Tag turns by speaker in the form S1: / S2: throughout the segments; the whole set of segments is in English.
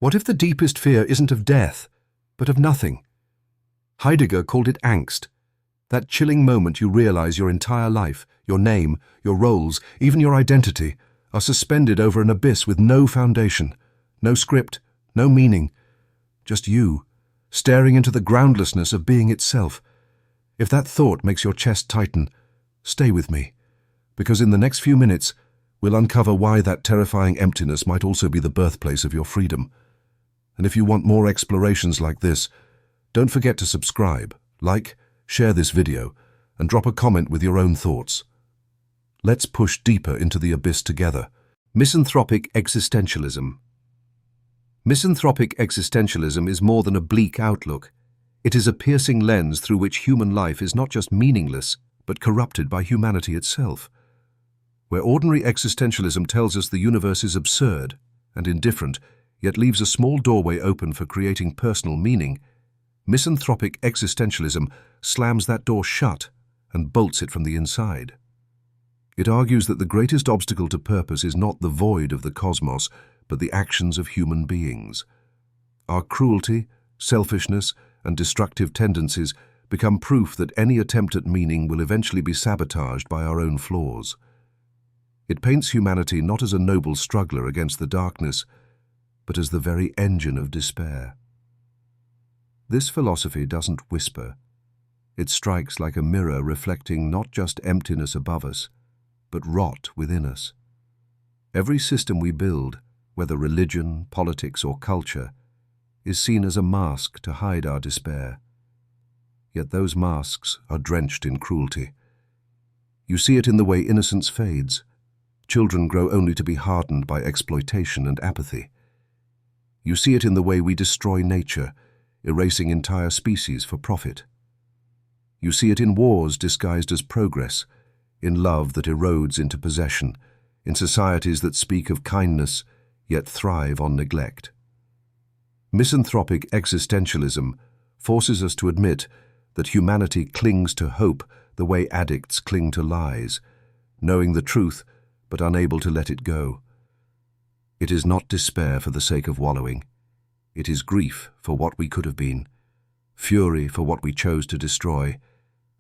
S1: What if the deepest fear isn't of death, but of nothing? Heidegger called it angst, that chilling moment you realize your entire life, your name, your roles, even your identity, are suspended over an abyss with no foundation, no script, no meaning, just you, staring into the groundlessness of being itself. If that thought makes your chest tighten, stay with me, because in the next few minutes, we'll uncover why that terrifying emptiness might also be the birthplace of your freedom. And if you want more explorations like this, don't forget to subscribe, like, share this video, and drop a comment with your own thoughts. Let's push deeper into the abyss together. Misanthropic Existentialism. Misanthropic existentialism is more than a bleak outlook. It is a piercing lens through which human life is not just meaningless, but corrupted by humanity itself. Where ordinary existentialism tells us the universe is absurd and indifferent, yet leaves a small doorway open for creating personal meaning, misanthropic existentialism slams that door shut and bolts it from the inside. It argues that the greatest obstacle to purpose is not the void of the cosmos, but the actions of human beings. Our cruelty, selfishness, and destructive tendencies become proof that any attempt at meaning will eventually be sabotaged by our own flaws. It paints humanity not as a noble struggler against the darkness, but as the very engine of despair. This philosophy doesn't whisper. It strikes like a mirror reflecting not just emptiness above us, but rot within us. Every system we build, whether religion, politics, or culture, is seen as a mask to hide our despair. Yet those masks are drenched in cruelty. You see it in the way innocence fades. Children grow only to be hardened by exploitation and apathy. You see it in the way we destroy nature, erasing entire species for profit. You see it in wars disguised as progress, in love that erodes into possession, in societies that speak of kindness yet thrive on neglect. Misanthropic existentialism forces us to admit that humanity clings to hope the way addicts cling to lies, knowing the truth but unable to let it go. It is not despair for the sake of wallowing. It is grief for what we could have been, fury for what we chose to destroy,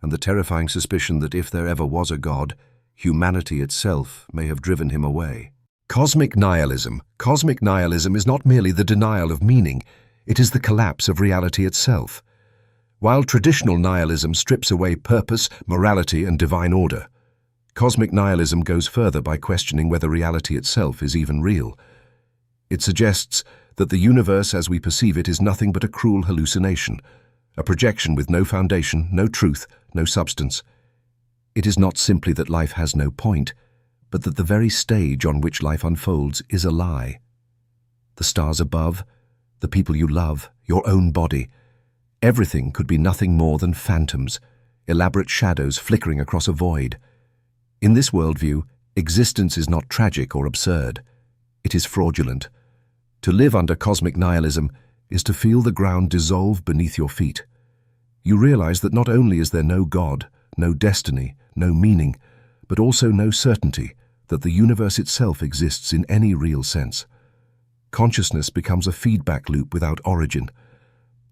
S1: and the terrifying suspicion that if there ever was a God, humanity itself may have driven him away. Cosmic nihilism. Cosmic nihilism is not merely the denial of meaning, it is the collapse of reality itself. While traditional nihilism strips away purpose, morality, and divine order, cosmic nihilism goes further by questioning whether reality itself is even real. It suggests that the universe as we perceive it is nothing but a cruel hallucination, a projection with no foundation, no truth, no substance. It is not simply that life has no point, but that the very stage on which life unfolds is a lie. The stars above, the people you love, your own body, everything could be nothing more than phantoms, elaborate shadows flickering across a void. In this worldview, existence is not tragic or absurd. It is fraudulent. To live under cosmic nihilism is to feel the ground dissolve beneath your feet. You realize that not only is there no God, no destiny, no meaning, but also no certainty that the universe itself exists in any real sense. Consciousness becomes a feedback loop without origin.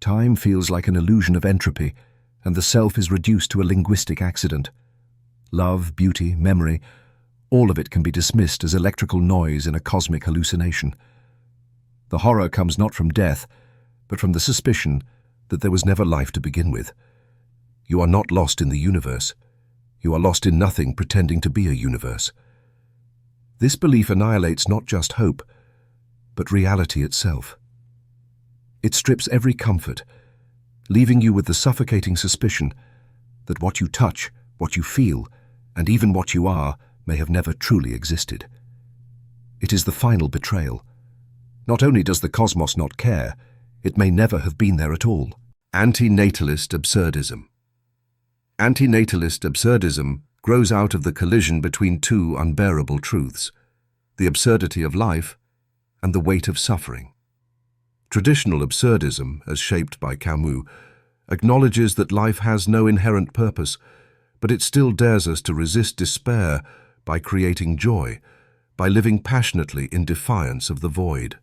S1: Time feels like an illusion of entropy, and the self is reduced to a linguistic accident. Love, beauty, memory, all of it can be dismissed as electrical noise in a cosmic hallucination. The horror comes not from death, but from the suspicion that there was never life to begin with. You are not lost in the universe. You are lost in nothing pretending to be a universe. This belief annihilates not just hope, but reality itself. It strips every comfort, leaving you with the suffocating suspicion that what you touch, what you feel, and even what you are may have never truly existed. It is the final betrayal. Not only does the cosmos not care, it may never have been there at all. Antinatalist Absurdism. Antinatalist absurdism grows out of the collision between two unbearable truths, the absurdity of life and the weight of suffering. Traditional absurdism, as shaped by Camus, acknowledges that life has no inherent purpose, but it still dares us to resist despair by creating joy, by living passionately in defiance of the void.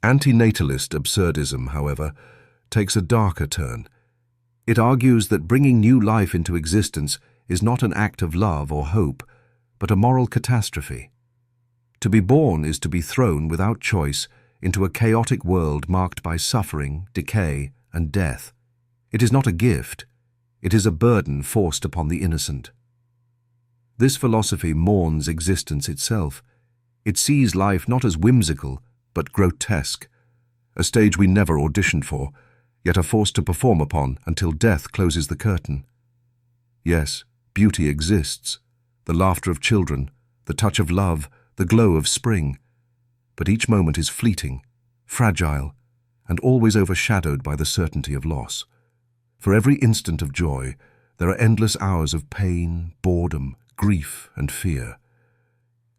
S1: Antinatalist Absurdism, however, takes a darker turn. It argues that bringing new life into existence is not an act of love or hope, but a moral catastrophe. To be born is to be thrown without choice into a chaotic world marked by suffering, decay, and death. It is not a gift, it is a burden forced upon the innocent. This philosophy mourns existence itself. It sees life not as whimsical, but grotesque, a stage we never auditioned for, yet are forced to perform upon until death closes the curtain. Yes, beauty exists, the laughter of children, the touch of love, the glow of spring. But each moment is fleeting, fragile, and always overshadowed by the certainty of loss. For every instant of joy, there are endless hours of pain, boredom, grief, and fear.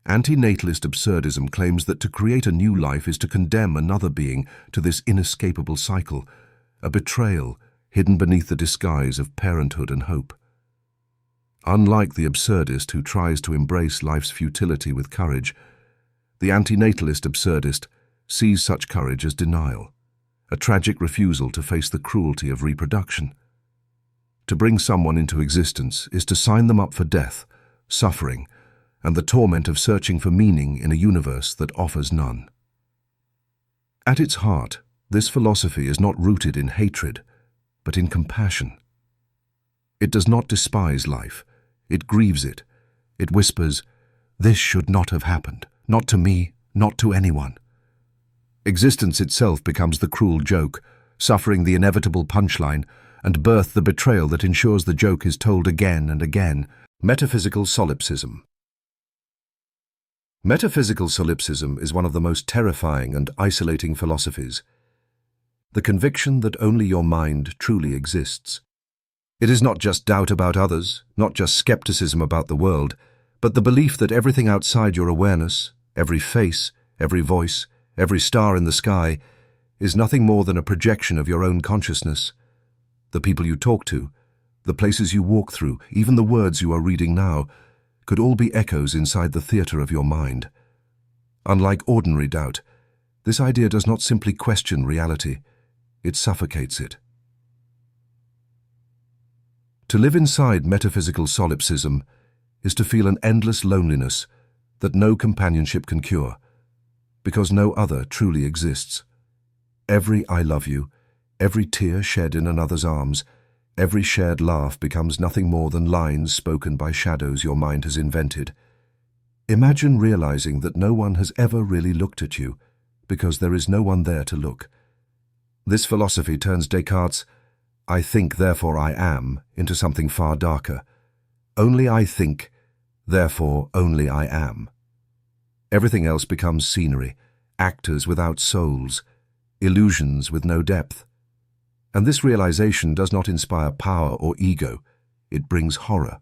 S1: Antinatalist absurdism claims that to create a new life is to condemn another being to this inescapable cycle, a betrayal hidden beneath the disguise of parenthood and hope. Unlike the absurdist who tries to embrace life's futility with courage, the antinatalist absurdist sees such courage as denial, a tragic refusal to face the cruelty of reproduction. To bring someone into existence is to sign them up for death, suffering, and the torment of searching for meaning in a universe that offers none. At its heart, this philosophy is not rooted in hatred, but in compassion. It does not despise life, it grieves it. It whispers, "This should not have happened, not to me, not to anyone." Existence itself becomes the cruel joke, suffering the inevitable punchline, and birth the betrayal that ensures the joke is told again and again. Metaphysical Solipsism. Metaphysical Solipsism is one of the most terrifying and isolating philosophies. The conviction that only your mind truly exists. It is not just doubt about others, not just skepticism about the world, but the belief that everything outside your awareness, every face, every voice, every star in the sky, is nothing more than a projection of your own consciousness. The people you talk to, the places you walk through, even the words you are reading now, could all be echoes inside the theatre of your mind. Unlike ordinary doubt, this idea does not simply question reality, it suffocates it. To live inside metaphysical solipsism is to feel an endless loneliness that no companionship can cure, because no other truly exists. Every "I love you," every tear shed in another's arms, every shared laugh becomes nothing more than lines spoken by shadows your mind has invented. Imagine realizing that no one has ever really looked at you, because there is no one there to look. This philosophy turns Descartes' "I think, therefore I am" into something far darker. Only I think, therefore only I am. Everything else becomes scenery, actors without souls, illusions with no depth. And this realization does not inspire power or ego, it brings horror.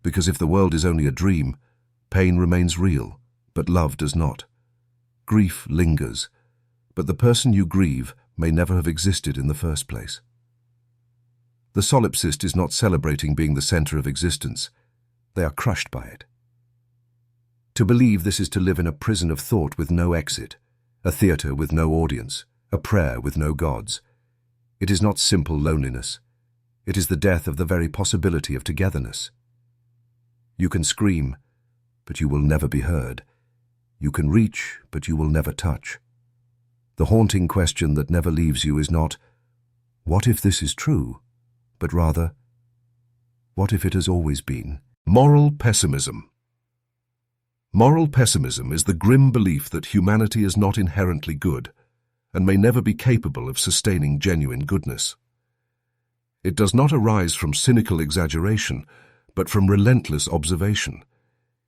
S1: Because if the world is only a dream, pain remains real, but love does not. Grief lingers, but the person you grieve may never have existed in the first place. The solipsist is not celebrating being the center of existence. They are crushed by it. To believe this is to live in a prison of thought with no exit, a theater with no audience, a prayer with no gods. It is not simple loneliness. It is the death of the very possibility of togetherness. You can scream, but you will never be heard. You can reach, but you will never touch. The haunting question that never leaves you is not, "What if this is true?" but rather, "What if it has always been?" Moral pessimism. Moral pessimism is the grim belief that humanity is not inherently good and may never be capable of sustaining genuine goodness. It does not arise from cynical exaggeration, but from relentless observation.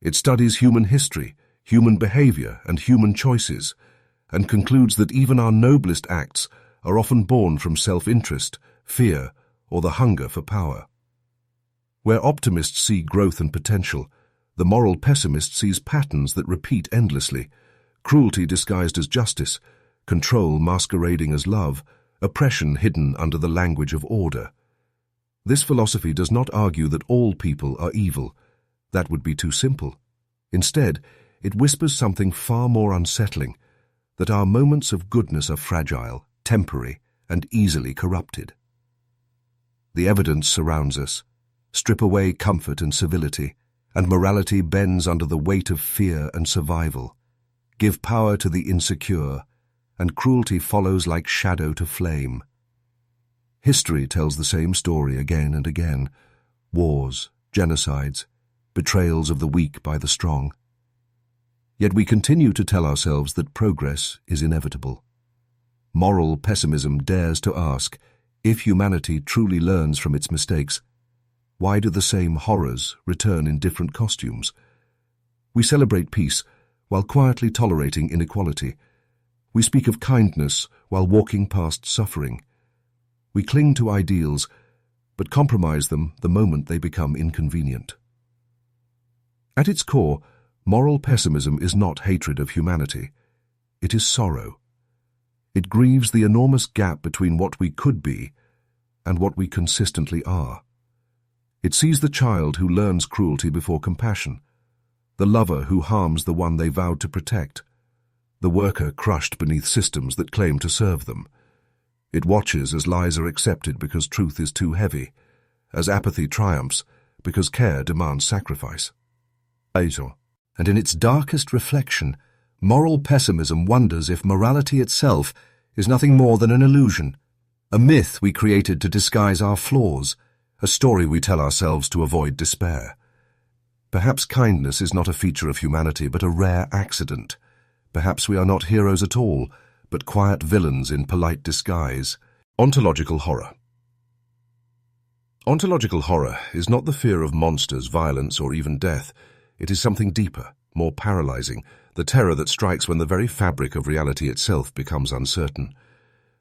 S1: It studies human history, human behavior, and human choices, and concludes that even our noblest acts are often born from self-interest, fear, or the hunger for power. Where optimists see growth and potential, the moral pessimist sees patterns that repeat endlessly, cruelty disguised as justice, control masquerading as love, oppression hidden under the language of order. This philosophy does not argue that all people are evil. That would be too simple. Instead, it whispers something far more unsettling, that our moments of goodness are fragile, temporary, and easily corrupted. The evidence surrounds us. Strip away comfort and civility, and morality bends under the weight of fear and survival. Give power to the insecure, and cruelty follows like shadow to flame. History tells the same story again and again. Wars, genocides, betrayals of the weak by the strong. Yet we continue to tell ourselves that progress is inevitable. Moral pessimism dares to ask, if humanity truly learns from its mistakes, why do the same horrors return in different costumes? We celebrate peace while quietly tolerating inequality. We speak of kindness while walking past suffering. We cling to ideals, but compromise them the moment they become inconvenient. At its core, moral pessimism is not hatred of humanity. It is sorrow. It grieves the enormous gap between what we could be and what we consistently are. It sees the child who learns cruelty before compassion, the lover who harms the one they vowed to protect, the worker crushed beneath systems that claim to serve them. It watches as lies are accepted because truth is too heavy, as apathy triumphs because care demands sacrifice. And in its darkest reflection, moral pessimism wonders if morality itself is nothing more than an illusion, a myth we created to disguise our flaws, a story we tell ourselves to avoid despair. Perhaps kindness is not a feature of humanity but a rare accident. Perhaps we are not heroes at all, but quiet villains in polite disguise. Ontological horror. Ontological horror is not the fear of monsters, violence, or even death. It is something deeper, more paralyzing, the terror that strikes when the very fabric of reality itself becomes uncertain.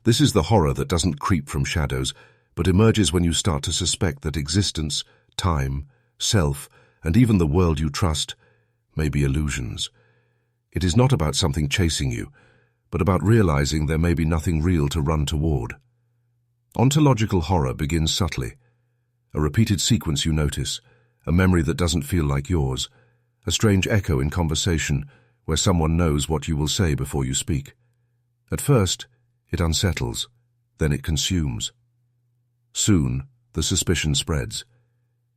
S1: This is the horror that doesn't creep from shadows, but emerges when you start to suspect that existence, time, self, and even the world you trust may be illusions. It is not about something chasing you, but about realizing there may be nothing real to run toward. Ontological horror begins subtly. A repeated sequence you notice, a memory that doesn't feel like yours, a strange echo in conversation where someone knows what you will say before you speak. At first, it unsettles, then it consumes. Soon, the suspicion spreads.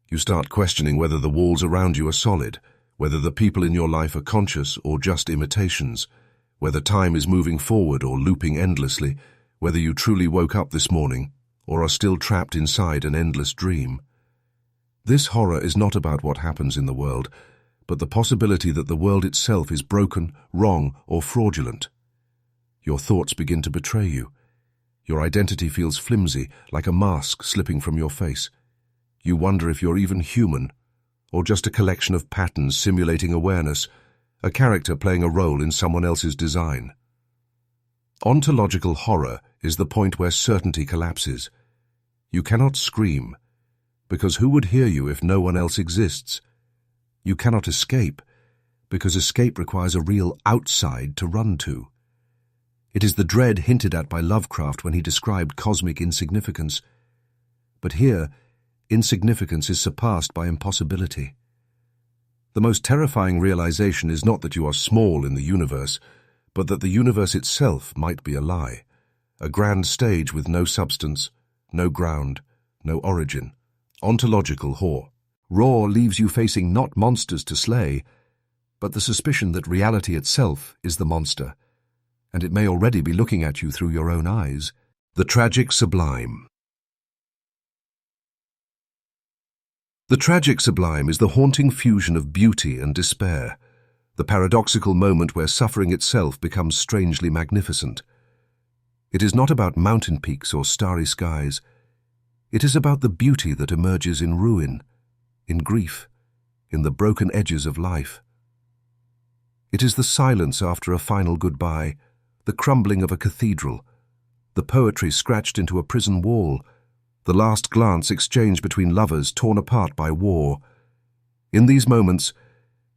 S1: You start questioning whether the walls around you are solid, whether the people in your life are conscious or just imitations, whether time is moving forward or looping endlessly, whether you truly woke up this morning or are still trapped inside an endless dream. This horror is not about what happens in the world, but the possibility that the world itself is broken, wrong, or fraudulent. Your thoughts begin to betray you. Your identity feels flimsy, like a mask slipping from your face. You wonder if you're even human, or just a collection of patterns simulating awareness, a character playing a role in someone else's design. Ontological horror is the point where certainty collapses. You cannot scream, because who would hear you if no one else exists? You cannot escape, because escape requires a real outside to run to. It is the dread hinted at by Lovecraft when he described cosmic insignificance. But here, insignificance is surpassed by impossibility. The most terrifying realization is not that you are small in the universe, but that the universe itself might be a lie, a grand stage with no substance, no ground, no origin. Ontological horror. Raw leaves you facing not monsters to slay, but the suspicion that reality itself is the monster, and it may already be looking at you through your own eyes. The Tragic Sublime. The Tragic Sublime is the haunting fusion of beauty and despair, the paradoxical moment where suffering itself becomes strangely magnificent. It is not about mountain peaks or starry skies. It is about the beauty that emerges in ruin, in grief, in the broken edges of life. It is the silence after a final goodbye, the crumbling of a cathedral, the poetry scratched into a prison wall, the last glance exchanged between lovers torn apart by war. In these moments,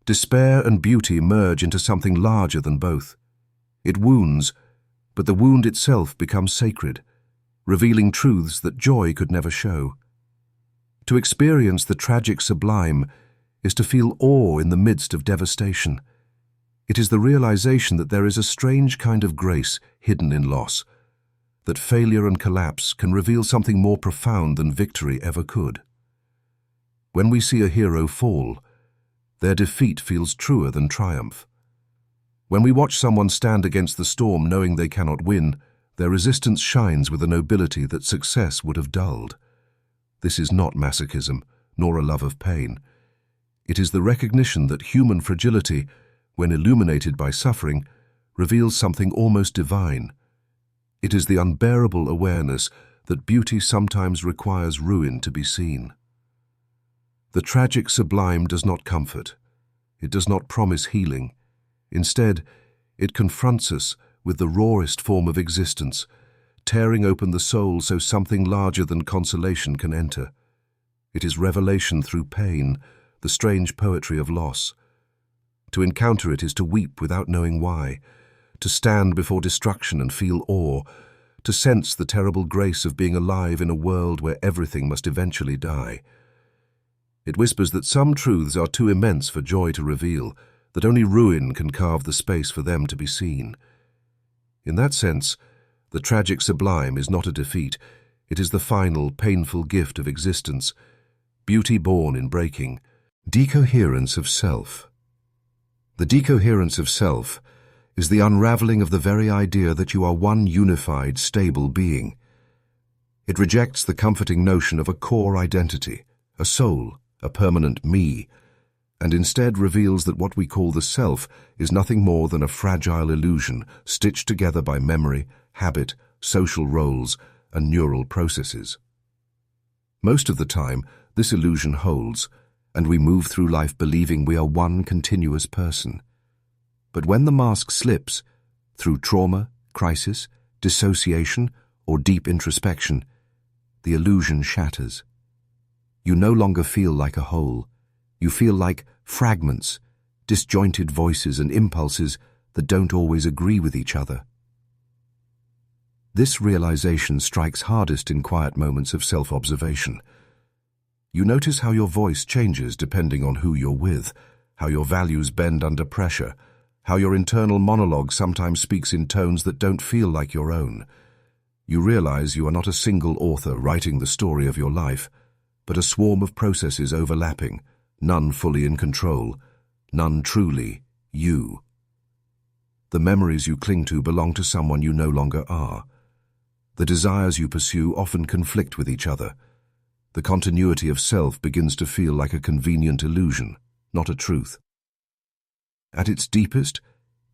S1: despair and beauty merge into something larger than both. It wounds, but the wound itself becomes sacred, revealing truths that joy could never show. To experience the tragic sublime is to feel awe in the midst of devastation. It is the realization that there is a strange kind of grace hidden in loss, that failure and collapse can reveal something more profound than victory ever could. When we see a hero fall, their defeat feels truer than triumph. When we watch someone stand against the storm knowing they cannot win, their resistance shines with a nobility that success would have dulled. This is not masochism, nor a love of pain. It is the recognition that human fragility, when illuminated by suffering, reveals something almost divine. It is the unbearable awareness that beauty sometimes requires ruin to be seen. The tragic sublime does not comfort. It does not promise healing. Instead, it confronts us with the rawest form of existence, tearing open the soul so something larger than consolation can enter. It is revelation through pain, the strange poetry of loss. To encounter it is to weep without knowing why, to stand before destruction and feel awe, to sense the terrible grace of being alive in a world where everything must eventually die. It whispers that some truths are too immense for joy to reveal, that only ruin can carve the space for them to be seen. In that sense, the tragic sublime is not a defeat. It is the final, painful gift of existence, beauty born in breaking. Decoherence of self. The decoherence of self is the unraveling of the very idea that you are one unified, stable being. It rejects the comforting notion of a core identity, a soul, a permanent me, and instead reveals that what we call the self is nothing more than a fragile illusion stitched together by memory, habit, social roles, and neural processes. Most of the time, this illusion holds, and we move through life believing we are one continuous person. But when the mask slips, through trauma, crisis, dissociation, or deep introspection, the illusion shatters. You no longer feel like a whole. You feel like fragments, disjointed voices and impulses that don't always agree with each other. This realization strikes hardest in quiet moments of self-observation. You notice how your voice changes depending on who you're with, how your values bend under pressure, how your internal monologue sometimes speaks in tones that don't feel like your own. You realize you are not a single author writing the story of your life, but a swarm of processes overlapping, none fully in control, none truly you. The memories you cling to belong to someone you no longer are. The desires you pursue often conflict with each other. The continuity of self begins to feel like a convenient illusion, not a truth. At its deepest,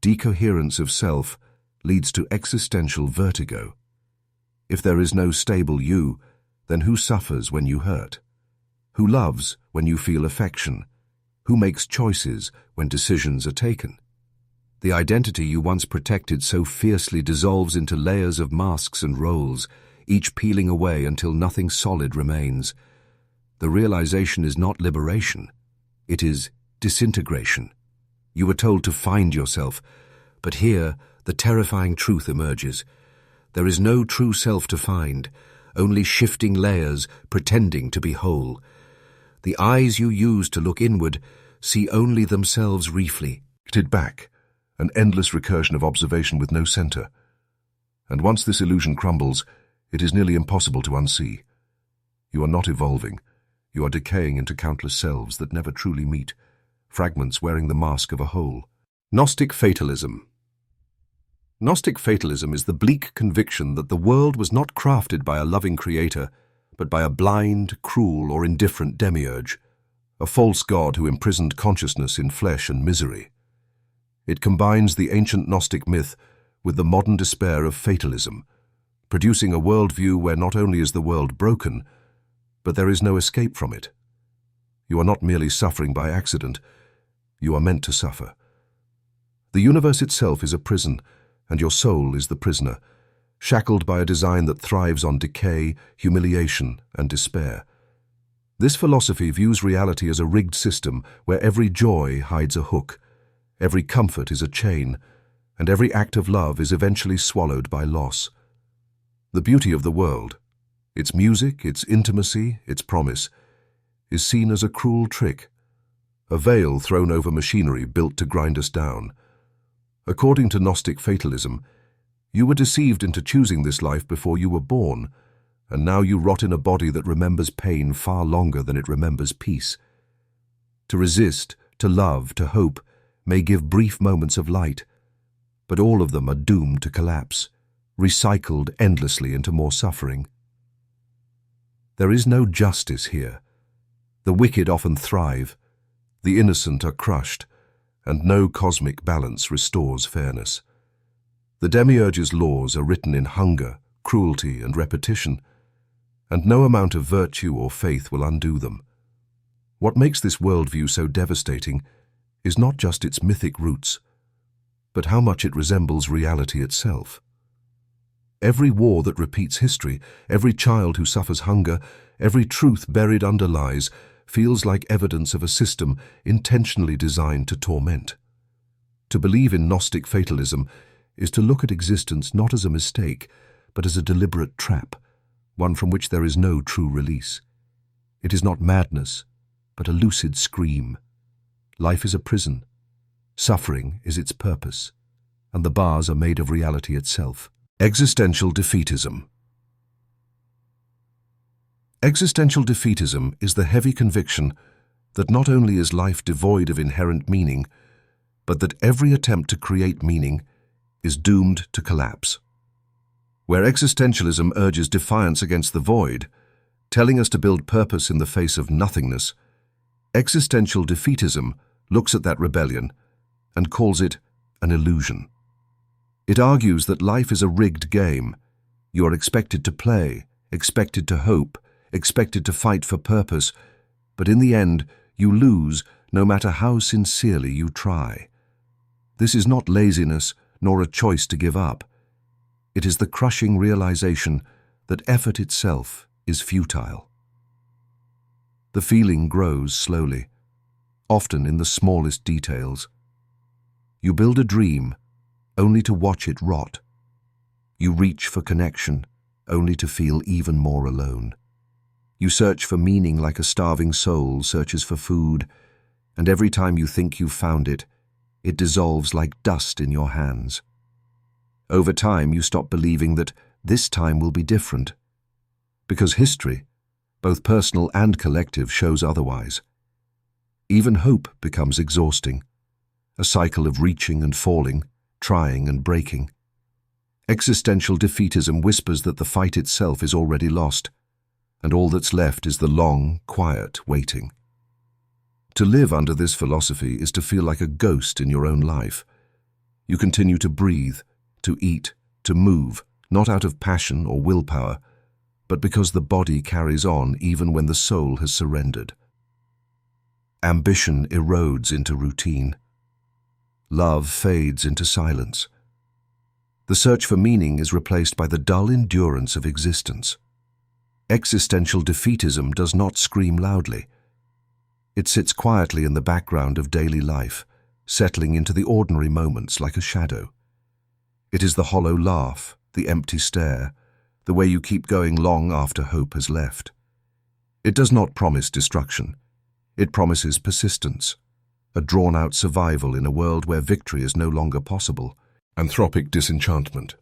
S1: decoherence of self leads to existential vertigo. If there is no stable you, then who suffers when you hurt? Who loves when you feel affection? Who makes choices when decisions are taken? The identity you once protected so fiercely dissolves into layers of masks and roles, each peeling away until nothing solid remains. The realization is not liberation. It is disintegration. You were told to find yourself, but here the terrifying truth emerges. There is no true self to find, only shifting layers pretending to be whole. The eyes you use to look inward see only themselves briefly. Back, an endless recursion of observation with no center. And once this illusion crumbles, it is nearly impossible to unsee. You are not evolving. You are decaying into countless selves that never truly meet, fragments wearing the mask of a whole. Gnostic Fatalism. Gnostic fatalism is the bleak conviction that the world was not crafted by a loving creator, but by a blind, cruel, or indifferent demiurge, a false god who imprisoned consciousness in flesh and misery. It combines the ancient Gnostic myth with the modern despair of fatalism, producing a worldview where not only is the world broken, but there is no escape from it. You are not merely suffering by accident, you are meant to suffer. The universe itself is a prison, and your soul is the prisoner, shackled by a design that thrives on decay, humiliation, and despair. This philosophy views reality as a rigged system where every joy hides a hook, every comfort is a chain, and every act of love is eventually swallowed by loss. The beauty of the world, its music, its intimacy, its promise, is seen as a cruel trick, a veil thrown over machinery built to grind us down. According to Gnostic Fatalism, you were deceived into choosing this life before you were born, and now you rot in a body that remembers pain far longer than it remembers peace. To resist, to love, to hope may give brief moments of light, but all of them are doomed to collapse, recycled endlessly into more suffering. There is no justice here. The wicked often thrive, the innocent are crushed, and no cosmic balance restores fairness. The demiurge's laws are written in hunger, cruelty, and repetition, and no amount of virtue or faith will undo them. What makes this worldview so devastating is not just its mythic roots, but how much it resembles reality itself. Every war that repeats history, every child who suffers hunger, every truth buried under lies, feels like evidence of a system intentionally designed to torment. To believe in Gnostic fatalism is to look at existence not as a mistake, but as a deliberate trap, one from which there is no true release. It is not madness, but a lucid scream. Life is a prison. Suffering is its purpose, and the bars are made of reality itself. Existential Defeatism. Existential defeatism is the heavy conviction that not only is life devoid of inherent meaning, but that every attempt to create meaning is doomed to collapse. Where existentialism urges defiance against the void, telling us to build purpose in the face of nothingness, existential defeatism looks at that rebellion and calls it an illusion. It argues that life is a rigged game. You are expected to play, expected to hope, expected to fight for purpose, but in the end, you lose no matter how sincerely you try. This is not laziness nor a choice to give up. It is the crushing realization that effort itself is futile. The feeling grows slowly, often in the smallest details. You build a dream only to watch it rot. You reach for connection only to feel even more alone. You search for meaning like a starving soul searches for food, and every time you think you've found it, it dissolves like dust in your hands. Over time, you stop believing that this time will be different, because history, both personal and collective, shows otherwise. Even hope becomes exhausting, a cycle of reaching and falling, trying and breaking. Existential defeatism whispers that the fight itself is already lost, and all that's left is the long, quiet waiting. To live under this philosophy is to feel like a ghost in your own life. You continue to breathe, to eat, to move, not out of passion or willpower, but because the body carries on even when the soul has surrendered. Ambition erodes into routine. Love fades into silence. The search for meaning is replaced by the dull endurance of existence. Existential defeatism does not scream loudly. It sits quietly in the background of daily life, settling into the ordinary moments like a shadow. It is the hollow laugh, the empty stare, the way you keep going long after hope has left. It does not promise destruction. It promises persistence, a drawn-out survival in a world where victory is no longer possible. Anthropic Disenchantment.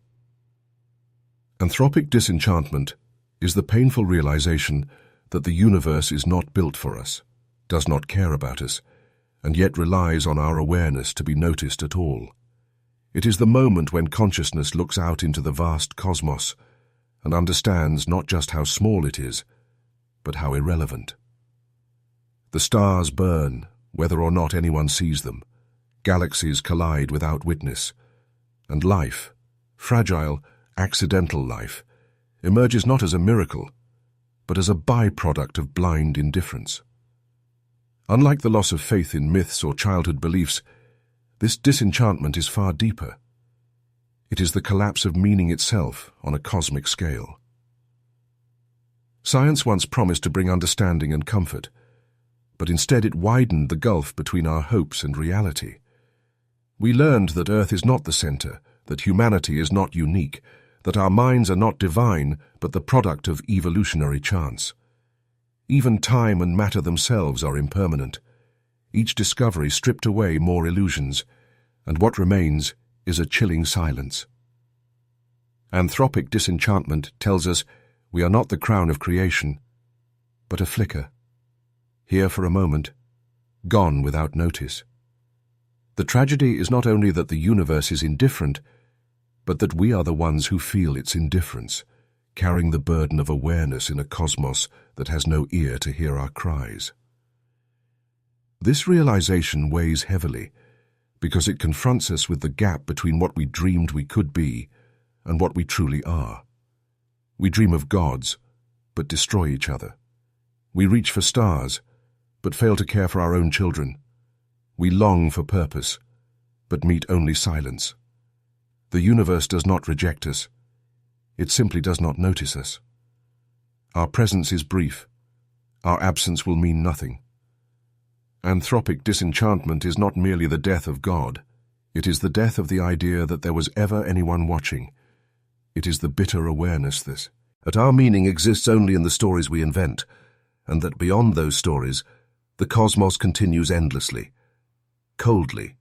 S1: Anthropic disenchantment is the painful realization that the universe is not built for us, does not care about us, and yet relies on our awareness to be noticed at all. It is the moment when consciousness looks out into the vast cosmos and understands not just how small it is, but how irrelevant. The stars burn, whether or not anyone sees them. Galaxies collide without witness. And life, fragile, accidental life, emerges not as a miracle, but as a byproduct of blind indifference. Unlike the loss of faith in myths or childhood beliefs, this disenchantment is far deeper. It is the collapse of meaning itself on a cosmic scale. Science once promised to bring understanding and comfort, but instead it widened the gulf between our hopes and reality. We learned that Earth is not the center, that humanity is not unique, that our minds are not divine, but the product of evolutionary chance. Even time and matter themselves are impermanent. Each discovery stripped away more illusions, and what remains is a chilling silence. Anthropic Disenchantment tells us we are not the crown of creation, but a flicker, here for a moment, gone without notice. The tragedy is not only that the universe is indifferent, but that we are the ones who feel its indifference, carrying the burden of awareness in a cosmos that has no ear to hear our cries. This realization weighs heavily because it confronts us with the gap between what we dreamed we could be and what we truly are. We dream of gods, but destroy each other. We reach for stars, but fail to care for our own children. We long for purpose, but meet only silence. The universe does not reject us. It simply does not notice us. Our presence is brief. Our absence will mean nothing. Anthropic disenchantment is not merely the death of God. It is the death of the idea that there was ever anyone watching. It is the bitter awareness that our meaning exists only in the stories we invent, and that beyond those stories, the cosmos continues endlessly, coldly,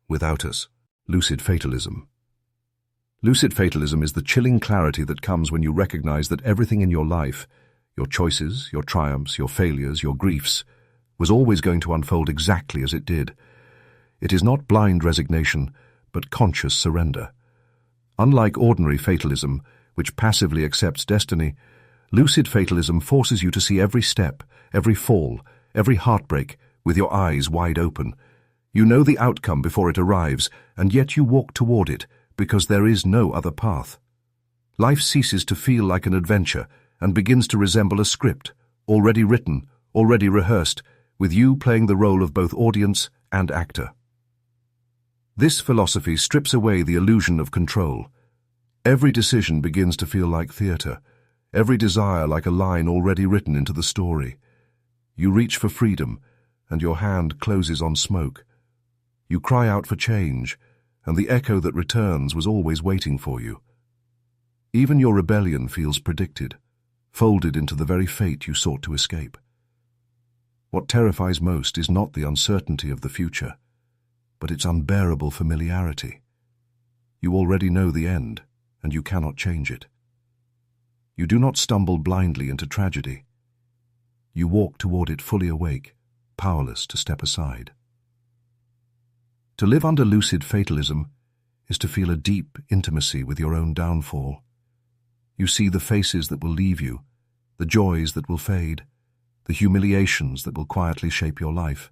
S1: without us. Lucid Fatalism. Lucid fatalism is the chilling clarity that comes when you recognize that everything in your life, your choices, your triumphs, your failures, your griefs, was always going to unfold exactly as it did. It is not blind resignation, but conscious surrender. Unlike ordinary fatalism, which passively accepts destiny, lucid fatalism forces you to see every step, every fall, every heartbreak with your eyes wide open. You know the outcome before it arrives, and yet you walk toward it, because there is no other path. Life ceases to feel like an adventure and begins to resemble a script, already written, already rehearsed, with you playing the role of both audience and actor. This philosophy strips away the illusion of control. Every decision begins to feel like theater, every desire like a line already written into the story. You reach for freedom, and your hand closes on smoke. You cry out for change, and the echo that returns was always waiting for you. Even your rebellion feels predicted, folded into the very fate you sought to escape. What terrifies most is not the uncertainty of the future, but its unbearable familiarity. You already know the end, and you cannot change it. You do not stumble blindly into tragedy. You walk toward it fully awake, powerless to step aside. To live under lucid fatalism is to feel a deep intimacy with your own downfall. You see the faces that will leave you, the joys that will fade, the humiliations that will quietly shape your life.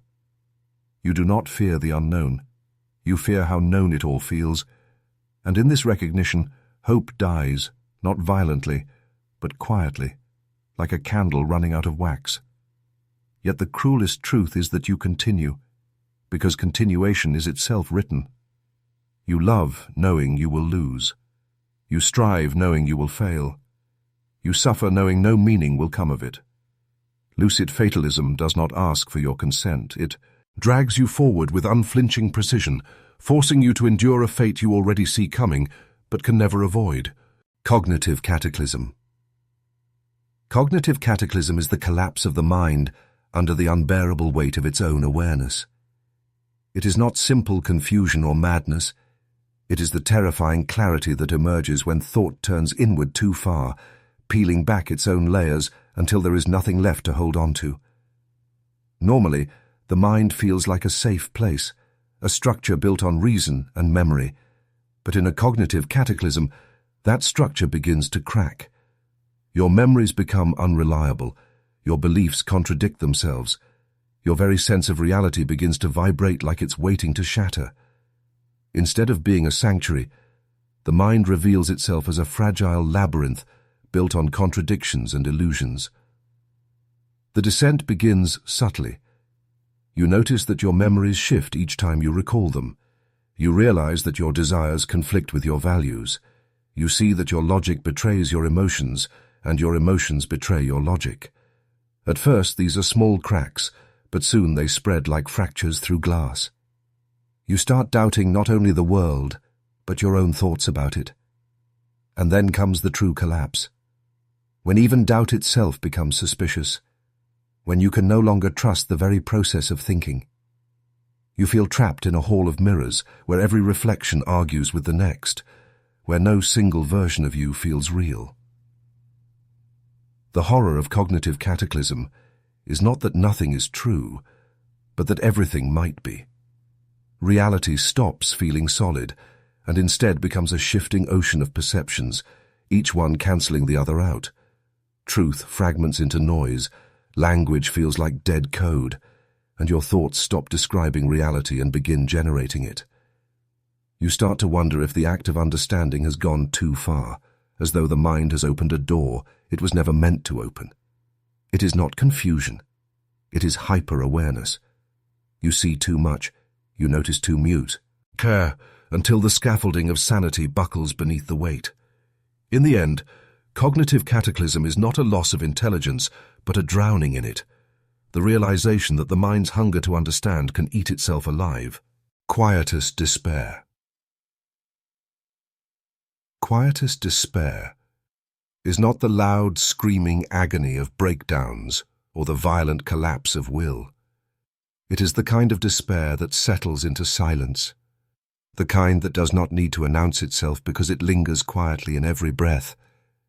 S1: You do not fear the unknown. You fear how known it all feels, and in this recognition, hope dies, not violently, but quietly, like a candle running out of wax. Yet the cruelest truth is that you continue, because continuation is itself written. You love knowing you will lose. You strive knowing you will fail. You suffer knowing no meaning will come of it. Lucid fatalism does not ask for your consent. It drags you forward with unflinching precision, forcing you to endure a fate you already see coming, but can never avoid. Cognitive cataclysm. Cognitive cataclysm is the collapse of the mind under the unbearable weight of its own awareness. It is not simple confusion or madness. It is the terrifying clarity that emerges when thought turns inward too far, peeling back its own layers until there is nothing left to hold on to. Normally, the mind feels like a safe place, a structure built on reason and memory. But in a cognitive cataclysm, that structure begins to crack. Your memories become unreliable. Your beliefs contradict themselves. Your very sense of reality begins to vibrate like it's waiting to shatter. Instead of being a sanctuary, the mind reveals itself as a fragile labyrinth built on contradictions and illusions. The descent begins subtly. You notice that your memories shift each time you recall them. You realize that your desires conflict with your values. You see that your logic betrays your emotions, and your emotions betray your logic. At first, these are small cracks, but soon they spread like fractures through glass. You start doubting not only the world, but your own thoughts about it. And then comes the true collapse, when even doubt itself becomes suspicious, when you can no longer trust the very process of thinking. You feel trapped in a hall of mirrors where every reflection argues with the next, where no single version of you feels real. The horror of cognitive cataclysm is not that nothing is true, but that everything might be. Reality stops feeling solid and instead becomes a shifting ocean of perceptions, each one cancelling the other out. Truth fragments into noise, language feels like dead code, and your thoughts stop describing reality and begin generating it. You start to wonder if the act of understanding has gone too far, as though the mind has opened a door it was never meant to open. It is not confusion. It is hyper-awareness. You see too much. You notice too mute. Care until the scaffolding of sanity buckles beneath the weight. In the end, cognitive cataclysm is not a loss of intelligence, but a drowning in it. The realization that the mind's hunger to understand can eat itself alive. Quietest Despair. Quietest despair is not the loud, screaming agony of breakdowns or the violent collapse of will. It is the kind of despair that settles into silence, the kind that does not need to announce itself because it lingers quietly in every breath,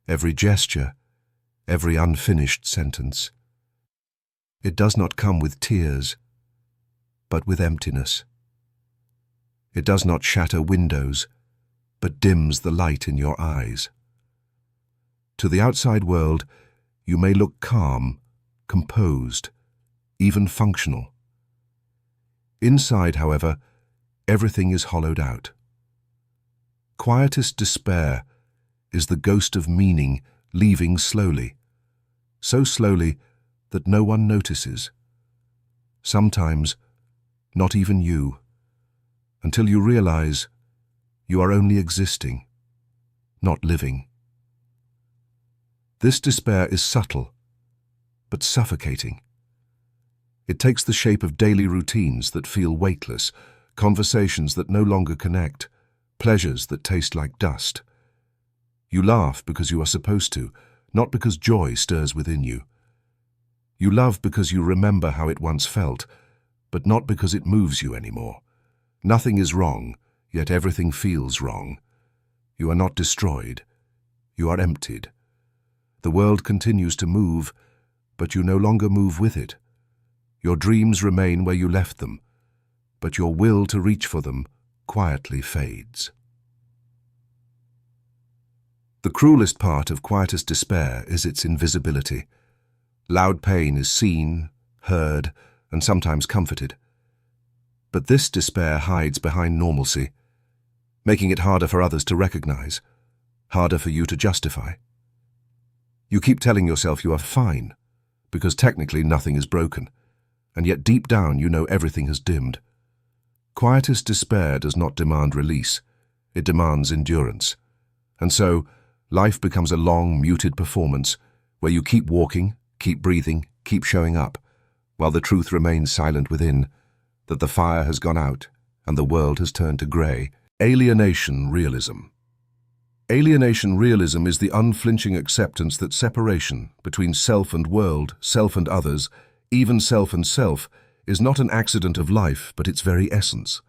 S1: every gesture, every unfinished sentence. It does not come with tears, but with emptiness. It does not shatter windows, but dims the light in your eyes. To the outside world, you may look calm, composed, even functional. Inside, however, everything is hollowed out. Quietest despair is the ghost of meaning leaving slowly, so slowly that no one notices. Sometimes, not even you, until you realize you are only existing, not living. This despair is subtle, but suffocating. It takes the shape of daily routines that feel weightless, conversations that no longer connect, pleasures that taste like dust. You laugh because you are supposed to, not because joy stirs within you. You love because you remember how it once felt, but not because it moves you anymore. Nothing is wrong, yet everything feels wrong. You are not destroyed. You are emptied. The world continues to move, but you no longer move with it. Your dreams remain where you left them, but your will to reach for them quietly fades. The cruelest part of quietest despair is its invisibility. Loud pain is seen, heard, and sometimes comforted. But this despair hides behind normalcy, making it harder for others to recognize, harder for you to justify. You keep telling yourself you are fine, because technically nothing is broken, and yet deep down you know everything has dimmed. Quietest despair does not demand release, it demands endurance. And so, life becomes a long, muted performance where you keep walking, keep breathing, keep showing up, while the truth remains silent within, that the fire has gone out and the world has turned to grey. Alienation Realism. Alienation Realism is the unflinching acceptance that separation between self and world, self and others, even self and self, is not an accident of life, but its very essence.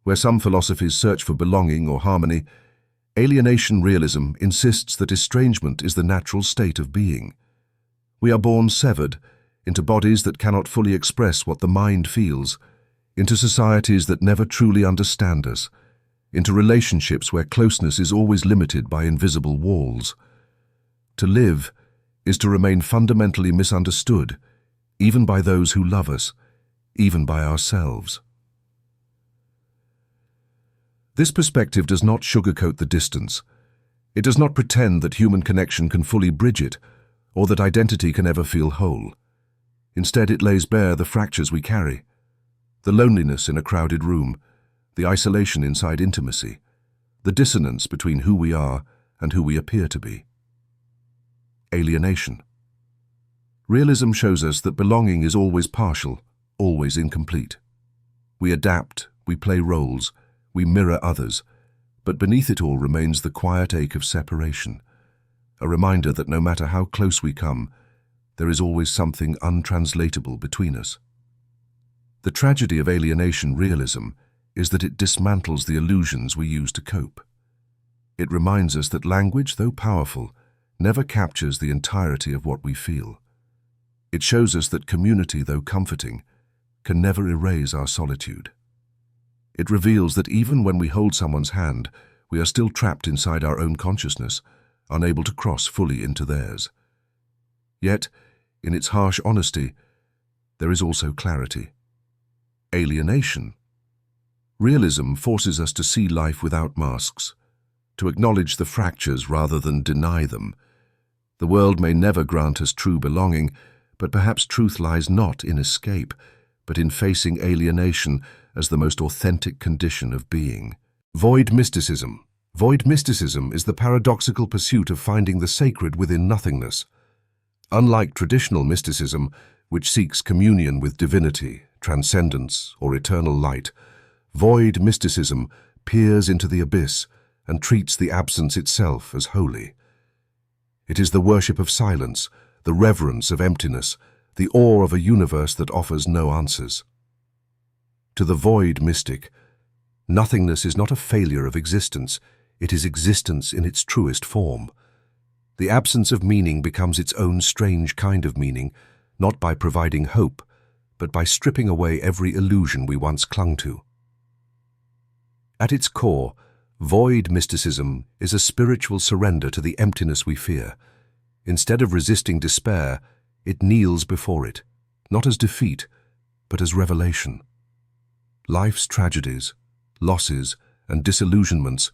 S1: Where some philosophies search for belonging or harmony, Alienation Realism insists that estrangement is the natural state of being. We are born severed, into bodies that cannot fully express what the mind feels, into societies that never truly understand us, into relationships where closeness is always limited by invisible walls. To live is to remain fundamentally misunderstood, even by those who love us, even by ourselves. This perspective does not sugarcoat the distance. It does not pretend that human connection can fully bridge it, or that identity can ever feel whole. Instead, it lays bare the fractures we carry, the loneliness in a crowded room, the isolation inside intimacy, the dissonance between who we are and who we appear to be. Alienation. Realism shows us that belonging is always partial, always incomplete. We adapt, we play roles, we mirror others, but beneath it all remains the quiet ache of separation, a reminder that no matter how close we come, there is always something untranslatable between us. The tragedy of alienation realism is that it dismantles the illusions we use to cope. It reminds us that language, though powerful, never captures the entirety of what we feel. It shows us that community, though comforting, can never erase our solitude. It reveals that even when we hold someone's hand, we are still trapped inside our own consciousness, unable to cross fully into theirs. Yet, in its harsh honesty, there is also clarity. Alienation. Realism forces us to see life without masks, to acknowledge the fractures rather than deny them. The world may never grant us true belonging, but perhaps truth lies not in escape, but in facing alienation as the most authentic condition of being. Void mysticism. Void mysticism is the paradoxical pursuit of finding the sacred within nothingness. Unlike traditional mysticism, which seeks communion with divinity, transcendence, or eternal light, void mysticism peers into the abyss and treats the absence itself as holy. It is the worship of silence, the reverence of emptiness, the awe of a universe that offers no answers. To the void mystic, nothingness is not a failure of existence, it is existence in its truest form. The absence of meaning becomes its own strange kind of meaning, not by providing hope, but by stripping away every illusion we once clung to. At its core, void mysticism is a spiritual surrender to the emptiness we fear. Instead of resisting despair, it kneels before it, not as defeat, but as revelation. Life's tragedies, losses, and disillusionments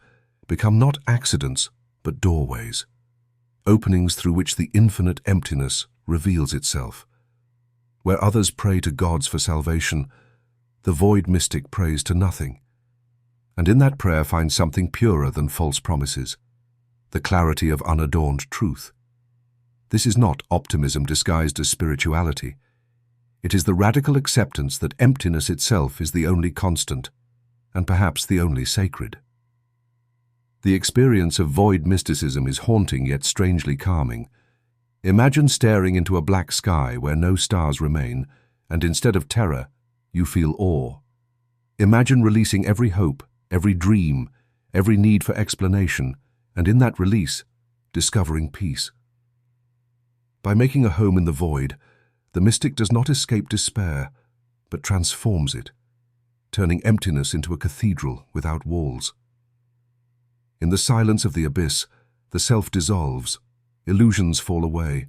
S1: become not accidents, but doorways, openings through which the infinite emptiness reveals itself. Where others pray to gods for salvation, the void mystic prays to nothing, and in that prayer finds something purer than false promises, the clarity of unadorned truth. This is not optimism disguised as spirituality. It is the radical acceptance that emptiness itself is the only constant, and perhaps the only sacred. The experience of void mysticism is haunting yet strangely calming. Imagine staring into a black sky where no stars remain, and instead of terror, you feel awe. Imagine releasing every hope, every dream, every need for explanation, and in that release, discovering peace. By making a home in the void, the mystic does not escape despair, but transforms it, turning emptiness into a cathedral without walls. In the silence of the abyss, the self dissolves, illusions fall away,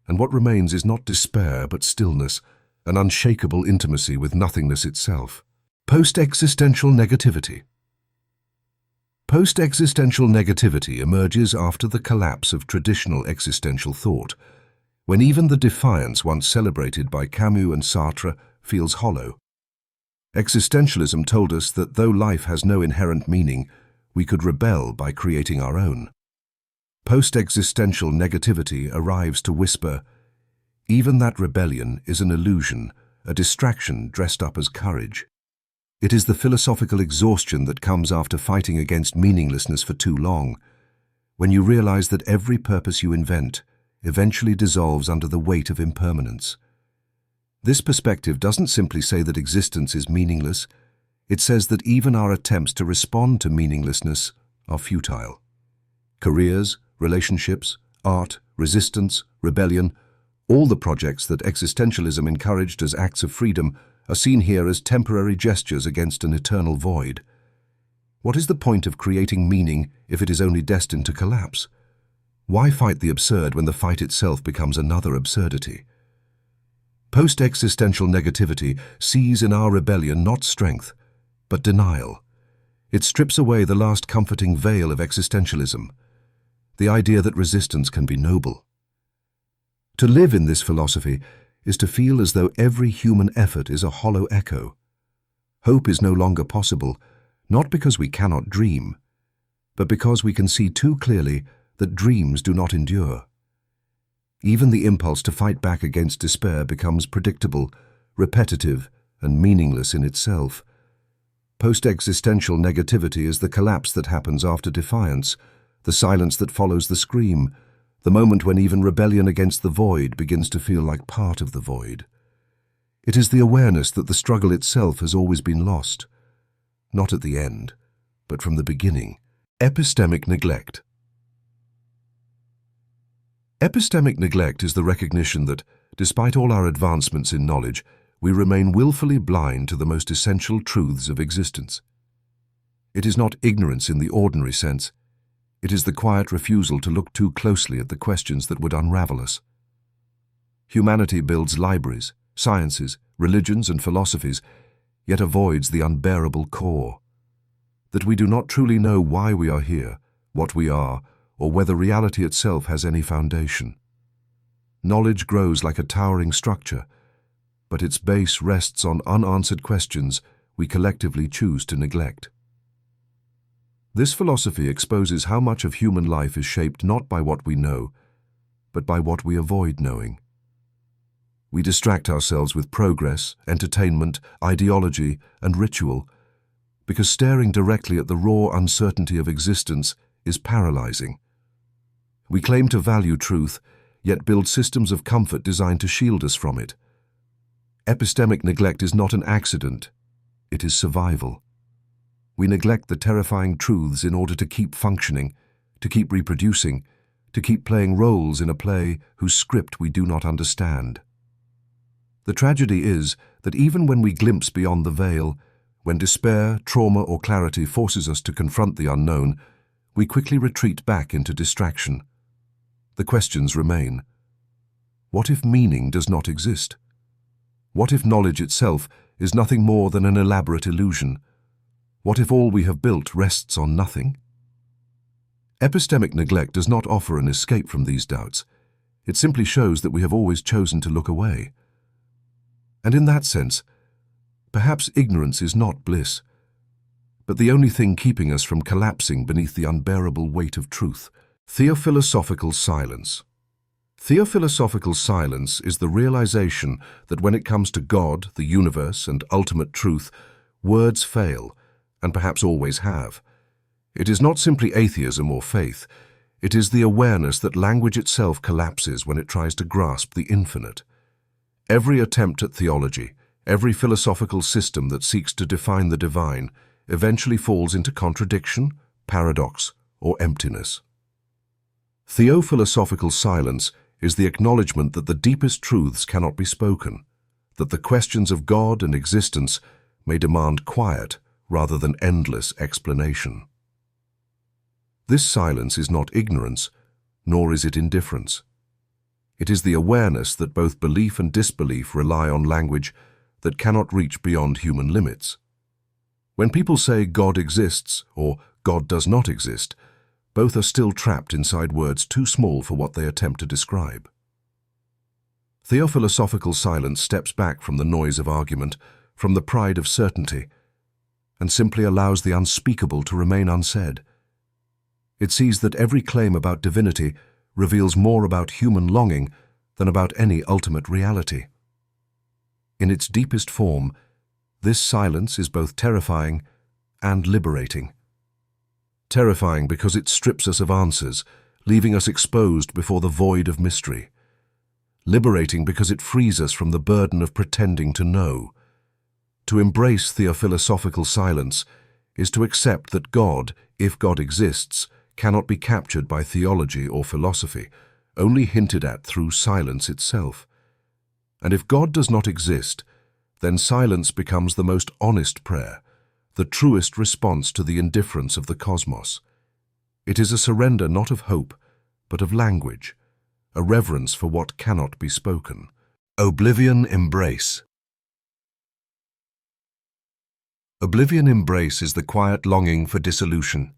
S1: and what remains is not despair but stillness, an unshakable intimacy with nothingness itself. Post-existential negativity. Post-existential negativity emerges after the collapse of traditional existential thought, when even the defiance once celebrated by Camus and Sartre feels hollow. Existentialism told us that though life has no inherent meaning, we could rebel by creating our own. Post-existential negativity arrives to whisper, even that rebellion is an illusion, a distraction dressed up as courage. It is the philosophical exhaustion that comes after fighting against meaninglessness for too long, when you realize that every purpose you invent eventually dissolves under the weight of impermanence. This perspective doesn't simply say that existence is meaningless, it says that even our attempts to respond to meaninglessness are futile. Careers, relationships, art, resistance, rebellion, all the projects that existentialism encouraged as acts of freedom are seen here as temporary gestures against an eternal void. What is the point of creating meaning if it is only destined to collapse? Why fight the absurd when the fight itself becomes another absurdity? Post-existential negativity sees in our rebellion not strength, but denial. It strips away the last comforting veil of existentialism, the idea that resistance can be noble. To live in this philosophy is to feel as though every human effort is a hollow echo. Hope is no longer possible, not because we cannot dream, but because we can see too clearly that dreams do not endure. Even the impulse to fight back against despair becomes predictable, repetitive, and meaningless in itself. Post-existential negativity is the collapse that happens after defiance, the silence that follows the scream, the moment when even rebellion against the void begins to feel like part of the void. It is the awareness that the struggle itself has always been lost, not at the end, but from the beginning. Epistemic Neglect. Epistemic neglect is the recognition that, despite all our advancements in knowledge, we remain willfully blind to the most essential truths of existence. It is not ignorance in the ordinary sense. It is the quiet refusal to look too closely at the questions that would unravel us. Humanity builds libraries, sciences, religions, and philosophies, yet avoids the unbearable core. That we do not truly know why we are here, what we are, or whether reality itself has any foundation. Knowledge grows like a towering structure, but its base rests on unanswered questions we collectively choose to neglect. This philosophy exposes how much of human life is shaped not by what we know, but by what we avoid knowing. We distract ourselves with progress, entertainment, ideology, and ritual, because staring directly at the raw uncertainty of existence is paralyzing. We claim to value truth, yet build systems of comfort designed to shield us from it. Epistemic neglect is not an accident, it is survival. We neglect the terrifying truths in order to keep functioning, to keep reproducing, to keep playing roles in a play whose script we do not understand. The tragedy is that even when we glimpse beyond the veil, when despair, trauma, or clarity forces us to confront the unknown, we quickly retreat back into distraction. The questions remain. What if meaning does not exist? What if knowledge itself is nothing more than an elaborate illusion? What if all we have built rests on nothing? Epistemic neglect does not offer an escape from these doubts. It simply shows that we have always chosen to look away. And in that sense, perhaps ignorance is not bliss, but the only thing keeping us from collapsing beneath the unbearable weight of truth. Theophilosophical Silence. Theophilosophical silence is the realization that when it comes to God, the universe, and ultimate truth, words fail, and perhaps always have. It is not simply atheism or faith. It is the awareness that language itself collapses when it tries to grasp the infinite. Every attempt at theology, every philosophical system that seeks to define the divine, eventually falls into contradiction, paradox, or emptiness. Theophilosophical silence is the acknowledgement that the deepest truths cannot be spoken, that the questions of God and existence may demand quiet rather than endless explanation. This silence is not ignorance, nor is it indifference. It is the awareness that both belief and disbelief rely on language that cannot reach beyond human limits. When people say God exists or God does not exist, both are still trapped inside words too small for what they attempt to describe. Theophilosophical silence steps back from the noise of argument, from the pride of certainty, and simply allows the unspeakable to remain unsaid. It sees that every claim about divinity reveals more about human longing than about any ultimate reality. In its deepest form, this silence is both terrifying and liberating. Terrifying because it strips us of answers, leaving us exposed before the void of mystery. Liberating because it frees us from the burden of pretending to know. To embrace theophilosophical silence is to accept that God, if God exists, cannot be captured by theology or philosophy, only hinted at through silence itself. And if God does not exist, then silence becomes the most honest prayer, the truest response to the indifference of the cosmos. It is a surrender not of hope, but of language, a reverence for what cannot be spoken. Oblivion Embrace. Oblivion Embrace is the quiet longing for dissolution,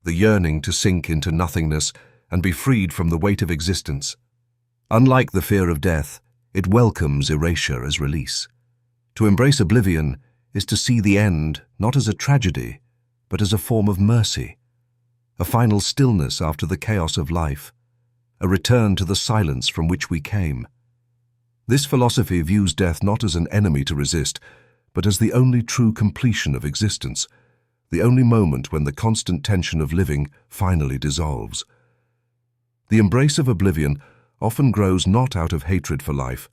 S1: the yearning to sink into nothingness and be freed from the weight of existence. Unlike the fear of death, it welcomes erasure as release. To embrace oblivion is to see the end not as a tragedy, but as a form of mercy, a final stillness after the chaos of life, a return to the silence from which we came. This philosophy views death not as an enemy to resist, but as the only true completion of existence, the only moment when the constant tension of living finally dissolves. The embrace of oblivion often grows not out of hatred for life,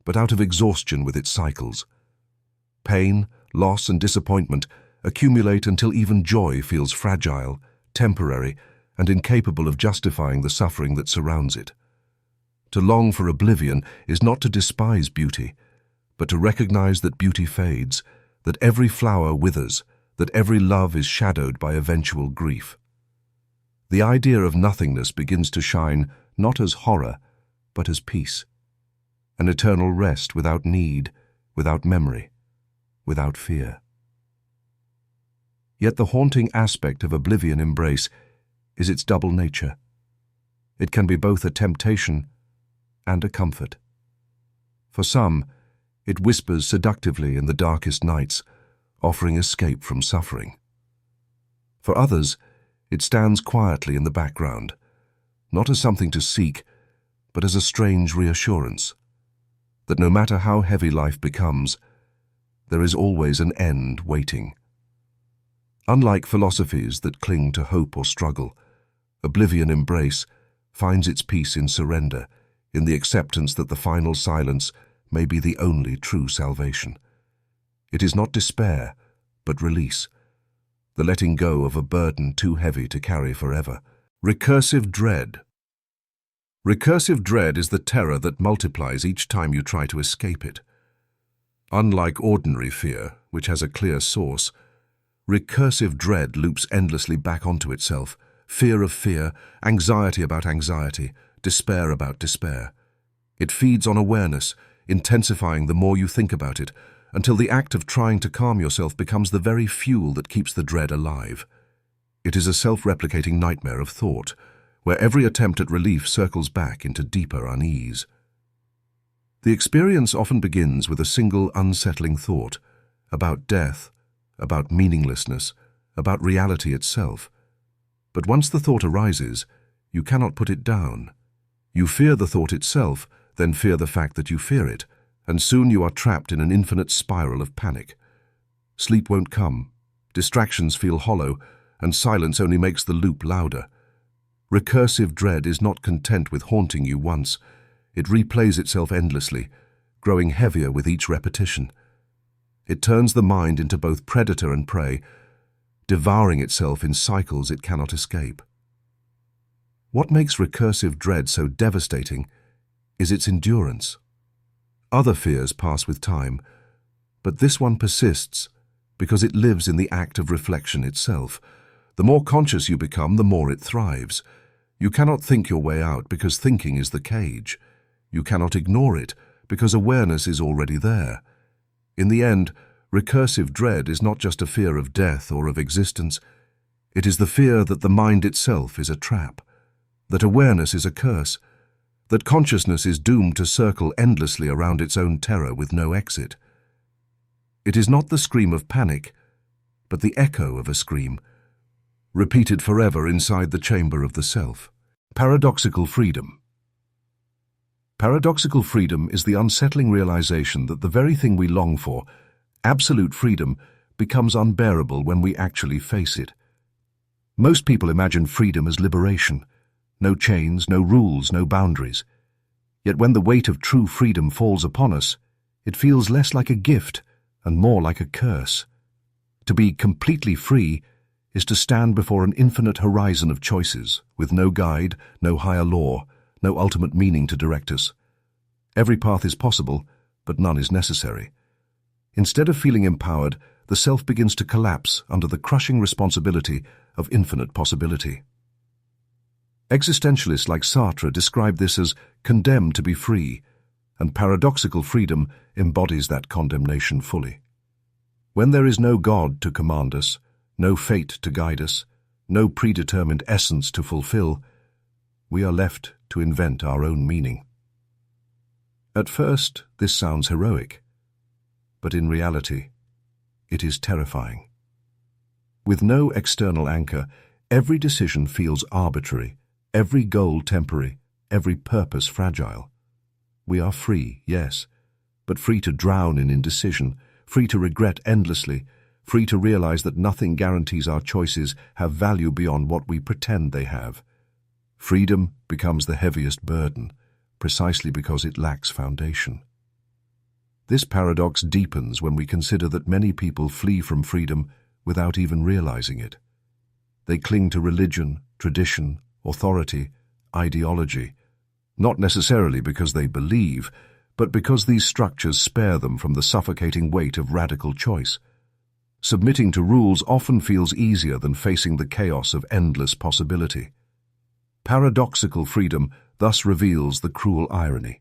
S1: but out of exhaustion with its cycles. Pain, loss, and disappointment accumulate until even joy feels fragile, temporary, and incapable of justifying the suffering that surrounds it. To long for oblivion is not to despise beauty, but to recognize that beauty fades, that every flower withers, that every love is shadowed by eventual grief. The idea of nothingness begins to shine not as horror, but as peace, an eternal rest without need, without memory, without fear. Yet the haunting aspect of Oblivion Embrace is its double nature. It can be both a temptation and a comfort. For some, it whispers seductively in the darkest nights, offering escape from suffering. For others, it stands quietly in the background, not as something to seek, but as a strange reassurance that no matter how heavy life becomes, there is always an end waiting. Unlike philosophies that cling to hope or struggle, Oblivion Embrace finds its peace in surrender, in the acceptance that the final silence may be the only true salvation. It is not despair, but release, the letting go of a burden too heavy to carry forever. Recursive dread. Recursive dread is the terror that multiplies each time you try to escape it. Unlike ordinary fear, which has a clear source, recursive dread loops endlessly back onto itself, fear of fear, anxiety about anxiety, despair about despair. It feeds on awareness, intensifying the more you think about it, until the act of trying to calm yourself becomes the very fuel that keeps the dread alive. It is a self-replicating nightmare of thought, where every attempt at relief circles back into deeper unease. The experience often begins with a single unsettling thought about death, about meaninglessness, about reality itself. But once the thought arises, you cannot put it down. You fear the thought itself, then fear the fact that you fear it, and soon you are trapped in an infinite spiral of panic. Sleep won't come, distractions feel hollow, and silence only makes the loop louder. Recursive dread is not content with haunting you once. It replays itself endlessly, growing heavier with each repetition. It turns the mind into both predator and prey, devouring itself in cycles it cannot escape. What makes recursive dread so devastating is its endurance. Other fears pass with time, but this one persists because it lives in the act of reflection itself. The more conscious you become, the more it thrives. You cannot think your way out because thinking is the cage. You cannot ignore it because awareness is already there. In the end, recursive dread is not just a fear of death or of existence. It is the fear that the mind itself is a trap, that awareness is a curse, that consciousness is doomed to circle endlessly around its own terror with no exit. It is not the scream of panic, but the echo of a scream, repeated forever inside the chamber of the self. Paradoxical freedom. Paradoxical freedom is the unsettling realization that the very thing we long for, absolute freedom, becomes unbearable when we actually face it. Most people imagine freedom as liberation. No chains, no rules, no boundaries. Yet when the weight of true freedom falls upon us, it feels less like a gift and more like a curse. To be completely free is to stand before an infinite horizon of choices, with no guide, no higher law, no ultimate meaning to direct us. Every path is possible, but none is necessary. Instead of feeling empowered, the self begins to collapse under the crushing responsibility of infinite possibility. Existentialists like Sartre describe this as condemned to be free, and paradoxical freedom embodies that condemnation fully. When there is no God to command us, no fate to guide us, no predetermined essence to fulfill, we are left to invent our own meaning. At first, this sounds heroic, but in reality, it is terrifying. With no external anchor, every decision feels arbitrary, every goal temporary, every purpose fragile. We are free, yes, but free to drown in indecision, free to regret endlessly, free to realize that nothing guarantees our choices have value beyond what we pretend they have. Freedom becomes the heaviest burden, precisely because it lacks foundation. This paradox deepens when we consider that many people flee from freedom without even realizing it. They cling to religion, tradition, authority, ideology, not necessarily because they believe, but because these structures spare them from the suffocating weight of radical choice. Submitting to rules often feels easier than facing the chaos of endless possibility. Paradoxical freedom thus reveals the cruel irony.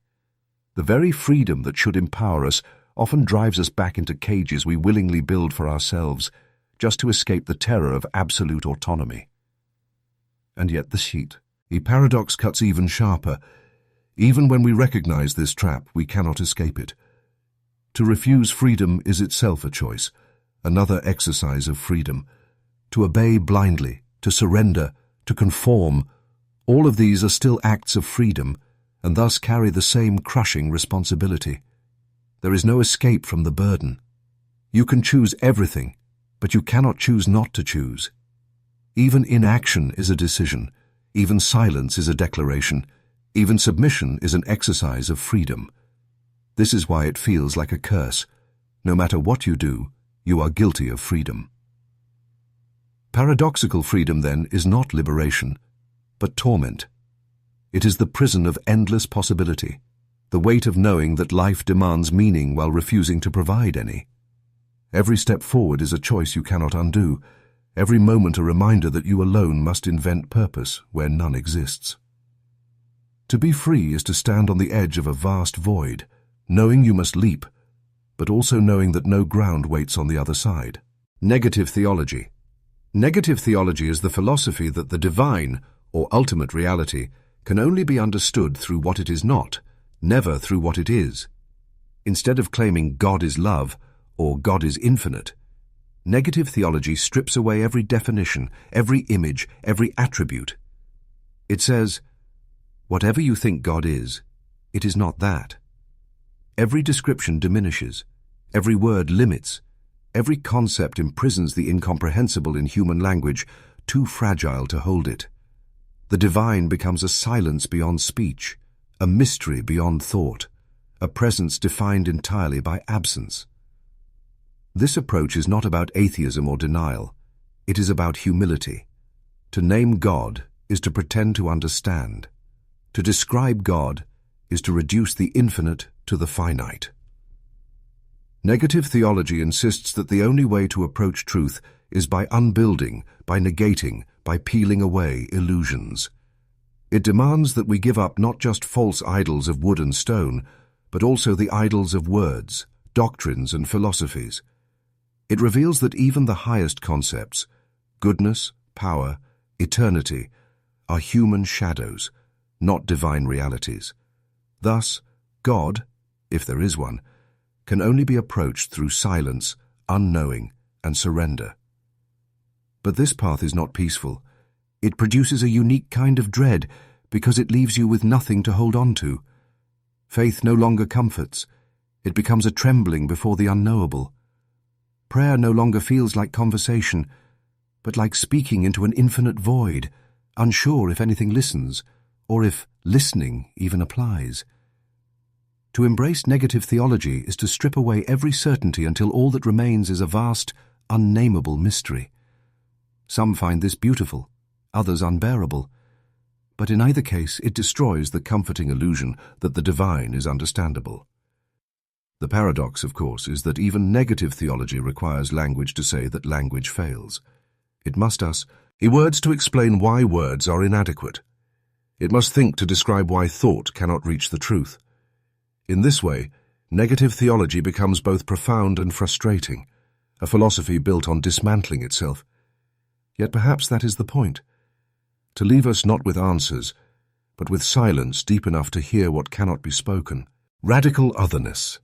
S1: The very freedom that should empower us often drives us back into cages we willingly build for ourselves, just to escape the terror of absolute autonomy. And yet the paradox cuts even sharper. Even when we recognize this trap, we cannot escape it. To refuse freedom is itself a choice, another exercise of freedom. To obey blindly, to surrender, to conform, all of these are still acts of freedom, and thus carry the same crushing responsibility. There is no escape from the burden. You can choose everything, but you cannot choose not to choose. Even inaction is a decision, even silence is a declaration, even submission is an exercise of freedom. This is why it feels like a curse. No matter what you do, you are guilty of freedom. Paradoxical freedom, then, is not liberation, but torment. It is the prison of endless possibility, the weight of knowing that life demands meaning while refusing to provide any. Every step forward is a choice you cannot undo, every moment a reminder that you alone must invent purpose where none exists. To be free is to stand on the edge of a vast void, knowing you must leap, but also knowing that no ground waits on the other side. Negative theology. Negative theology is the philosophy that the divine, or ultimate reality, can only be understood through what it is not, never through what it is. Instead of claiming God is love, or God is infinite, negative theology strips away every definition, every image, every attribute. It says, whatever you think God is, it is not that. Every description diminishes, every word limits, every concept imprisons the incomprehensible in human language, too fragile to hold it. The divine becomes a silence beyond speech, a mystery beyond thought, a presence defined entirely by absence. This approach is not about atheism or denial. It is about humility. To name God is to pretend to understand. To describe God is to reduce the infinite to the finite. Negative theology insists that the only way to approach truth is by unbuilding, by negating, by peeling away illusions. It demands that we give up not just false idols of wood and stone, but also the idols of words, doctrines, and philosophies. It reveals that even the highest concepts, goodness, power, eternity, are human shadows, not divine realities. Thus, God, if there is one, can only be approached through silence, unknowing, and surrender. But this path is not peaceful. It produces a unique kind of dread because it leaves you with nothing to hold on to. Faith no longer comforts. It becomes a trembling before the unknowable. Prayer no longer feels like conversation, but like speaking into an infinite void, unsure if anything listens, or if listening even applies. To embrace negative theology is to strip away every certainty until all that remains is a vast, unnameable mystery. Some find this beautiful, others unbearable, but in either case it destroys the comforting illusion that the divine is understandable. The paradox, of course, is that even negative theology requires language to say that language fails. It must words to explain why words are inadequate. It must think to describe why thought cannot reach the truth. In this way, negative theology becomes both profound and frustrating, a philosophy built on dismantling itself. Yet perhaps that is the point, to leave us not with answers, but with silence deep enough to hear what cannot be spoken. Radical otherness.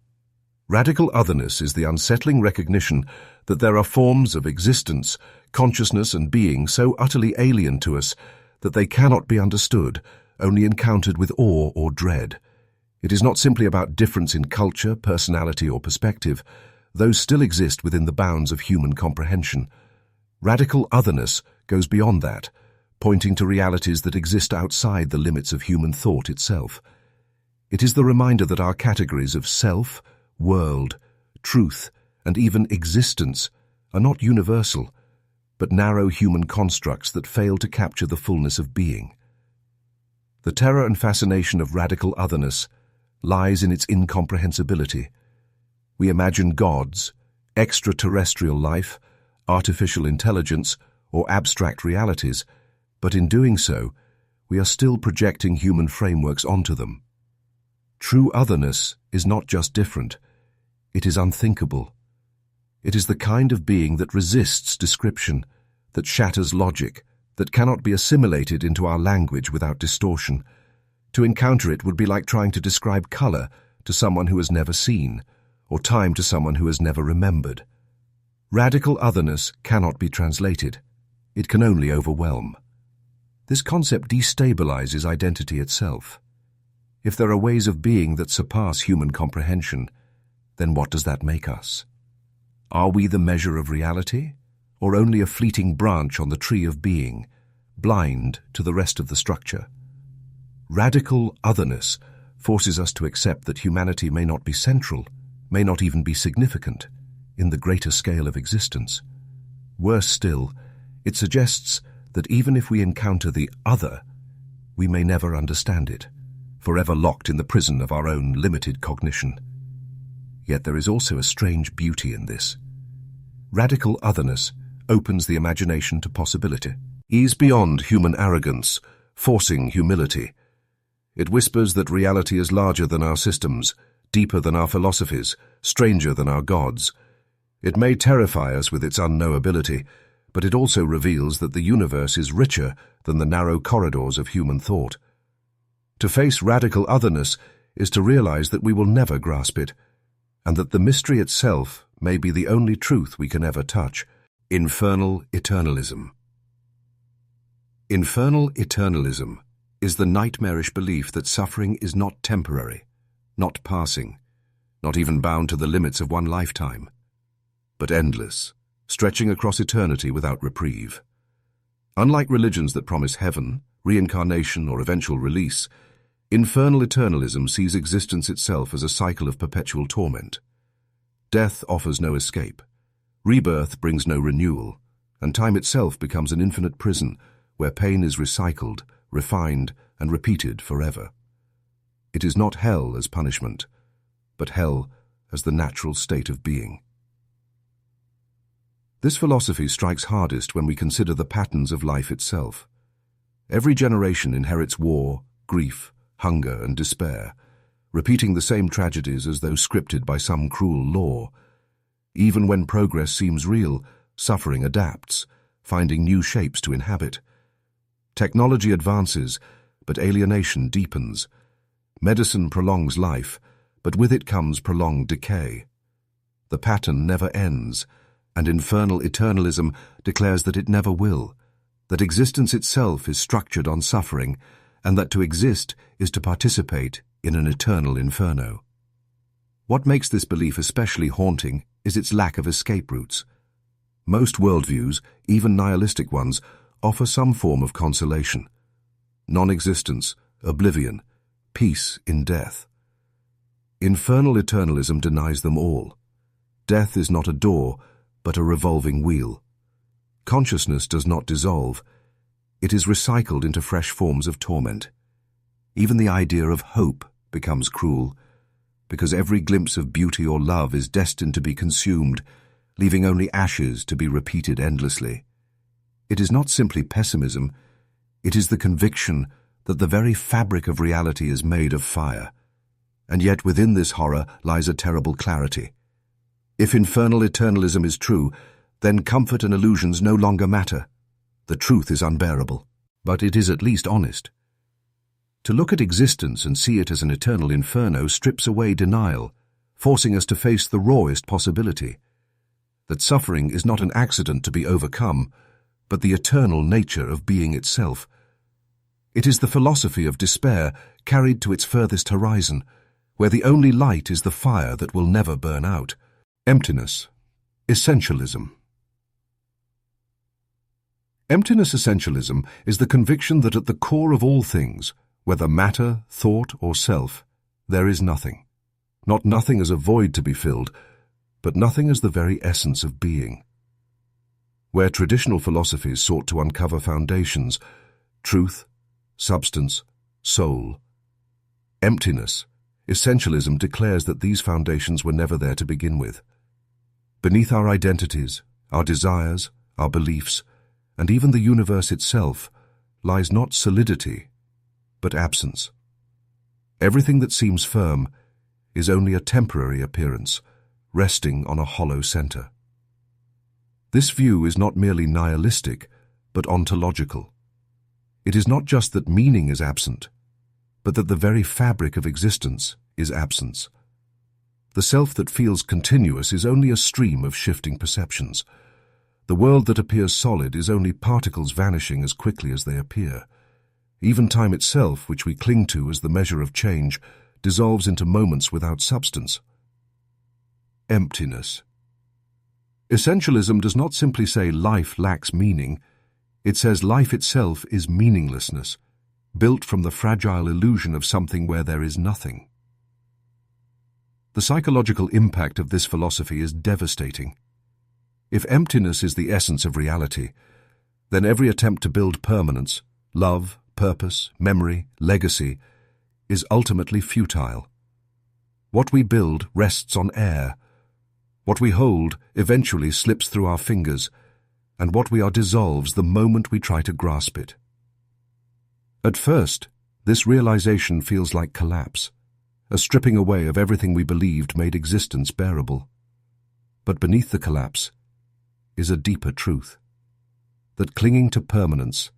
S1: Radical otherness is the unsettling recognition that there are forms of existence, consciousness, and being so utterly alien to us that they cannot be understood, only encountered with awe or dread. It is not simply about difference in culture, personality, or perspective. Those still exist within the bounds of human comprehension. Radical otherness goes beyond that, pointing to realities that exist outside the limits of human thought itself. It is the reminder that our categories of self, world, truth, and even existence are not universal, but narrow human constructs that fail to capture the fullness of being. The terror and fascination of radical otherness lies in its incomprehensibility. We imagine gods, extraterrestrial life, artificial intelligence, or abstract realities, but in doing so, we are still projecting human frameworks onto them. True otherness is not just different, it is unthinkable. It is the kind of being that resists description, that shatters logic, that cannot be assimilated into our language without distortion. To encounter it would be like trying to describe color to someone who has never seen, or time to someone who has never remembered. Radical otherness cannot be translated. It can only overwhelm. This concept destabilizes identity itself. If there are ways of being that surpass human comprehension, then what does that make us? Are we the measure of reality, or only a fleeting branch on the tree of being, blind to the rest of the structure? Radical otherness forces us to accept that humanity may not be central, may not even be significant, in the greater scale of existence. Worse still, it suggests that even if we encounter the other, we may never understand it, forever locked in the prison of our own limited cognition. Yet there is also a strange beauty in this. Radical otherness opens the imagination to possibility, ease beyond human arrogance, forcing humility. It whispers that reality is larger than our systems, deeper than our philosophies, stranger than our gods. It may terrify us with its unknowability, but it also reveals that the universe is richer than the narrow corridors of human thought. To face radical otherness is to realize that we will never grasp it, and that the mystery itself may be the only truth we can ever touch. Infernal Eternalism. Infernal Eternalism is the nightmarish belief that suffering is not temporary, not passing, not even bound to the limits of one lifetime, but endless, stretching across eternity without reprieve. Unlike religions that promise heaven, reincarnation, or eventual release, Infernal Eternalism sees existence itself as a cycle of perpetual torment. Death offers no escape, rebirth brings no renewal, and time itself becomes an infinite prison where pain is recycled, refined, and repeated forever. It is not hell as punishment, but hell as the natural state of being. This philosophy strikes hardest when we consider the patterns of life itself. Every generation inherits war, grief, hunger, and despair, repeating the same tragedies as though scripted by some cruel law. Even when progress seems real, suffering adapts, finding new shapes to inhabit. Technology advances, but alienation deepens. Medicine prolongs life, but with it comes prolonged decay. The pattern never ends, and Infernal Eternalism declares that it never will, that existence itself is structured on suffering, and that to exist is to participate in an eternal inferno. What makes this belief especially haunting is its lack of escape routes. Most worldviews, even nihilistic ones, offer some form of consolation. Non-existence, oblivion, peace in death. Infernal Eternalism denies them all. Death is not a door, but a revolving wheel. Consciousness does not dissolve. It is recycled into fresh forms of torment. Even the idea of hope becomes cruel, because every glimpse of beauty or love is destined to be consumed, leaving only ashes to be repeated endlessly. It is not simply pessimism, it is the conviction that the very fabric of reality is made of fire. And yet within this horror lies a terrible clarity. If Infernal Eternalism is true, then comfort and illusions no longer matter. The truth is unbearable, but it is at least honest. To look at existence and see it as an eternal inferno strips away denial, forcing us to face the rawest possibility, that suffering is not an accident to be overcome, but the eternal nature of being itself. It is the philosophy of despair carried to its furthest horizon, where the only light is the fire that will never burn out. Emptiness Essentialism. Emptiness Essentialism is the conviction that at the core of all things, whether matter, thought, or self, there is nothing. not nothing as a void to be filled, but nothing as the very essence of being. Where traditional philosophies sought to uncover foundations, truth, substance, soul, emptiness, essentialism declares that these foundations were never there to begin with. Beneath our identities, our desires, our beliefs, and even the universe itself, lies not solidity, but absence. Everything that seems firm is only a temporary appearance, resting on a hollow center. This view is not merely nihilistic, but ontological. It is not just that meaning is absent, but that the very fabric of existence is absence. The self that feels continuous is only a stream of shifting perceptions. The world that appears solid is only particles vanishing as quickly as they appear. Even time itself, which we cling to as the measure of change, dissolves into moments without substance. Emptiness. Essentialism does not simply say life lacks meaning, it says life itself is meaninglessness, built from the fragile illusion of something where there is nothing. The psychological impact of this philosophy is devastating. If emptiness is the essence of reality, then every attempt to build permanence, love, purpose, memory, legacy, is ultimately futile. What we build rests on air. What we hold eventually slips through our fingers, and what we are dissolves the moment we try to grasp it. At first, this realization feels like collapse, a stripping away of everything we believed made existence bearable. But beneath the collapse is a deeper truth, that clinging to permanence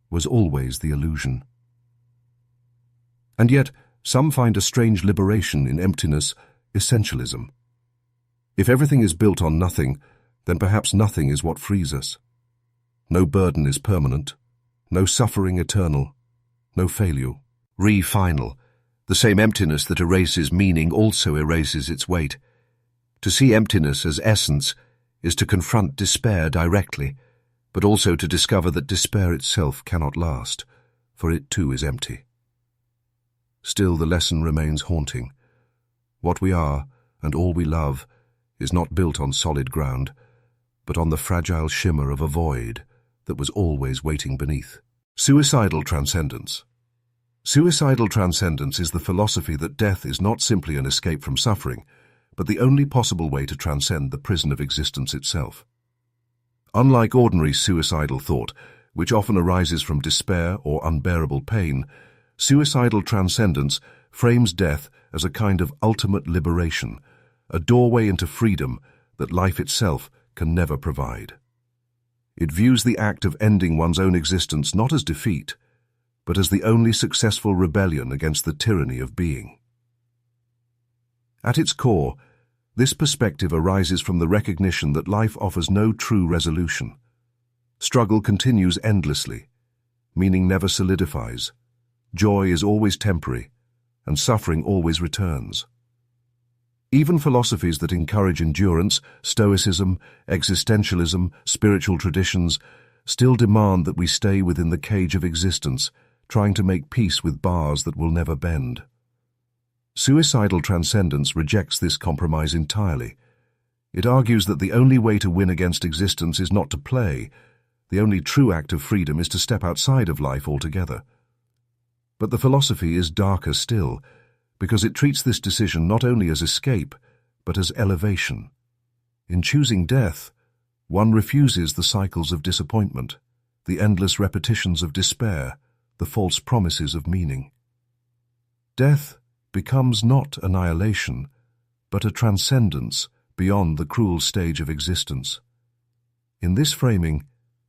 S1: was always the illusion. And yet, some find a strange liberation in emptiness essentialism. If everything is built on nothing, then perhaps nothing is what frees us. No burden is permanent, no suffering eternal, no failure final. The same emptiness that erases meaning also erases its weight. To see emptiness as essence is to confront despair directly, but also to discover that despair itself cannot last, for it too is empty. Still, the lesson remains haunting. What we are, and all we love, is not built on solid ground, but on the fragile shimmer of a void that was always waiting beneath. Suicidal Transcendence. Suicidal transcendence is the philosophy that death is not simply an escape from suffering, but the only possible way to transcend the prison of existence itself. Unlike ordinary suicidal thought, which often arises from despair or unbearable pain, suicidal transcendence frames death as a kind of ultimate liberation, a doorway into freedom that life itself can never provide. It views the act of ending one's own existence not as defeat, but as the only successful rebellion against the tyranny of being. At its core, this perspective arises from the recognition that life offers no true resolution. Struggle continues endlessly, meaning never solidifies, joy is always temporary, and suffering always returns. Even philosophies that encourage endurance, Stoicism, existentialism, spiritual traditions, still demand that we stay within the cage of existence, trying to make peace with bars that will never bend. Suicidal transcendence rejects this compromise entirely. It argues that the only way to win against existence is not to play. The only true act of freedom is to step outside of life altogether. But the philosophy is darker still, because it treats this decision not only as escape, but as elevation. In choosing death, one refuses the cycles of disappointment, the endless repetitions of despair, the false promises of meaning. Death becomes not annihilation, but a transcendence beyond the cruel stage of existence. In this framing,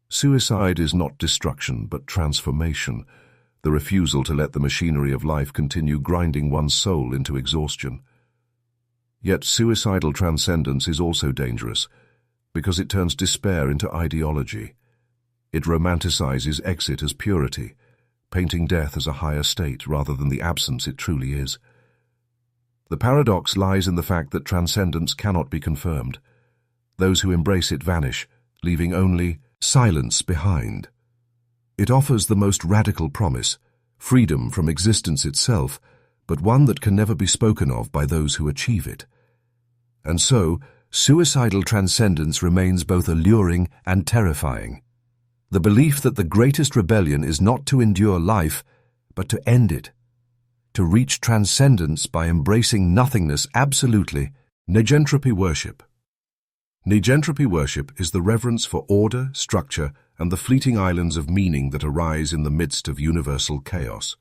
S1: suicide is not destruction, but transformation, the refusal to let the machinery of life continue grinding one's soul into exhaustion. Yet suicidal transcendence is also dangerous, because it turns despair into ideology. It romanticizes exit as purity, painting death as a higher state rather than the absence it truly is. The paradox lies in the fact that transcendence cannot be confirmed. Those who embrace it vanish, leaving only silence behind. It offers the most radical promise, freedom from existence itself, but one that can never be spoken of by those who achieve it. And so, suicidal transcendence remains both alluring and terrifying. The belief that the greatest rebellion is not to endure life, but to end it. To reach transcendence by embracing nothingness absolutely. Negentropy worship. Negentropy worship is the reverence for order, structure, and the fleeting islands of meaning that arise in the midst of universal chaos.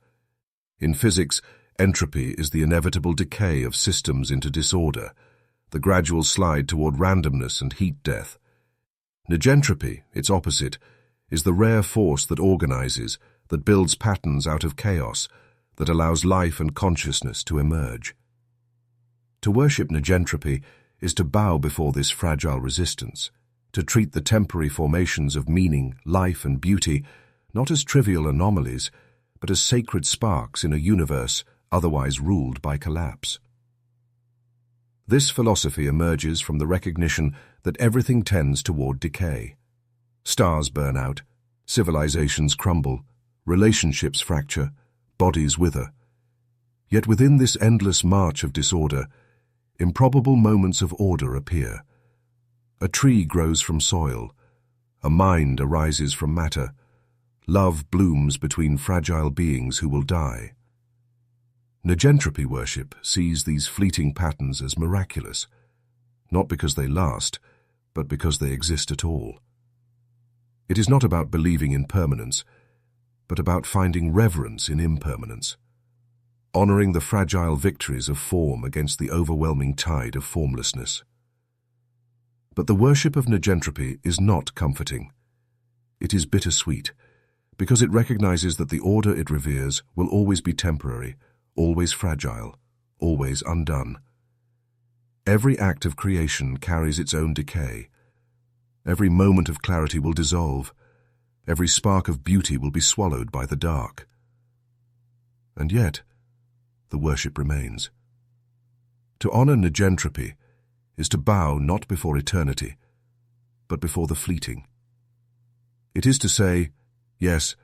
S1: In physics, entropy is the inevitable decay of systems into disorder, the gradual slide toward randomness and heat death. Negentropy, its opposite, is the rare force that organizes, that builds patterns out of chaos, that allows life and consciousness to emerge. To worship negentropy is to bow before this fragile resistance, to treat the temporary formations of meaning, life, and beauty not as trivial anomalies, but as sacred sparks in a universe otherwise ruled by collapse. This philosophy emerges from the recognition that everything tends toward decay. Stars burn out, civilizations crumble, relationships fracture, bodies wither. Yet within this endless march of disorder, improbable moments of order appear. A tree grows from soil, a mind arises from matter, love blooms between fragile beings who will die. Negentropy worship sees these fleeting patterns as miraculous, not because they last, but because they exist at all. It is not about believing in permanence, but about finding reverence in impermanence, honoring the fragile victories of form against the overwhelming tide of formlessness. But the worship of negentropy is not comforting. It is bittersweet, because it recognizes that the order it reveres will always be temporary, always fragile, always undone. Every act of creation carries its own decay. Every moment of clarity will dissolve. Every spark of beauty will be swallowed by the dark. And yet, the worship remains. To honor negentropy is to bow not before eternity, but before the fleeting. It is to say, yes,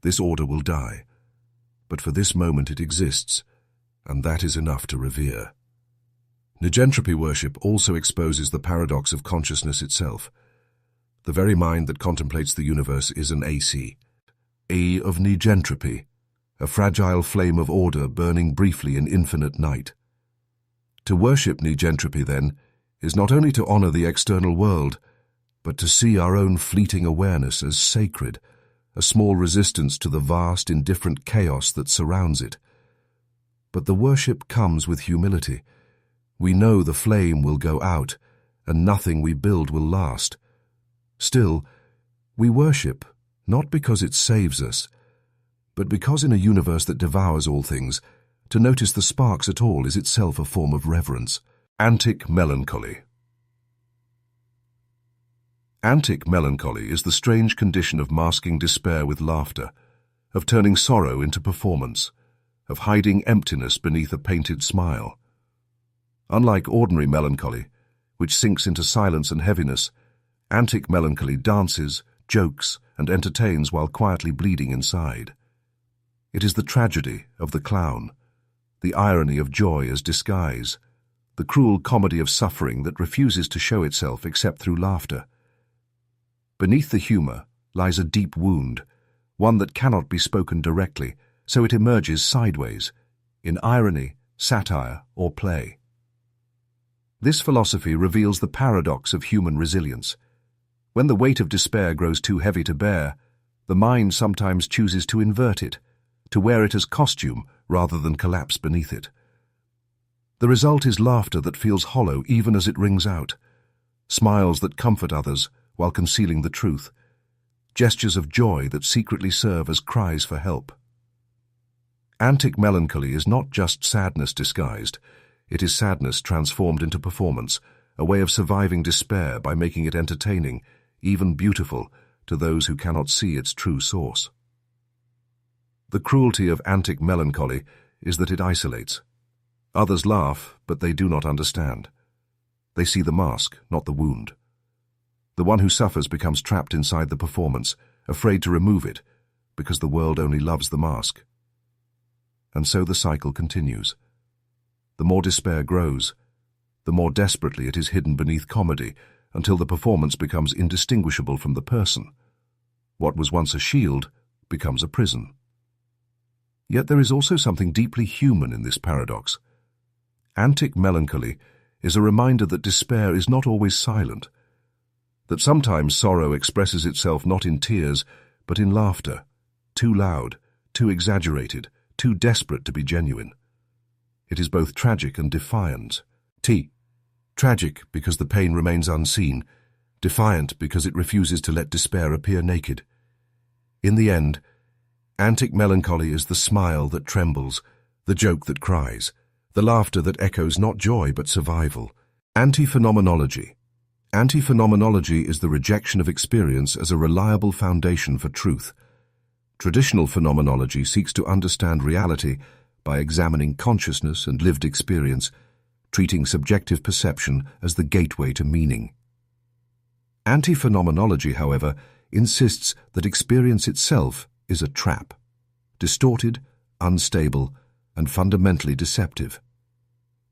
S1: this order will die, but for this moment it exists, and that is enough to revere. Negentropy worship also exposes the paradox of consciousness itself. The very mind that contemplates the universe is an AC, A of negentropy, a fragile flame of order burning briefly in infinite night. To worship negentropy, then, is not only to honor the external world, but to see our own fleeting awareness as sacred, a small resistance to the vast, indifferent chaos that surrounds it. But the worship comes with humility. We know the flame will go out, and nothing we build will last. Still, we worship, not because it saves us, but because in a universe that devours all things, to notice the sparks at all is itself a form of reverence. Antic Melancholy. Antic melancholy is the strange condition of masking despair with laughter, of turning sorrow into performance, of hiding emptiness beneath a painted smile. Unlike ordinary melancholy, which sinks into silence and heaviness, antic melancholy dances, jokes, and entertains while quietly bleeding inside. It is the tragedy of the clown, the irony of joy as disguise, the cruel comedy of suffering that refuses to show itself except through laughter. Beneath the humor lies a deep wound, one that cannot be spoken directly, so it emerges sideways, in irony, satire, or play. This philosophy reveals the paradox of human resilience. When the weight of despair grows too heavy to bear, the mind sometimes chooses to invert it, to wear it as costume rather than collapse beneath it. The result is laughter that feels hollow even as it rings out, smiles that comfort others while concealing the truth, gestures of joy that secretly serve as cries for help. Antic melancholy is not just sadness disguised, it is sadness transformed into performance, a way of surviving despair by making it entertaining, even beautiful, to those who cannot see its true source. The cruelty of antic melancholy is that it isolates. Others laugh, but they do not understand. They see the mask, not the wound. The one who suffers becomes trapped inside the performance, afraid to remove it, because the world only loves the mask. and so the cycle continues. The more despair grows, the more desperately it is hidden beneath comedy, until the performance becomes indistinguishable from the person. What was once a shield becomes a prison. Yet there is also something deeply human in this paradox. Antic Melancholy is a reminder that despair is not always silent, that sometimes sorrow expresses itself not in tears, but in laughter, too loud, too exaggerated, too desperate to be genuine. It is both tragic and defiant. Tragic because the pain remains unseen, defiant because it refuses to let despair appear naked. In the end, Antic Melancholy is the smile that trembles, the joke that cries, the laughter that echoes not joy but survival. Anti-phenomenology. Anti-phenomenology is the rejection of experience as a reliable foundation for truth. Traditional phenomenology seeks to understand reality by examining consciousness and lived experience, treating subjective perception as the gateway to meaning. Anti-phenomenology, however, insists that experience itself is a trap, distorted, unstable, and fundamentally deceptive.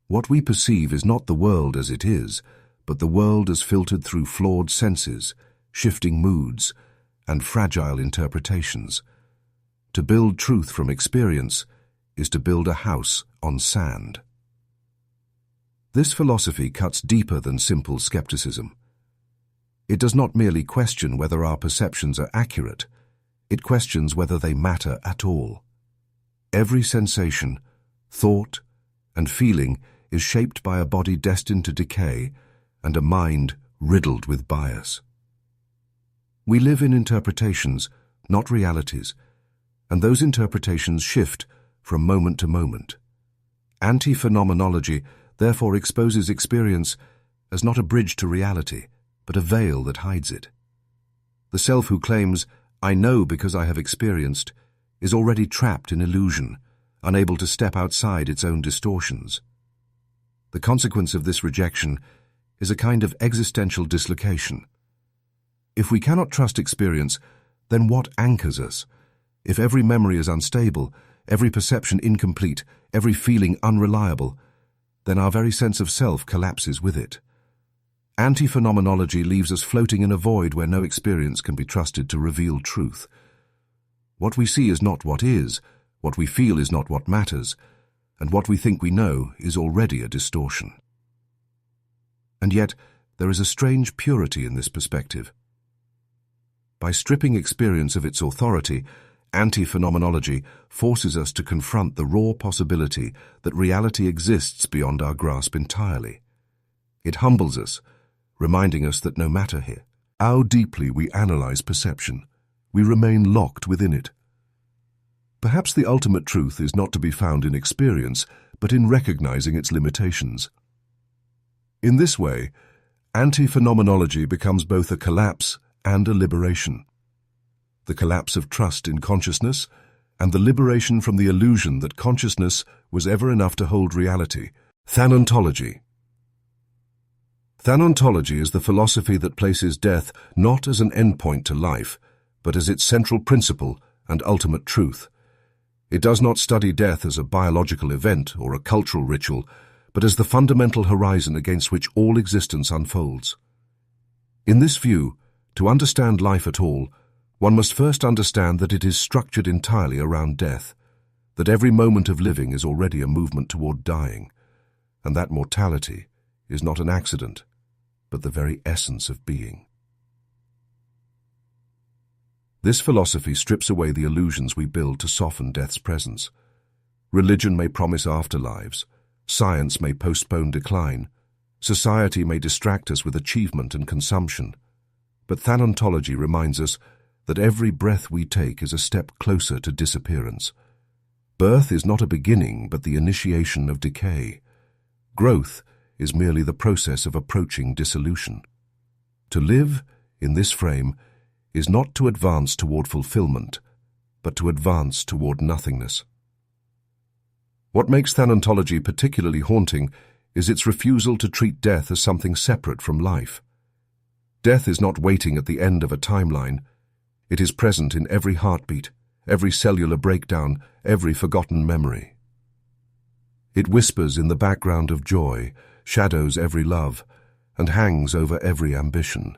S1: What we perceive is not the world as it is, but the world as filtered through flawed senses, shifting moods, and fragile interpretations. To build truth from experience is to build a house on sand. This philosophy cuts deeper than simple skepticism. It does not merely question whether our perceptions are accurate, it questions whether they matter at all. Every sensation, thought, and feeling is shaped by a body destined to decay and a mind riddled with bias. We live in interpretations, not realities, and those interpretations shift from moment to moment. Anti-phenomenology therefore exposes experience as not a bridge to reality, but a veil that hides it. The self who claims, "I know because I have experienced," is already trapped in illusion, unable to step outside its own distortions. The consequence of this rejection is a kind of existential dislocation. If we cannot trust experience, then what anchors us? If every memory is unstable, every perception incomplete, every feeling unreliable, then our very sense of self collapses with it. Anti-phenomenology leaves us floating in a void where no experience can be trusted to reveal truth. What we see is not what is, what we feel is not what matters, and what we think we know is already a distortion. And yet, there is a strange purity in this perspective. By stripping experience of its authority, anti-phenomenology forces us to confront the raw possibility that reality exists beyond our grasp entirely. It humbles us, reminding us that no matter how deeply we analyze perception, we remain locked within it. Perhaps the ultimate truth is not to be found in experience, but in recognizing its limitations. In this way, anti-phenomenology becomes both a collapse and a liberation. The collapse of trust in consciousness, and the liberation from the illusion that consciousness was ever enough to hold reality. Thanontology. Thanontology is the philosophy that places death not as an endpoint to life, but as its central principle and ultimate truth. It does not study death as a biological event or a cultural ritual, but as the fundamental horizon against which all existence unfolds. In this view, to understand life at all, one must first understand that it is structured entirely around death, that every moment of living is already a movement toward dying, and that mortality is not an accident, but the very essence of being. This philosophy strips away the illusions we build to soften death's presence. Religion may promise afterlives, science may postpone decline, society may distract us with achievement and consumption, but thanontology reminds us that every breath we take is a step closer to disappearance. Birth is not a beginning, but the initiation of decay. Growth is merely the process of approaching dissolution. To live, in this frame, is not to advance toward fulfillment, but to advance toward nothingness. What makes thanontology particularly haunting is its refusal to treat death as something separate from life. Death is not waiting at the end of a timeline. It is present in every heartbeat, every cellular breakdown, every forgotten memory. It whispers in the background of joy, shadows every love, and hangs over every ambition.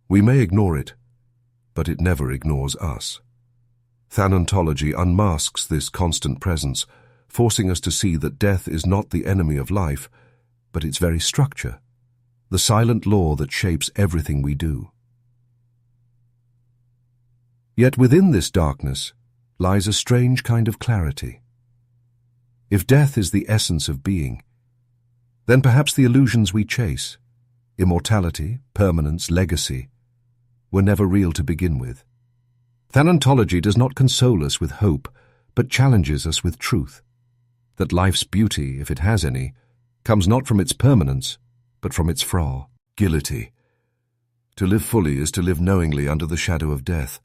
S1: We may ignore it, but it never ignores us. Thanatology unmasks this constant presence, forcing us to see that death is not the enemy of life, but its very structure, the silent law that shapes everything we do. Yet within this darkness lies a strange kind of clarity. If death is the essence of being, then perhaps the illusions we chase, immortality, permanence, legacy, were never real to begin with. Thanatology does not console us with hope, but challenges us with truth, that life's beauty, if it has any, comes not from its permanence, but from its fragility. To live fully is to live knowingly under the shadow of death,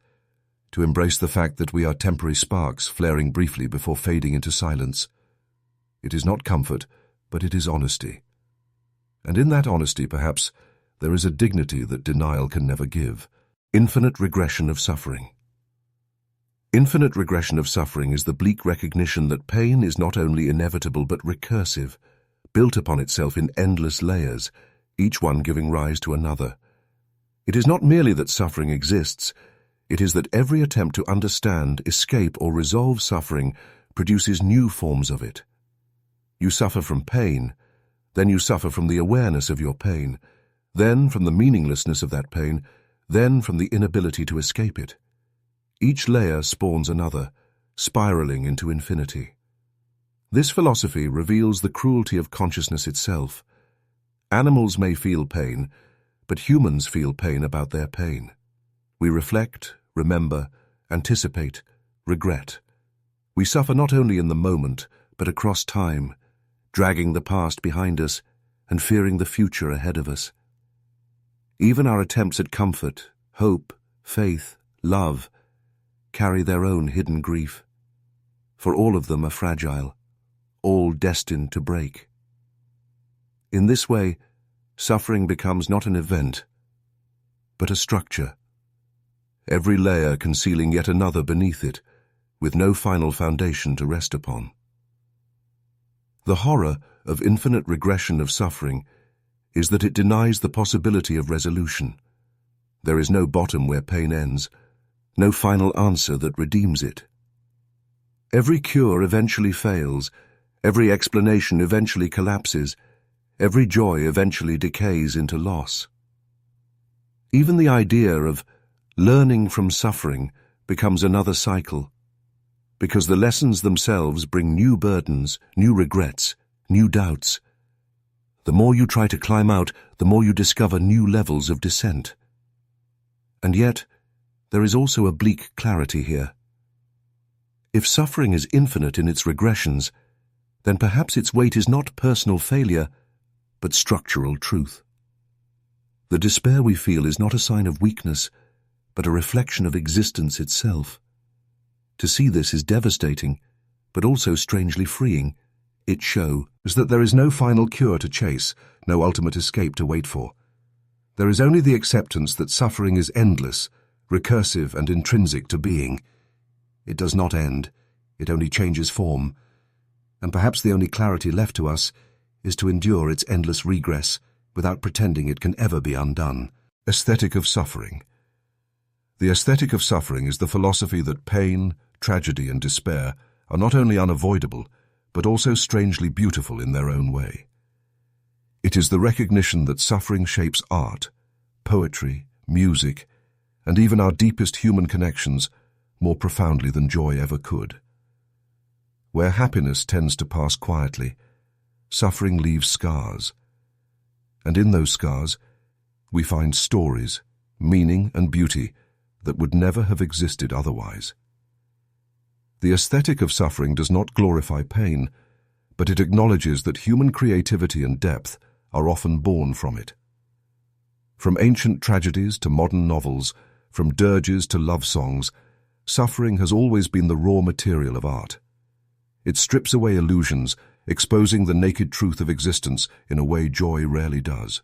S1: to embrace the fact that we are temporary sparks flaring briefly before fading into silence. It is not comfort, but it is honesty. And in that honesty, perhaps, there is a dignity that denial can never give. Infinite regression of suffering. Infinite regression of suffering is the bleak recognition that pain is not only inevitable but recursive, built upon itself in endless layers, each one giving rise to another. It is not merely that suffering exists, it is that every attempt to understand, escape, or resolve suffering produces new forms of it. You suffer from pain, then you suffer from the awareness of your pain, then from the meaninglessness of that pain, then from the inability to escape it. Each layer spawns another, spiraling into infinity. This philosophy reveals the cruelty of consciousness itself. Animals may feel pain, but humans feel pain about their pain. We reflect, remember, anticipate, regret. We suffer not only in the moment, but across time, dragging the past behind us and fearing the future ahead of us. Even our attempts at comfort, hope, faith, love, carry their own hidden grief, for all of them are fragile, all destined to break. In this way, suffering becomes not an event, but a structure, every layer concealing yet another beneath it, with no final foundation to rest upon. The horror of infinite regression of suffering is that it denies the possibility of resolution. There is no bottom where pain ends, no final answer that redeems it. Every cure eventually fails, every explanation eventually collapses, every joy eventually decays into loss. Even the idea of learning from suffering becomes another cycle, because the lessons themselves bring new burdens, new regrets, new doubts. The more you try to climb out, the more you discover new levels of descent. And yet, there is also a bleak clarity here. If suffering is infinite in its regressions, then perhaps its weight is not personal failure, but structural truth. The despair we feel is not a sign of weakness, but a reflection of existence itself. To see this is devastating, but also strangely freeing. It shows that there is no final cure to chase, no ultimate escape to wait for. There is only the acceptance that suffering is endless, recursive and intrinsic to being. It does not end, it only changes form, and perhaps the only clarity left to us is to endure its endless regress without pretending it can ever be undone. Aesthetic of suffering. The aesthetic of suffering is the philosophy that pain, tragedy and despair are not only unavoidable, but also strangely beautiful in their own way. It is the recognition that suffering shapes art, poetry, music, and even our deepest human connections more profoundly than joy ever could. Where happiness tends to pass quietly, suffering leaves scars, and in those scars we find stories, meaning and beauty that would never have existed otherwise. The aesthetic of suffering does not glorify pain, but it acknowledges that human creativity and depth are often born from it. From ancient tragedies to modern novels, from dirges to love songs, suffering has always been the raw material of art. It strips away illusions, exposing the naked truth of existence in a way joy rarely does.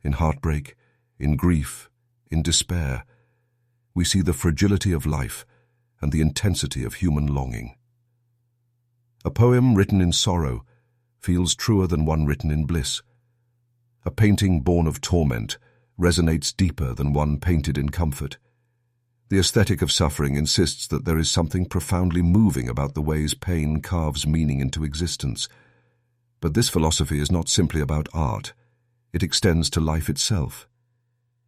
S1: In heartbreak, in grief, in despair, we see the fragility of life and the intensity of human longing. A poem written in sorrow feels truer than one written in bliss. A painting born of torment resonates deeper than one painted in comfort. The aesthetic of suffering insists that there is something profoundly moving about the ways pain carves meaning into existence. But this philosophy is not simply about art. It extends to life itself.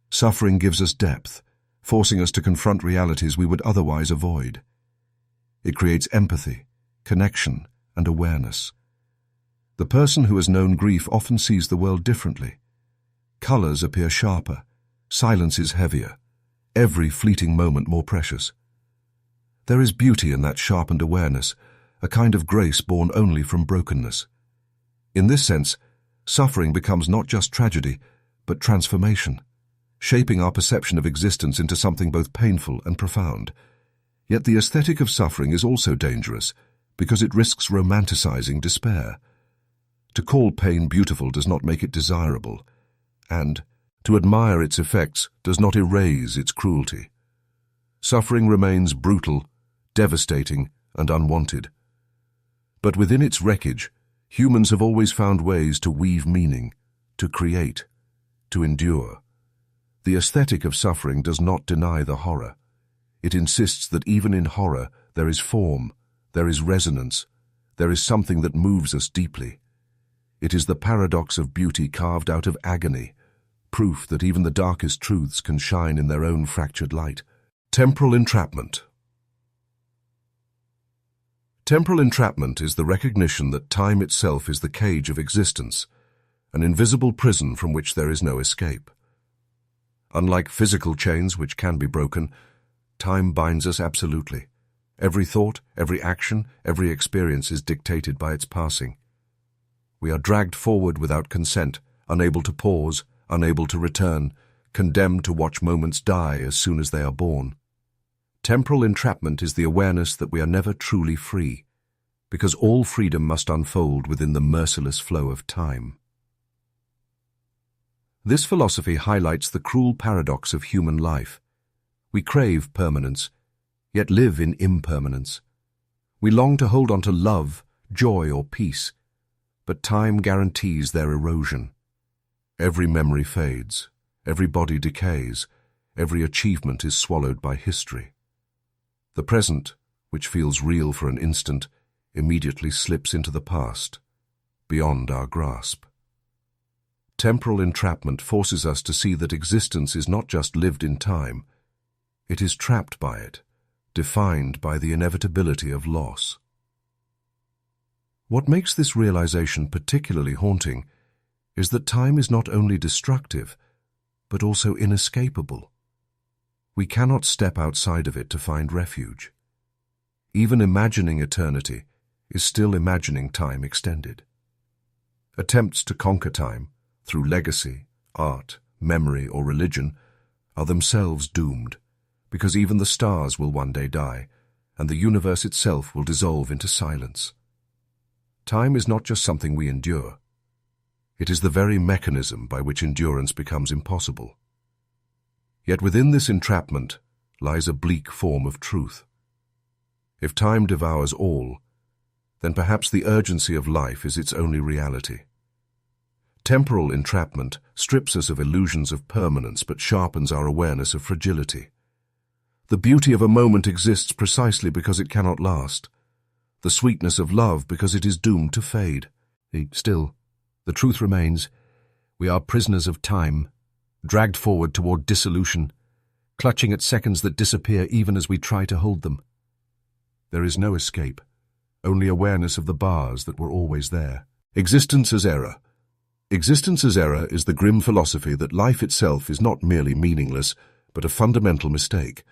S1: Suffering gives us depth, forcing us to confront realities we would otherwise avoid. It creates empathy, connection, and awareness. The person who has known grief often sees the world differently. Colors appear sharper, silence is heavier, every fleeting moment more precious. There is beauty in that sharpened awareness, a kind of grace born only from brokenness. In this sense, suffering becomes not just tragedy, but transformation, shaping our perception of existence into something both painful and profound. Yet the aesthetic of suffering is also dangerous, because it risks romanticizing despair. To call pain beautiful does not make it desirable, and to admire its effects does not erase its cruelty. Suffering remains brutal, devastating, and unwanted. But within its wreckage, humans have always found ways to weave meaning, to create, to endure. The aesthetic of suffering does not deny the horror. It insists that even in horror there is form, there is resonance, there is something that moves us deeply. It is the paradox of beauty carved out of agony, proof that even the darkest truths can shine in their own fractured light. Temporal Entrapment. Temporal entrapment is the recognition that time itself is the cage of existence, an invisible prison from which there is no escape. Unlike physical chains which can be broken, time binds us absolutely. Every thought, every action, every experience is dictated by its passing. We are dragged forward without consent, unable to pause, unable to return, condemned to watch moments die as soon as they are born. Temporal entrapment is the awareness that we are never truly free, because all freedom must unfold within the merciless flow of time. This philosophy highlights the cruel paradox of human life. We crave permanence, yet live in impermanence. We long to hold on to love, joy, or peace, but time guarantees their erosion. Every memory fades, every body decays, every achievement is swallowed by history. The present, which feels real for an instant, immediately slips into the past, beyond our grasp. Temporal entrapment forces us to see that existence is not just lived in time, it is trapped by it, defined by the inevitability of loss. What makes this realization particularly haunting is that time is not only destructive, but also inescapable. We cannot step outside of it to find refuge. Even imagining eternity is still imagining time extended. Attempts to conquer time, through legacy, art, memory, or religion, are themselves doomed, because even the stars will one day die, and the universe itself will dissolve into silence. Time is not just something we endure. It is the very mechanism by which endurance becomes impossible. Yet within this entrapment lies a bleak form of truth. If time devours all, then perhaps the urgency of life is its only reality. Temporal entrapment strips us of illusions of permanence but sharpens our awareness of fragility. The beauty of a moment exists precisely because it cannot last. The sweetness of love because it is doomed to fade. Still, the truth remains, we are prisoners of time, dragged forward toward dissolution, clutching at seconds that disappear even as we try to hold them. There is no escape, only awareness of the bars that were always there. Existence as error. Existence as error is the grim philosophy that life itself is not merely meaningless, but a fundamental mistake.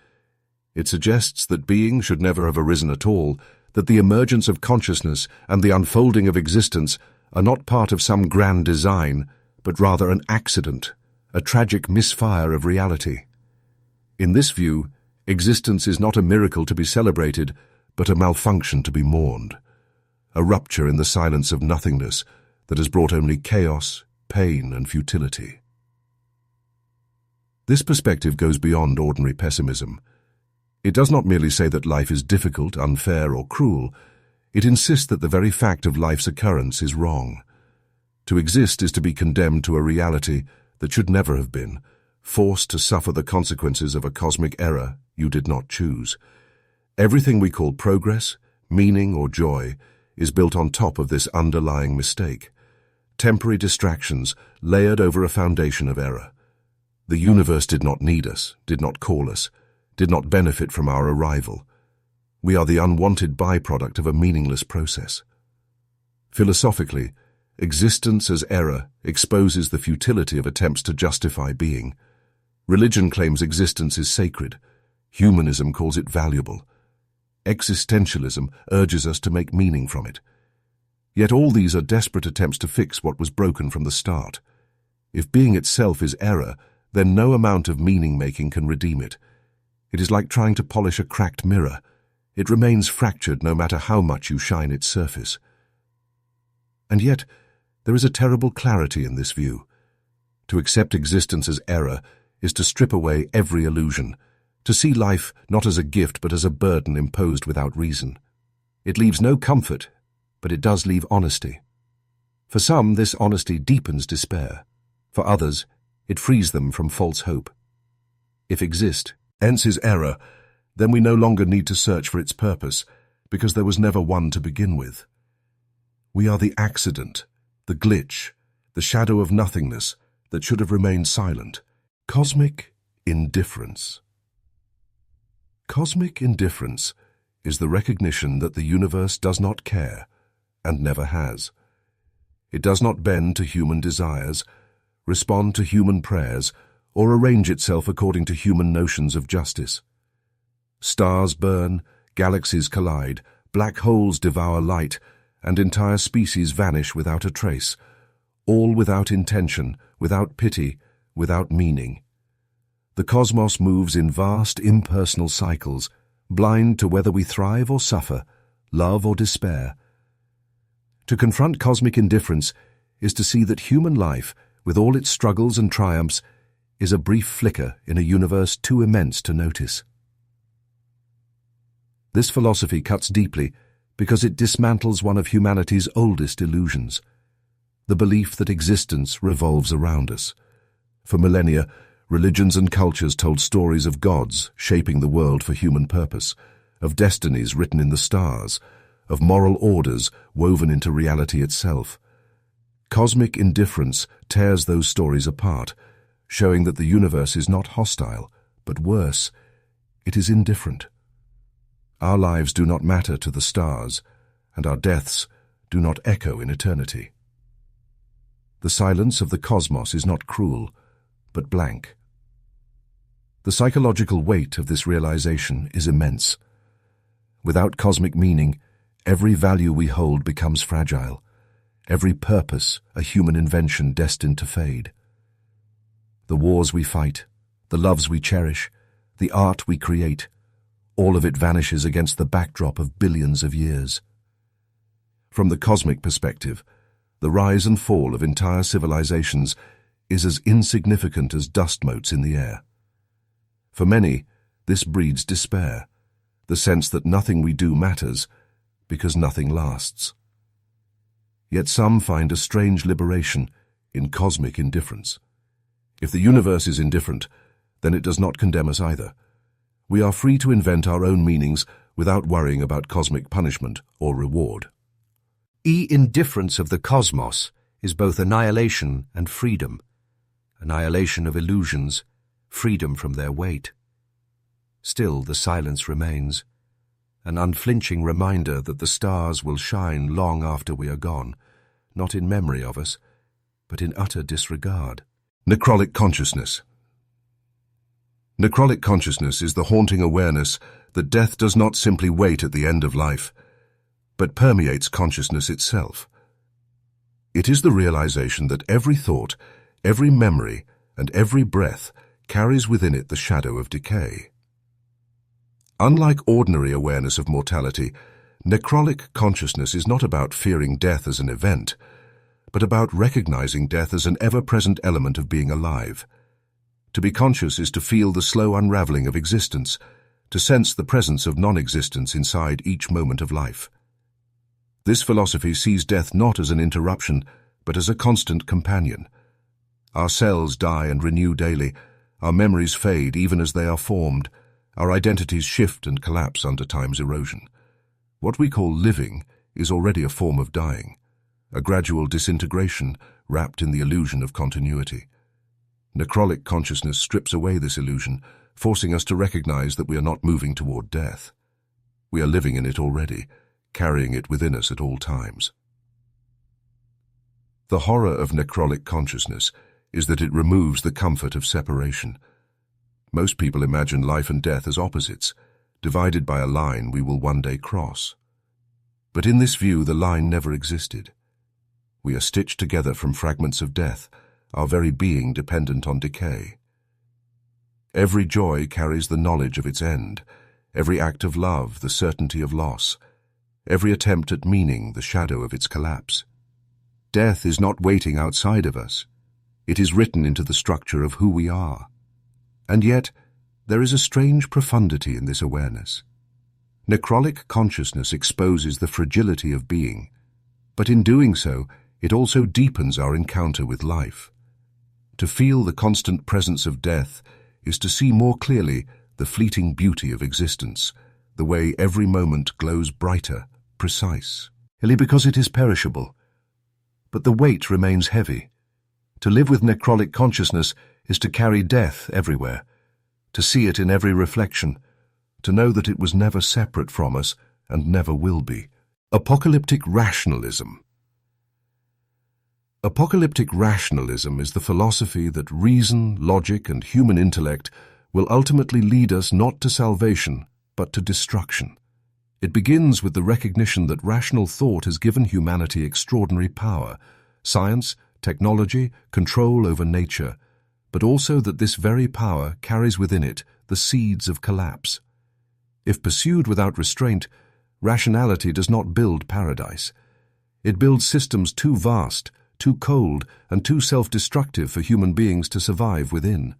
S1: It suggests that being should never have arisen at all, that the emergence of consciousness and the unfolding of existence are not part of some grand design, but rather an accident, a tragic misfire of reality. In this view, existence is not a miracle to be celebrated, but a malfunction to be mourned, a rupture in the silence of nothingness that has brought only chaos, pain, and futility. This perspective goes beyond ordinary pessimism. It does not merely say that life is difficult, unfair, or cruel. It insists that the very fact of life's occurrence is wrong. To exist is to be condemned to a reality that should never have been, forced to suffer the consequences of a cosmic error you did not choose. Everything we call progress, meaning, or joy is built on top of this underlying mistake. Temporary distractions layered over a foundation of error. The universe did not need us, did not call us, did not benefit from our arrival. We are the unwanted byproduct of a meaningless process. Philosophically, existence as error exposes the futility of attempts to justify being. Religion claims existence is sacred. Humanism calls it valuable. Existentialism urges us to make meaning from it. Yet all these are desperate attempts to fix what was broken from the start. If being itself is error, then no amount of meaning-making can redeem it. It is like trying to polish a cracked mirror. It remains fractured no matter how much you shine its surface. And yet, there is a terrible clarity in this view. To accept existence as error is to strip away every illusion, to see life not as a gift but as a burden imposed without reason. It leaves no comfort, but it does leave honesty. For some, this honesty deepens despair. For others, it frees them from false hope. If exist, hence is error, then we no longer need to search for its purpose, because there was never one to begin with. We are the accident, the glitch, the shadow of nothingness that should have remained silent. Cosmic indifference. Cosmic indifference is the recognition that the universe does not care, and never has. It does not bend to human desires, respond to human prayers, or arrange itself according to human notions of justice. Stars burn, galaxies collide, black holes devour light, and entire species vanish without a trace, all without intention, without pity, without meaning. The cosmos moves in vast, impersonal cycles, blind to whether we thrive or suffer, love or despair. To confront cosmic indifference is to see that human life, with all its struggles and triumphs, is a brief flicker in a universe too immense to notice. This philosophy cuts deeply because it dismantles one of humanity's oldest illusions, the belief that existence revolves around us. For millennia, religions and cultures told stories of gods shaping the world for human purpose, of destinies written in the stars, of moral orders woven into reality itself. Cosmic indifference tears those stories apart, showing that the universe is not hostile, but worse, it is indifferent. Our lives do not matter to the stars, and our deaths do not echo in eternity. The silence of the cosmos is not cruel, but blank. The psychological weight of this realization is immense. Without cosmic meaning, every value we hold becomes fragile, every purpose a human invention destined to fade. The wars we fight, the loves we cherish, the art we create, all of it vanishes against the backdrop of billions of years. From the cosmic perspective, the rise and fall of entire civilizations is as insignificant as dust motes in the air. For many, this breeds despair, the sense that nothing we do matters because nothing lasts. Yet some find a strange liberation in cosmic indifference. If the universe is indifferent, then it does not condemn us either. We are free to invent our own meanings without worrying about cosmic punishment or reward. Indifference of the cosmos is both annihilation and freedom. Annihilation of illusions, freedom from their weight. Still the silence remains, an unflinching reminder that the stars will shine long after we are gone, not in memory of us, but in utter disregard. Necrolic consciousness. Necrolic consciousness is the haunting awareness that death does not simply wait at the end of life, but permeates consciousness itself. It is the realization that every thought, every memory, and every breath carries within it the shadow of decay. Unlike ordinary awareness of mortality, necrolic consciousness is not about fearing death as an event, but about recognizing death as an ever-present element of being alive. To be conscious is to feel the slow unraveling of existence, to sense the presence of non-existence inside each moment of life. This philosophy sees death not as an interruption, but as a constant companion. Our cells die and renew daily, our memories fade even as they are formed, our identities shift and collapse under time's erosion. What we call living is already a form of dying, a gradual disintegration wrapped in the illusion of continuity. Necrolic consciousness strips away this illusion, forcing us to recognize that we are not moving toward death. We are living in it already, carrying it within us at all times. The horror of necrolic consciousness is that it removes the comfort of separation. Most people imagine life and death as opposites, divided by a line we will one day cross. But in this view, the line never existed. We are stitched together from fragments of death, our very being dependent on decay. Every joy carries the knowledge of its end, every act of love the certainty of loss, every attempt at meaning the shadow of its collapse. Death is not waiting outside of us. It is written into the structure of who we are. And yet, there is a strange profundity in this awareness. Necrolic consciousness exposes the fragility of being, but in doing so, it also deepens our encounter with life. To feel the constant presence of death is to see more clearly the fleeting beauty of existence, the way every moment glows brighter, precise, merely because it is perishable. But the weight remains heavy. To live with necrolic consciousness is to carry death everywhere, to see it in every reflection, to know that it was never separate from us and never will be. Apocalyptic Rationalism. Apocalyptic rationalism is the philosophy that reason, logic, and human intellect will ultimately lead us not to salvation, but to destruction. It begins with the recognition that rational thought has given humanity extraordinary power, science, technology, control over nature, but also that this very power carries within it the seeds of collapse. If pursued without restraint, rationality does not build paradise. It builds systems too vast, too cold, and too self-destructive for human beings to survive within.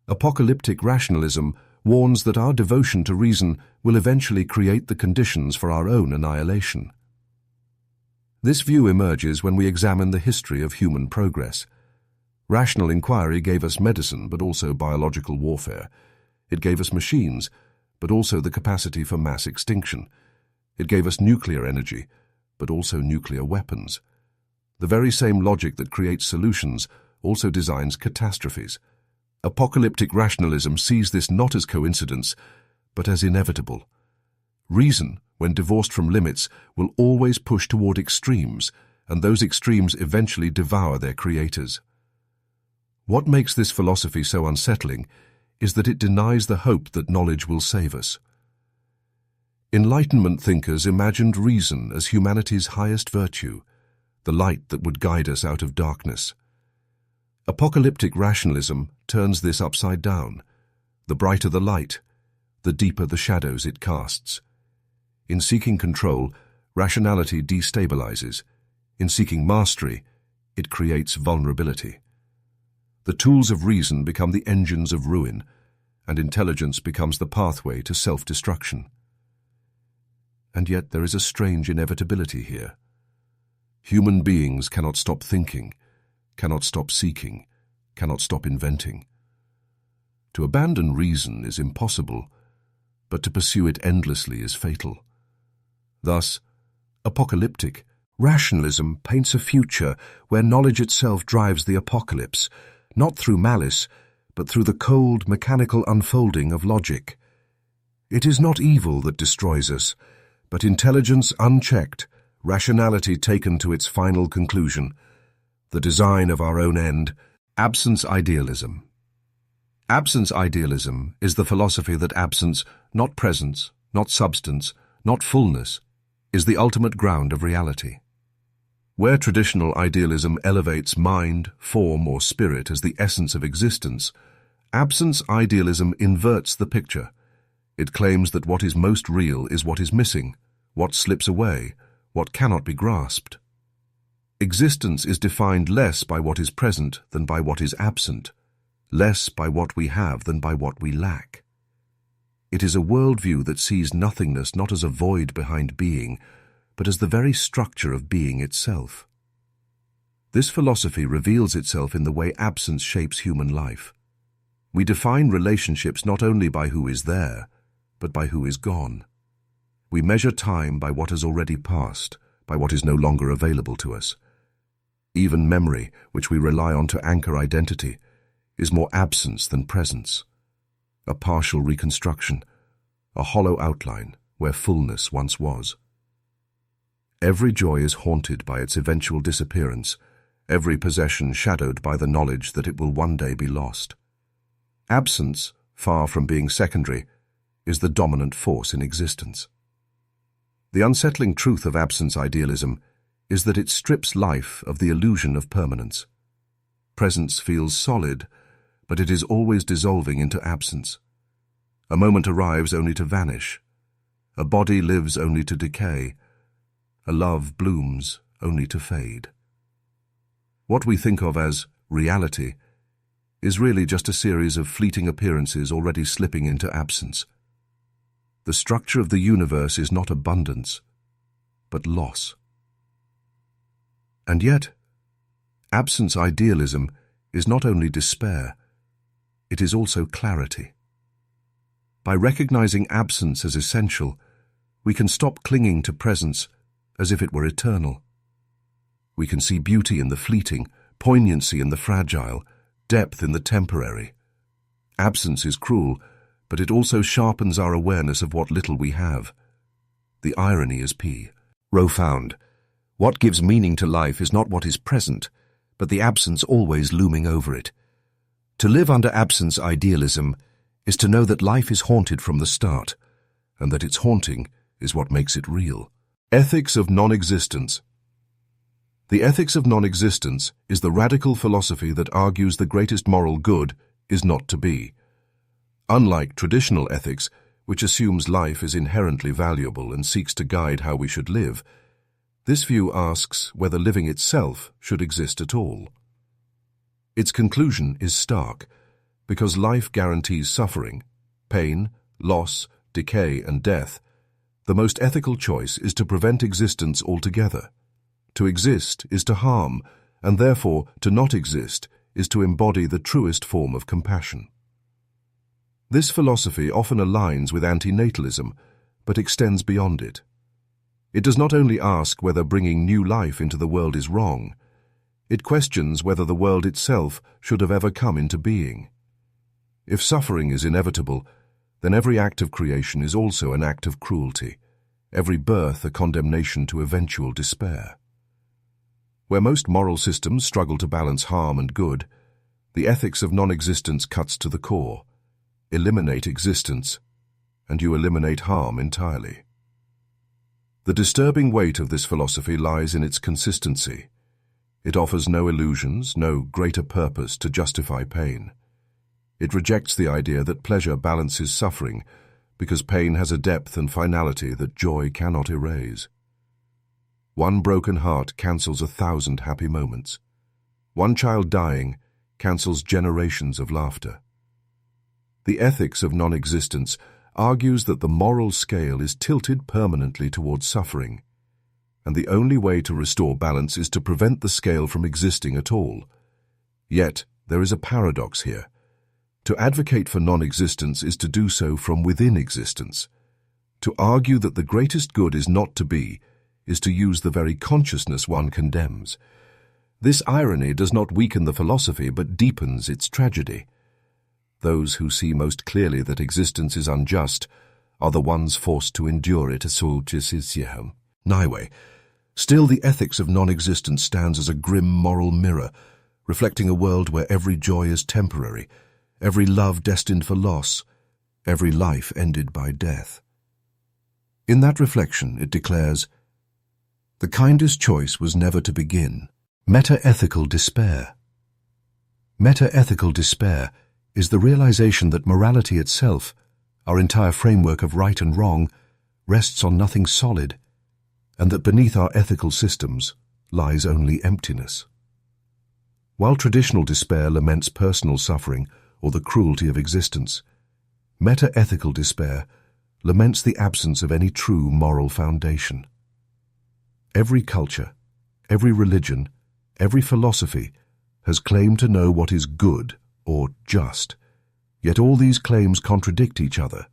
S1: Apocalyptic rationalism warns that our devotion to reason will eventually create the conditions for our own annihilation. This view emerges when we examine the history of human progress. Rational inquiry gave us medicine, but also biological warfare. It gave us machines, but also the capacity for mass extinction. It gave us nuclear energy, but also nuclear weapons. The very same logic that creates solutions also designs catastrophes. Apocalyptic rationalism sees this not as coincidence, but as inevitable. Reason, when divorced from limits, will always push toward extremes, and those extremes eventually devour their creators. What makes this philosophy so unsettling is that it denies the hope that knowledge will save us. Enlightenment thinkers imagined reason as humanity's highest virtue, the light that would guide us out of darkness. Apocalyptic rationalism turns this upside down. The brighter the light, the deeper the shadows it casts. In seeking control, rationality destabilizes. In seeking mastery, it creates vulnerability. The tools of reason become the engines of ruin, and intelligence becomes the pathway to self-destruction. And yet there is a strange inevitability here. Human beings cannot stop thinking, cannot stop seeking, cannot stop inventing. To abandon reason is impossible, but to pursue it endlessly is fatal. Thus, apocalyptic rationalism paints a future where knowledge itself drives the apocalypse, not through malice, but through the cold, mechanical unfolding of logic. It is not evil that destroys us, but intelligence unchecked, rationality taken to its final conclusion, the design of our own end. Absence idealism. Absence idealism is the philosophy that absence, not presence, not substance, not fullness, is the ultimate ground of reality. Where traditional idealism elevates mind, form, or spirit as the essence of existence, absence idealism inverts the picture. It claims that what is most real is what is missing, what slips away, what cannot be grasped. Existence is defined less by what is present than by what is absent, less by what we have than by what we lack. It is a worldview that sees nothingness not as a void behind being, but as the very structure of being itself. This philosophy reveals itself in the way absence shapes human life. We define relationships not only by who is there, but by who is gone. We measure time by what has already passed, by what is no longer available to us. Even memory, which we rely on to anchor identity, is more absence than presence. A partial reconstruction, a hollow outline where fullness once was. Every joy is haunted by its eventual disappearance, every possession shadowed by the knowledge that it will one day be lost. Absence, far from being secondary, is the dominant force in existence. The unsettling truth of absence idealism is that it strips life of the illusion of permanence. Presence feels solid, but it is always dissolving into absence. A moment arrives only to vanish. A body lives only to decay. A love blooms only to fade. What we think of as reality is really just a series of fleeting appearances already slipping into absence. The structure of the universe is not abundance, but loss. And yet, absence idealism is not only despair, it is also clarity. By recognizing absence as essential, we can stop clinging to presence as if it were eternal. We can see beauty in the fleeting, poignancy in the fragile, depth in the temporary. Absence is cruel, but it also sharpens our awareness of what little we have. The irony is P. Rowe found, what gives meaning to life is not what is present, but the absence always looming over it. To live under absence idealism is to know that life is haunted from the start, and that its haunting is what makes it real. Ethics of non-existence. The ethics of non-existence is the radical philosophy that argues the greatest moral good is not to be. Unlike traditional ethics, which assumes life is inherently valuable and seeks to guide how we should live, this view asks whether living itself should exist at all. Its conclusion is stark, because life guarantees suffering, pain, loss, decay, and death. The most ethical choice is to prevent existence altogether. To exist is to harm, and therefore to not exist is to embody the truest form of compassion. This philosophy often aligns with antinatalism, but extends beyond it. It does not only ask whether bringing new life into the world is wrong, it questions whether the world itself should have ever come into being. If suffering is inevitable, then every act of creation is also an act of cruelty, every birth a condemnation to eventual despair. Where most moral systems struggle to balance harm and good, the ethics of non-existence cuts to the core. Eliminate existence, and you eliminate harm entirely. The disturbing weight of this philosophy lies in its consistency. It offers no illusions, no greater purpose to justify pain. It rejects the idea that pleasure balances suffering, because pain has a depth and finality that joy cannot erase. One broken heart cancels 1,000 happy moments. One child dying cancels generations of laughter. The ethics of non-existence argues that the moral scale is tilted permanently towards suffering, and the only way to restore balance is to prevent the scale from existing at all. Yet, there is a paradox here. To advocate for non-existence is to do so from within existence. To argue that the greatest good is not to be is to use the very consciousness one condemns. This irony does not weaken the philosophy but deepens its tragedy. Those who see most clearly that existence is unjust are the ones forced to endure it. Still, the ethics of non-existence stands as a grim moral mirror, reflecting a world where every joy is temporary, every love destined for loss, every life ended by death. In that reflection, it declares, the kindest choice was never to begin. Metaethical despair. Metaethical despair is the realization that morality itself, our entire framework of right and wrong, rests on nothing solid, and that beneath our ethical systems lies only emptiness. While traditional despair laments personal suffering or the cruelty of existence, metaethical despair laments the absence of any true moral foundation. Every culture, every religion, every philosophy has claimed to know what is good or just. Yet all these claims contradict each other,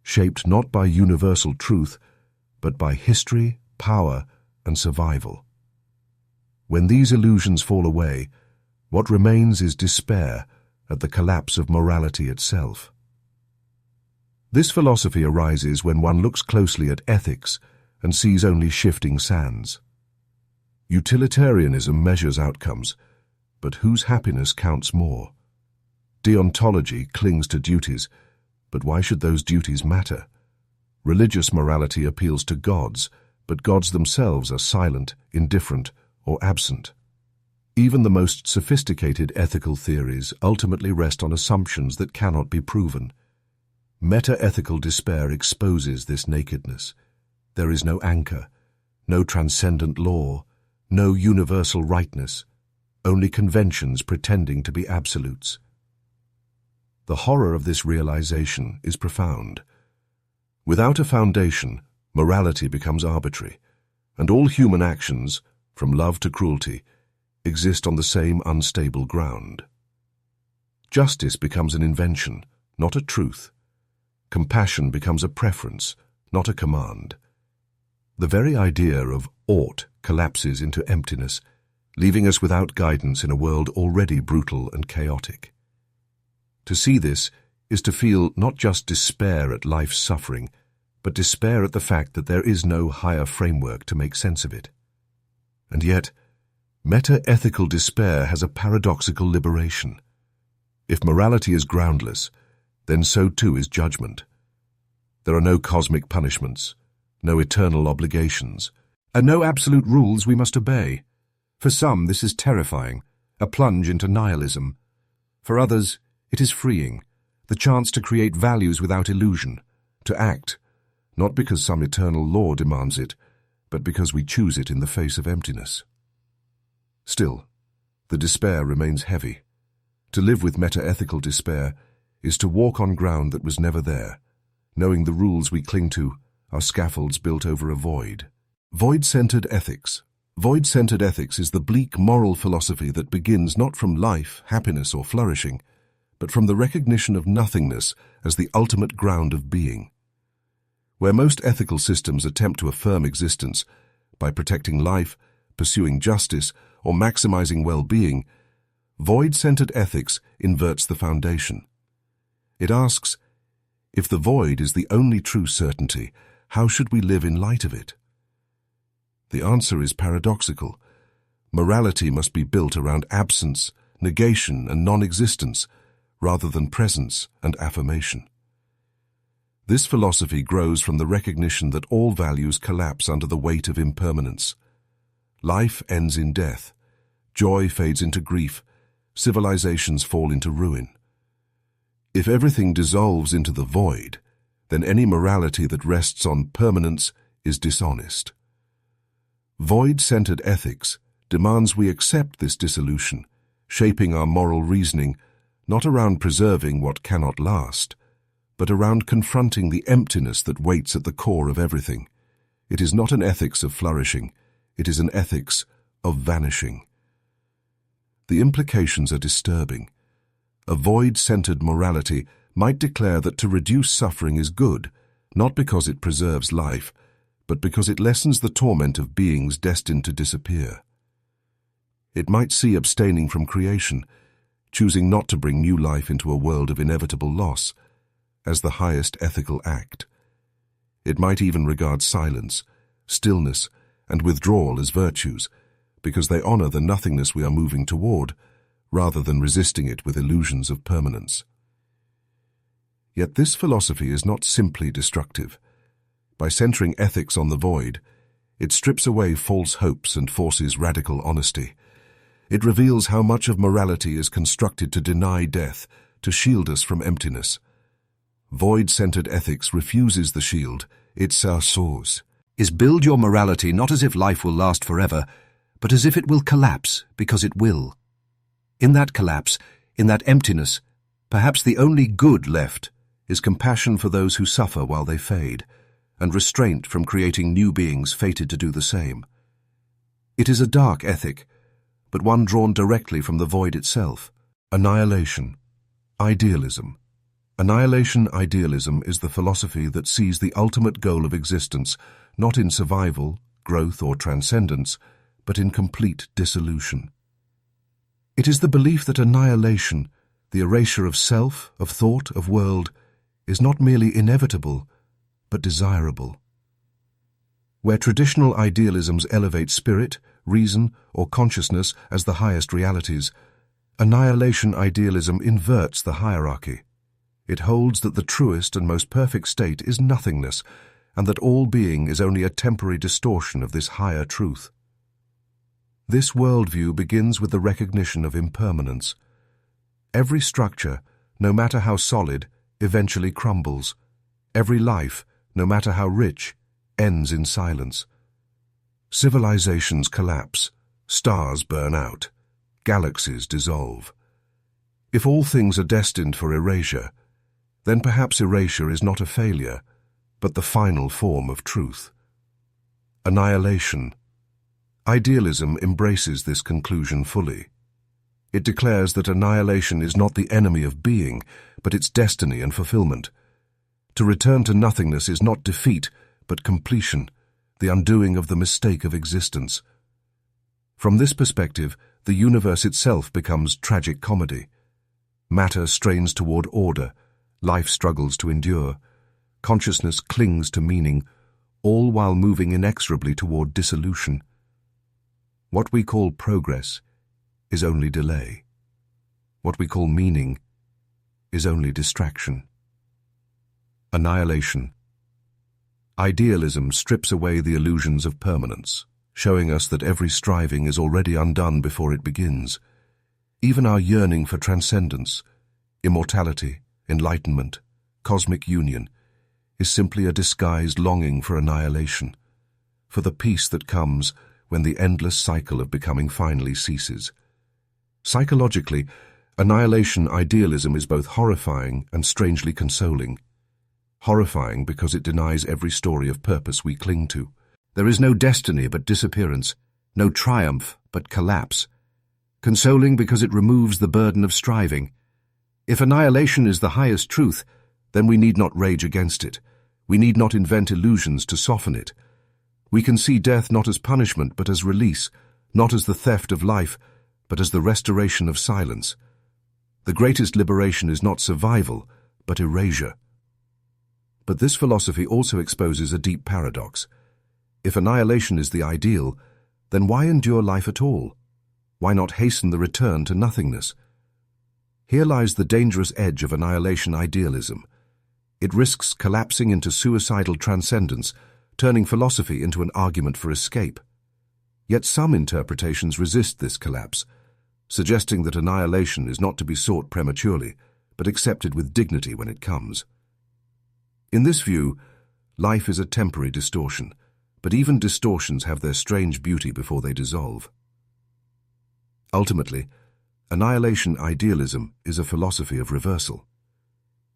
S1: shaped not by universal truth, but by history, power, and survival. When these illusions fall away, what remains is despair at the collapse of morality itself. This philosophy arises when one looks closely at ethics and sees only shifting sands. Utilitarianism measures outcomes, but whose happiness counts more? Deontology clings to duties, but why should those duties matter? Religious morality appeals to gods, but gods themselves are silent, indifferent, or absent. Even the most sophisticated ethical theories ultimately rest on assumptions that cannot be proven. Meta-ethical despair exposes this nakedness. There is no anchor, no transcendent law, no universal rightness, only conventions pretending to be absolutes. The horror of this realization is profound. Without a foundation, morality becomes arbitrary, and all human actions, from love to cruelty, exist on the same unstable ground. Justice becomes an invention, not a truth. Compassion becomes a preference, not a command. The very idea of ought collapses into emptiness, leaving us without guidance in a world already brutal and chaotic. To see this is to feel not just despair at life's suffering, but despair at the fact that there is no higher framework to make sense of it. And yet, meta-ethical despair has a paradoxical liberation. If morality is groundless, then so too is judgment. There are no cosmic punishments, no eternal obligations, and no absolute rules we must obey. For some, this is terrifying, a plunge into nihilism. For others, it is freeing, the chance to create values without illusion, to act, not because some eternal law demands it, but because we choose it in the face of emptiness. Still, the despair remains heavy. To live with meta-ethical despair is to walk on ground that was never there, knowing the rules we cling to are scaffolds built over a void. Void-centered ethics. Void-centered ethics is the bleak moral philosophy that begins not from life, happiness, or flourishing, but from the recognition of nothingness as the ultimate ground of being. Where most ethical systems attempt to affirm existence by protecting life, pursuing justice, or maximizing well-being, void-centered ethics inverts the foundation. It asks, if the void is the only true certainty, how should we live in light of it? The answer is paradoxical. Morality must be built around absence, negation, and non-existence, rather than presence and affirmation. This philosophy grows from the recognition that all values collapse under the weight of impermanence. Life ends in death, joy fades into grief, civilizations fall into ruin. If everything dissolves into the void, then any morality that rests on permanence is dishonest. Void-centered ethics demands we accept this dissolution, shaping our moral reasoning not around preserving what cannot last, but around confronting the emptiness that waits at the core of everything. It is not an ethics of flourishing, it is an ethics of vanishing. The implications are disturbing. A void-centered morality might declare that to reduce suffering is good, not because it preserves life, but because it lessens the torment of beings destined to disappear. It might see abstaining from creation, choosing not to bring new life into a world of inevitable loss, as the highest ethical act. It might even regard silence, stillness, and withdrawal as virtues, because they honor the nothingness we are moving toward, rather than resisting it with illusions of permanence. Yet this philosophy is not simply destructive. By centering ethics on the void, it strips away false hopes and forces radical honesty. It reveals how much of morality is constructed to deny death, to shield us from emptiness. Void-centered ethics refuses the shield, it s'assours.
S2: Is build your morality not as if life will last forever, but as if it will collapse because it will. In that collapse, in that emptiness, perhaps the only good left is compassion for those who suffer while they fade, and restraint from creating new beings fated to do the same.
S1: It is a dark ethic, but one drawn directly from the void itself. Annihilation. Idealism. Annihilation idealism is the philosophy that sees the ultimate goal of existence not in survival, growth, or transcendence, but in complete dissolution. It is the belief that annihilation, the erasure of self, of thought, of world, is not merely inevitable, but desirable. Where traditional idealisms elevate spirit, reason, or consciousness as the highest realities, annihilation idealism inverts the hierarchy. It holds that the truest and most perfect state is nothingness, and that all being is only a temporary distortion of this higher truth. This worldview begins with the recognition of impermanence. Every structure, no matter how solid, eventually crumbles. Every life, no matter how rich, ends in silence. Civilizations collapse, stars burn out, galaxies dissolve. If all things are destined for erasure, then perhaps erasure is not a failure, but the final form of truth. Annihilation. Idealism embraces this conclusion fully. It declares that annihilation is not the enemy of being, but its destiny and fulfillment. To return to nothingness is not defeat, but completion, the undoing of the mistake of existence. From this perspective, the universe itself becomes tragic comedy. Matter strains toward order, life struggles to endure, consciousness clings to meaning, all while moving inexorably toward dissolution. What we call progress is only delay. What we call meaning is only distraction. Annihilation. Idealism strips away the illusions of permanence, showing us that every striving is already undone before it begins. Even our yearning for transcendence, immortality, enlightenment, cosmic union, is simply a disguised longing for annihilation, for the peace that comes when the endless cycle of becoming finally ceases. Psychologically, annihilation idealism is both horrifying and strangely consoling. Horrifying because it denies every story of purpose we cling to. There is no destiny but disappearance, no triumph but collapse. Consoling because it removes the burden of striving. If annihilation is the highest truth, then we need not rage against it. We need not invent illusions to soften it. We can see death not as punishment but as release, not as the theft of life, but as the restoration of silence. The greatest liberation is not survival, but erasure. But this philosophy also exposes a deep paradox. If annihilation is the ideal, then why endure life at all? Why not hasten the return to nothingness? Here lies the dangerous edge of annihilation idealism. It risks collapsing into suicidal transcendence, turning philosophy into an argument for escape. Yet some interpretations resist this collapse, suggesting that annihilation is not to be sought prematurely, but accepted with dignity when it comes. In this view, life is a temporary distortion, but even distortions have their strange beauty before they dissolve. Ultimately, annihilation idealism is a philosophy of reversal.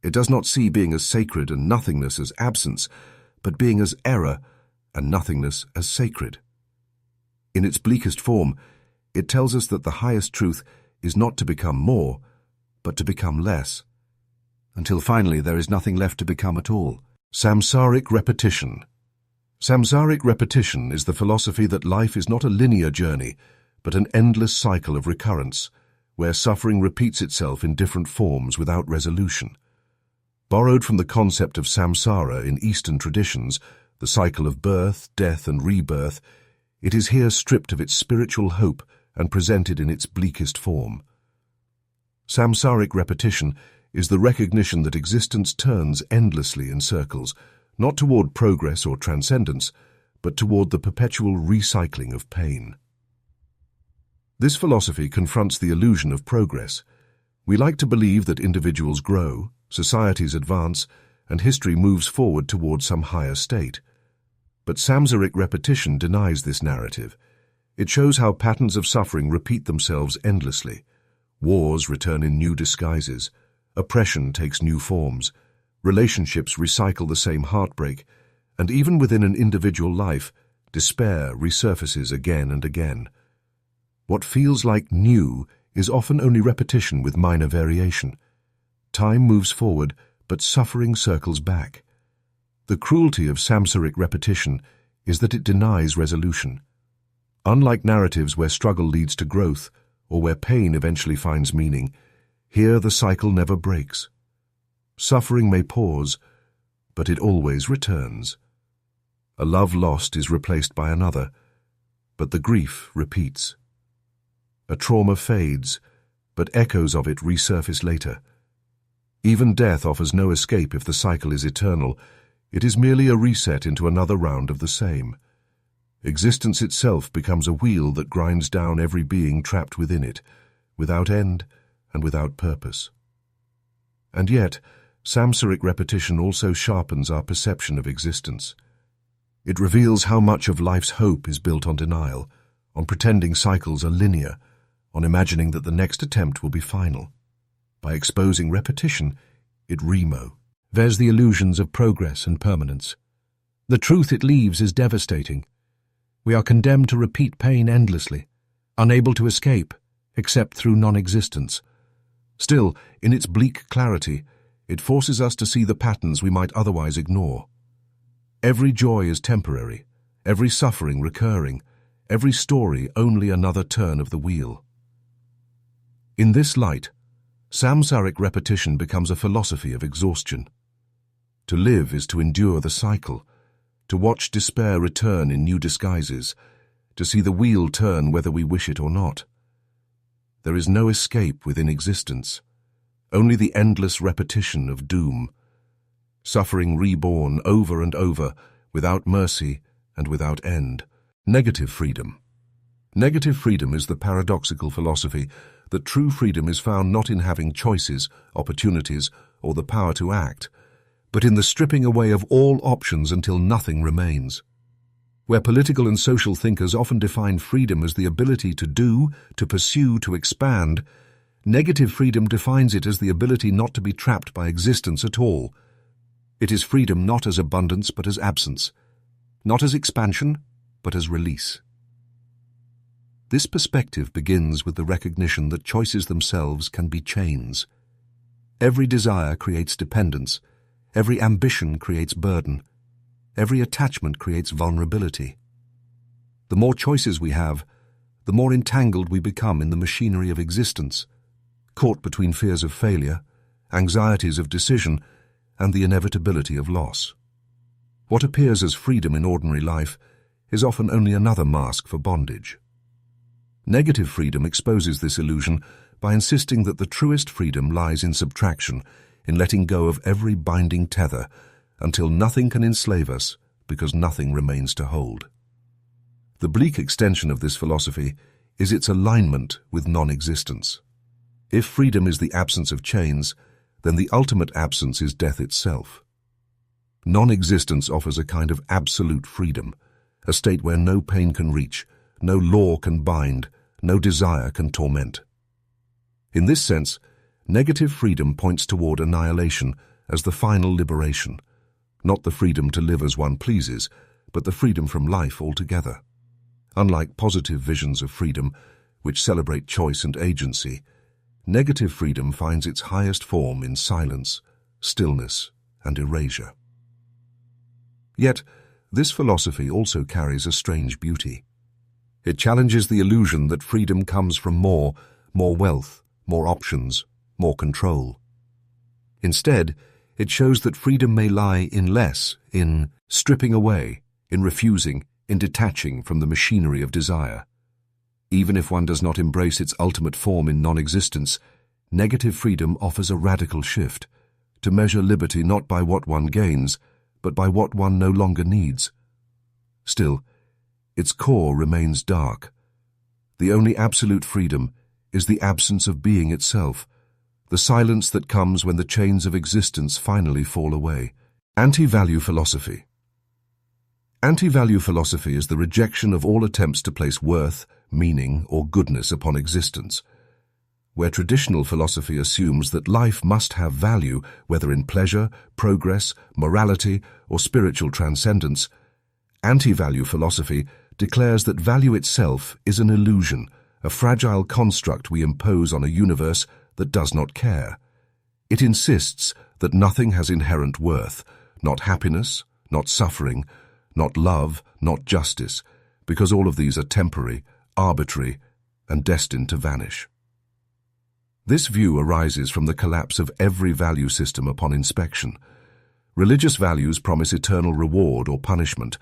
S1: It does not see being as sacred and nothingness as absence, but being as error and nothingness as sacred. In its bleakest form, it tells us that the highest truth is not to become more, but to become less, until finally there is nothing left to become at all. Samsaric repetition. Samsaric repetition is the philosophy that life is not a linear journey, but an endless cycle of recurrence, where suffering repeats itself in different forms without resolution. Borrowed from the concept of samsara in Eastern traditions, the cycle of birth, death, and rebirth, it is here stripped of its spiritual hope and presented in its bleakest form. Samsaric repetition is the recognition that existence turns endlessly in circles, not toward progress or transcendence, but toward the perpetual recycling of pain. This philosophy confronts the illusion of progress. We like to believe that individuals grow, societies advance, and history moves forward toward some higher state. But samsaric repetition denies this narrative. It shows how patterns of suffering repeat themselves endlessly. Wars return in new disguises. Oppression takes new forms. Relationships recycle the same heartbreak. And even within an individual life, Despair resurfaces again and again. What feels like new is often only repetition with minor variation. Time moves forward, but suffering circles back. The cruelty of samsaric repetition is that it denies resolution. Unlike narratives where struggle leads to growth, or where pain eventually finds meaning, here the cycle never breaks. Suffering may pause, but it always returns. A love lost is replaced by another, but the grief repeats. A trauma fades, but echoes of it resurface later. Even death offers no escape if the cycle is eternal. It is merely a reset into another round of the same. Existence itself becomes a wheel that grinds down every being trapped within it, without end and without purpose. And yet, samsaric repetition also sharpens our perception of existence. It reveals how much of life's hope is built on denial, on pretending cycles are linear, on imagining that the next attempt will be final. By exposing repetition, it removes the illusions of progress and permanence. The truth it leaves is devastating. We are condemned to repeat pain endlessly, unable to escape, except through non-existence. Still, in its bleak clarity, it forces us to see the patterns we might otherwise ignore. Every joy is temporary, every suffering recurring, every story only another turn of the wheel. In this light, samsaric repetition becomes a philosophy of exhaustion. To live is to endure the cycle, to watch despair return in new disguises, to see the wheel turn whether we wish it or not. There is no escape within existence, only the endless repetition of doom, suffering reborn over and over, without mercy and without end. Negative freedom. Negative freedom is the paradoxical philosophy that true freedom is found not in having choices, opportunities, or the power to act, but in the stripping away of all options until nothing remains. Where political and social thinkers often define freedom as the ability to do, to pursue, to expand, negative freedom defines it as the ability not to be trapped by existence at all. It is freedom not as abundance but as absence, not as expansion but as release. This perspective begins with the recognition that choices themselves can be chains. Every desire creates dependence, every ambition creates burden, every attachment creates vulnerability. The more choices we have, the more entangled we become in the machinery of existence, caught between fears of failure, anxieties of decision, and the inevitability of loss. What appears as freedom in ordinary life is often only another mask for bondage. Negative freedom exposes this illusion by insisting that the truest freedom lies in subtraction, in letting go of every binding tether until nothing can enslave us because nothing remains to hold. The bleak extension of this philosophy is its alignment with non-existence. If freedom is the absence of chains, then the ultimate absence is death itself. Non-existence offers a kind of absolute freedom, a state where no pain can reach, no law can bind, no desire can torment. In this sense, negative freedom points toward annihilation as the final liberation, not the freedom to live as one pleases, but the freedom from life altogether. Unlike positive visions of freedom, which celebrate choice and agency, negative freedom finds its highest form in silence, stillness, and erasure. Yet, this philosophy also carries a strange beauty. It challenges the illusion that freedom comes from more wealth, more options, more control. Instead, it shows that freedom may lie in less, in stripping away, in refusing, in detaching from the machinery of desire. Even if one does not embrace its ultimate form in non-existence, negative freedom offers a radical shift, to measure liberty not by what one gains, but by what one no longer needs. Still, its core remains dark. The only absolute freedom is the absence of being itself, the silence that comes when the chains of existence finally fall away. Anti-value philosophy. Anti-value philosophy is the rejection of all attempts to place worth, meaning, or goodness upon existence. Where traditional philosophy assumes that life must have value, whether in pleasure, progress, morality, or spiritual transcendence, Anti-value philosophy declares that value itself is an illusion, a fragile construct we impose on a universe that does not care. It insists that nothing has inherent worth, not happiness, not suffering, not love, not justice, because all of these are temporary, arbitrary, and destined to vanish. This view arises from the collapse of every value system upon inspection. Religious values promise eternal reward or punishment,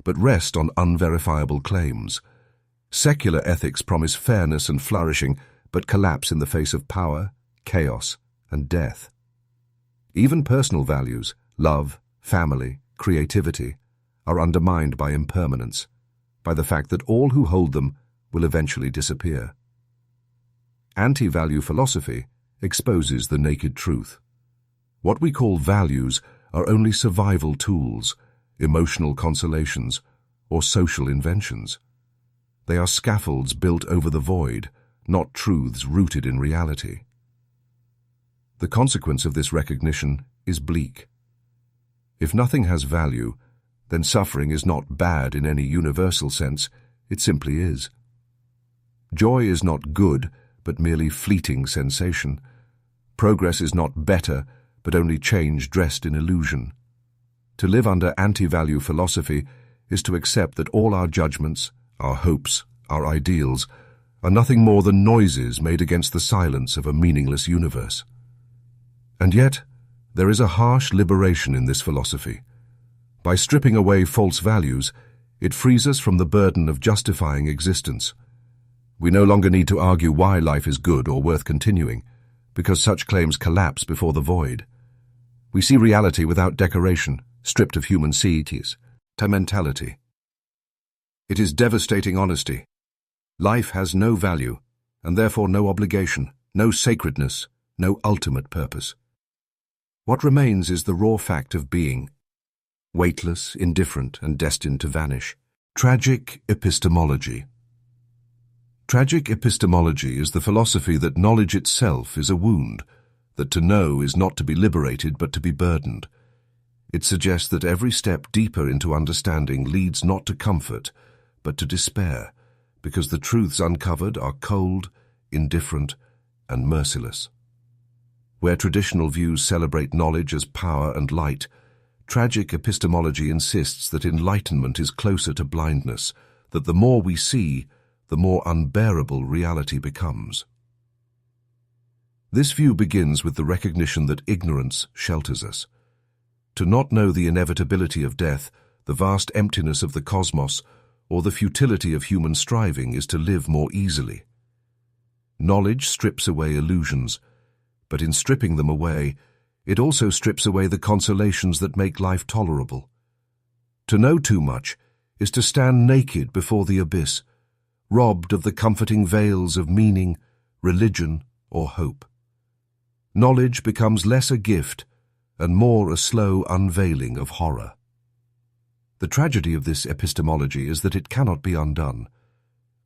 S1: but rest on unverifiable claims. Secular ethics promise fairness and flourishing, but collapse in the face of power, chaos, and death. Even personal values, love, family, creativity, are undermined by impermanence, by the fact that all who hold them will eventually disappear. Anti-value philosophy exposes the naked truth. What we call values are only survival tools, emotional consolations, or social inventions. They are scaffolds built over the void, not truths rooted in reality. The consequence of this recognition is bleak. If nothing has value, then suffering is not bad in any universal sense, it simply is. Joy is not good, but merely fleeting sensation. Progress is not better, but only change dressed in illusion. To live under anti-value philosophy is to accept that all our judgments, our hopes, our ideals, are nothing more than noises made against the silence of a meaningless universe. And yet, there is a harsh liberation in this philosophy. By stripping away false values, it frees us from the burden of justifying existence. We no longer need to argue why life is good or worth continuing, because such claims collapse before the void. We see reality without decoration, stripped of human sentimentality. It is devastating honesty. Life has no value, and therefore no obligation, no sacredness, no ultimate purpose. What remains is the raw fact of being, weightless, indifferent, and destined to vanish. Tragic epistemology. Tragic epistemology is the philosophy that knowledge itself is a wound, that to know is not to be liberated but to be burdened. It suggests that every step deeper into understanding leads not to comfort, but to despair, because the truths uncovered are cold, indifferent, and merciless. Where traditional views celebrate knowledge as power and light, tragic epistemology insists that enlightenment is closer to blindness, that the more we see, the more unbearable reality becomes. This view begins with the recognition that ignorance shelters us. To not know the inevitability of death, the vast emptiness of the cosmos, or the futility of human striving is to live more easily. Knowledge strips away illusions, but in stripping them away, it also strips away the consolations that make life tolerable. To know too much is to stand naked before the abyss, robbed of the comforting veils of meaning, religion, or hope. Knowledge becomes less a gift and more a slow unveiling of horror. The tragedy of this epistemology is that it cannot be undone.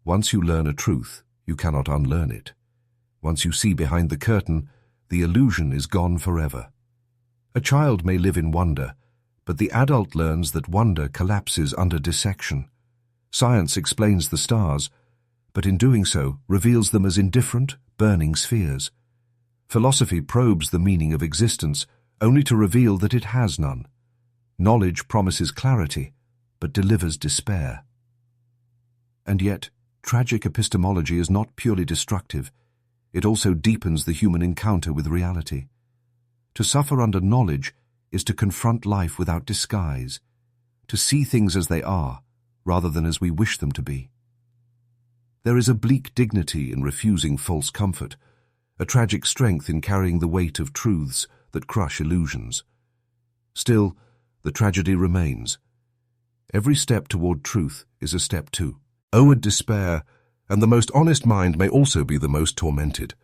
S1: Once you learn a truth, you cannot unlearn it. Once you see behind the curtain, the illusion is gone forever. A child may live in wonder, but the adult learns that wonder collapses under dissection. Science explains the stars, but in doing so reveals them as indifferent, burning spheres. Philosophy probes the meaning of existence, only to reveal that it has none. Knowledge promises clarity, but delivers despair. And yet, tragic epistemology is not purely destructive. It also deepens the human encounter with reality. To suffer under knowledge is to confront life without disguise, to see things as they are, rather than as we wish them to be. There is a bleak dignity in refusing false comfort, a tragic strength in carrying the weight of truths that crush illusions. Still, the tragedy remains. Every step toward truth is a step too. Despair, and the most honest mind may also be the most tormented.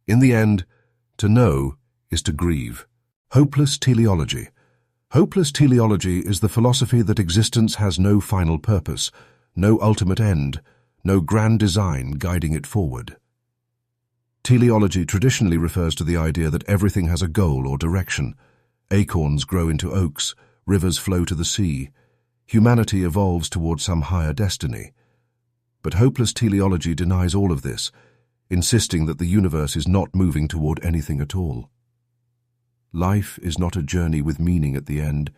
S1: In the end, to know is to grieve. Hopeless teleology. Hopeless teleology is the philosophy that existence has no final purpose, no ultimate end, no grand design guiding it forward. Teleology traditionally refers to the idea that everything has a goal or direction. Acorns grow into oaks, rivers flow to the sea. Humanity evolves toward some higher destiny. But hopeless teleology denies all of this, insisting that the universe is not moving toward anything at all. Life is not a journey with meaning at the end.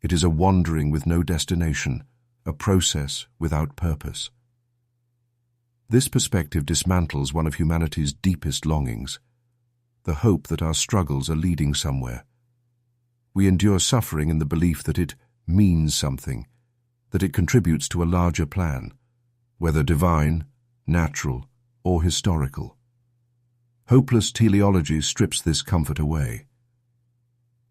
S1: It is a wandering with no destination, a process without purpose. This perspective dismantles one of humanity's deepest longings, the hope that our struggles are leading somewhere. We endure suffering in the belief that it means something, that it contributes to a larger plan, whether divine, natural, or historical. Hopeless teleology strips this comfort away.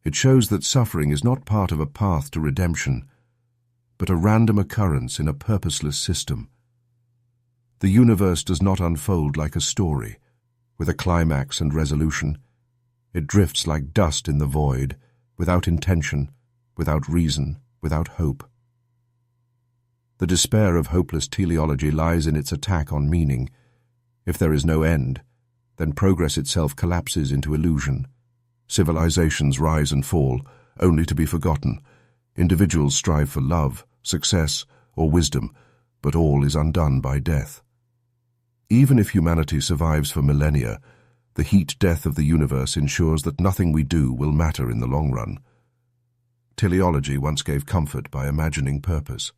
S1: It shows that suffering is not part of a path to redemption, but a random occurrence in a purposeless system. The universe does not unfold like a story, with a climax and resolution. It drifts like dust in the void, without intention, without reason, without hope. The despair of hopeless teleology lies in its attack on meaning. If there is no end, then progress itself collapses into illusion. Civilizations rise and fall, only to be forgotten. Individuals strive for love, success, or wisdom, but all is undone by death. Even if humanity survives for millennia, the heat death of the universe ensures that nothing we do will matter in the long run. Teleology once gave comfort by imagining purpose.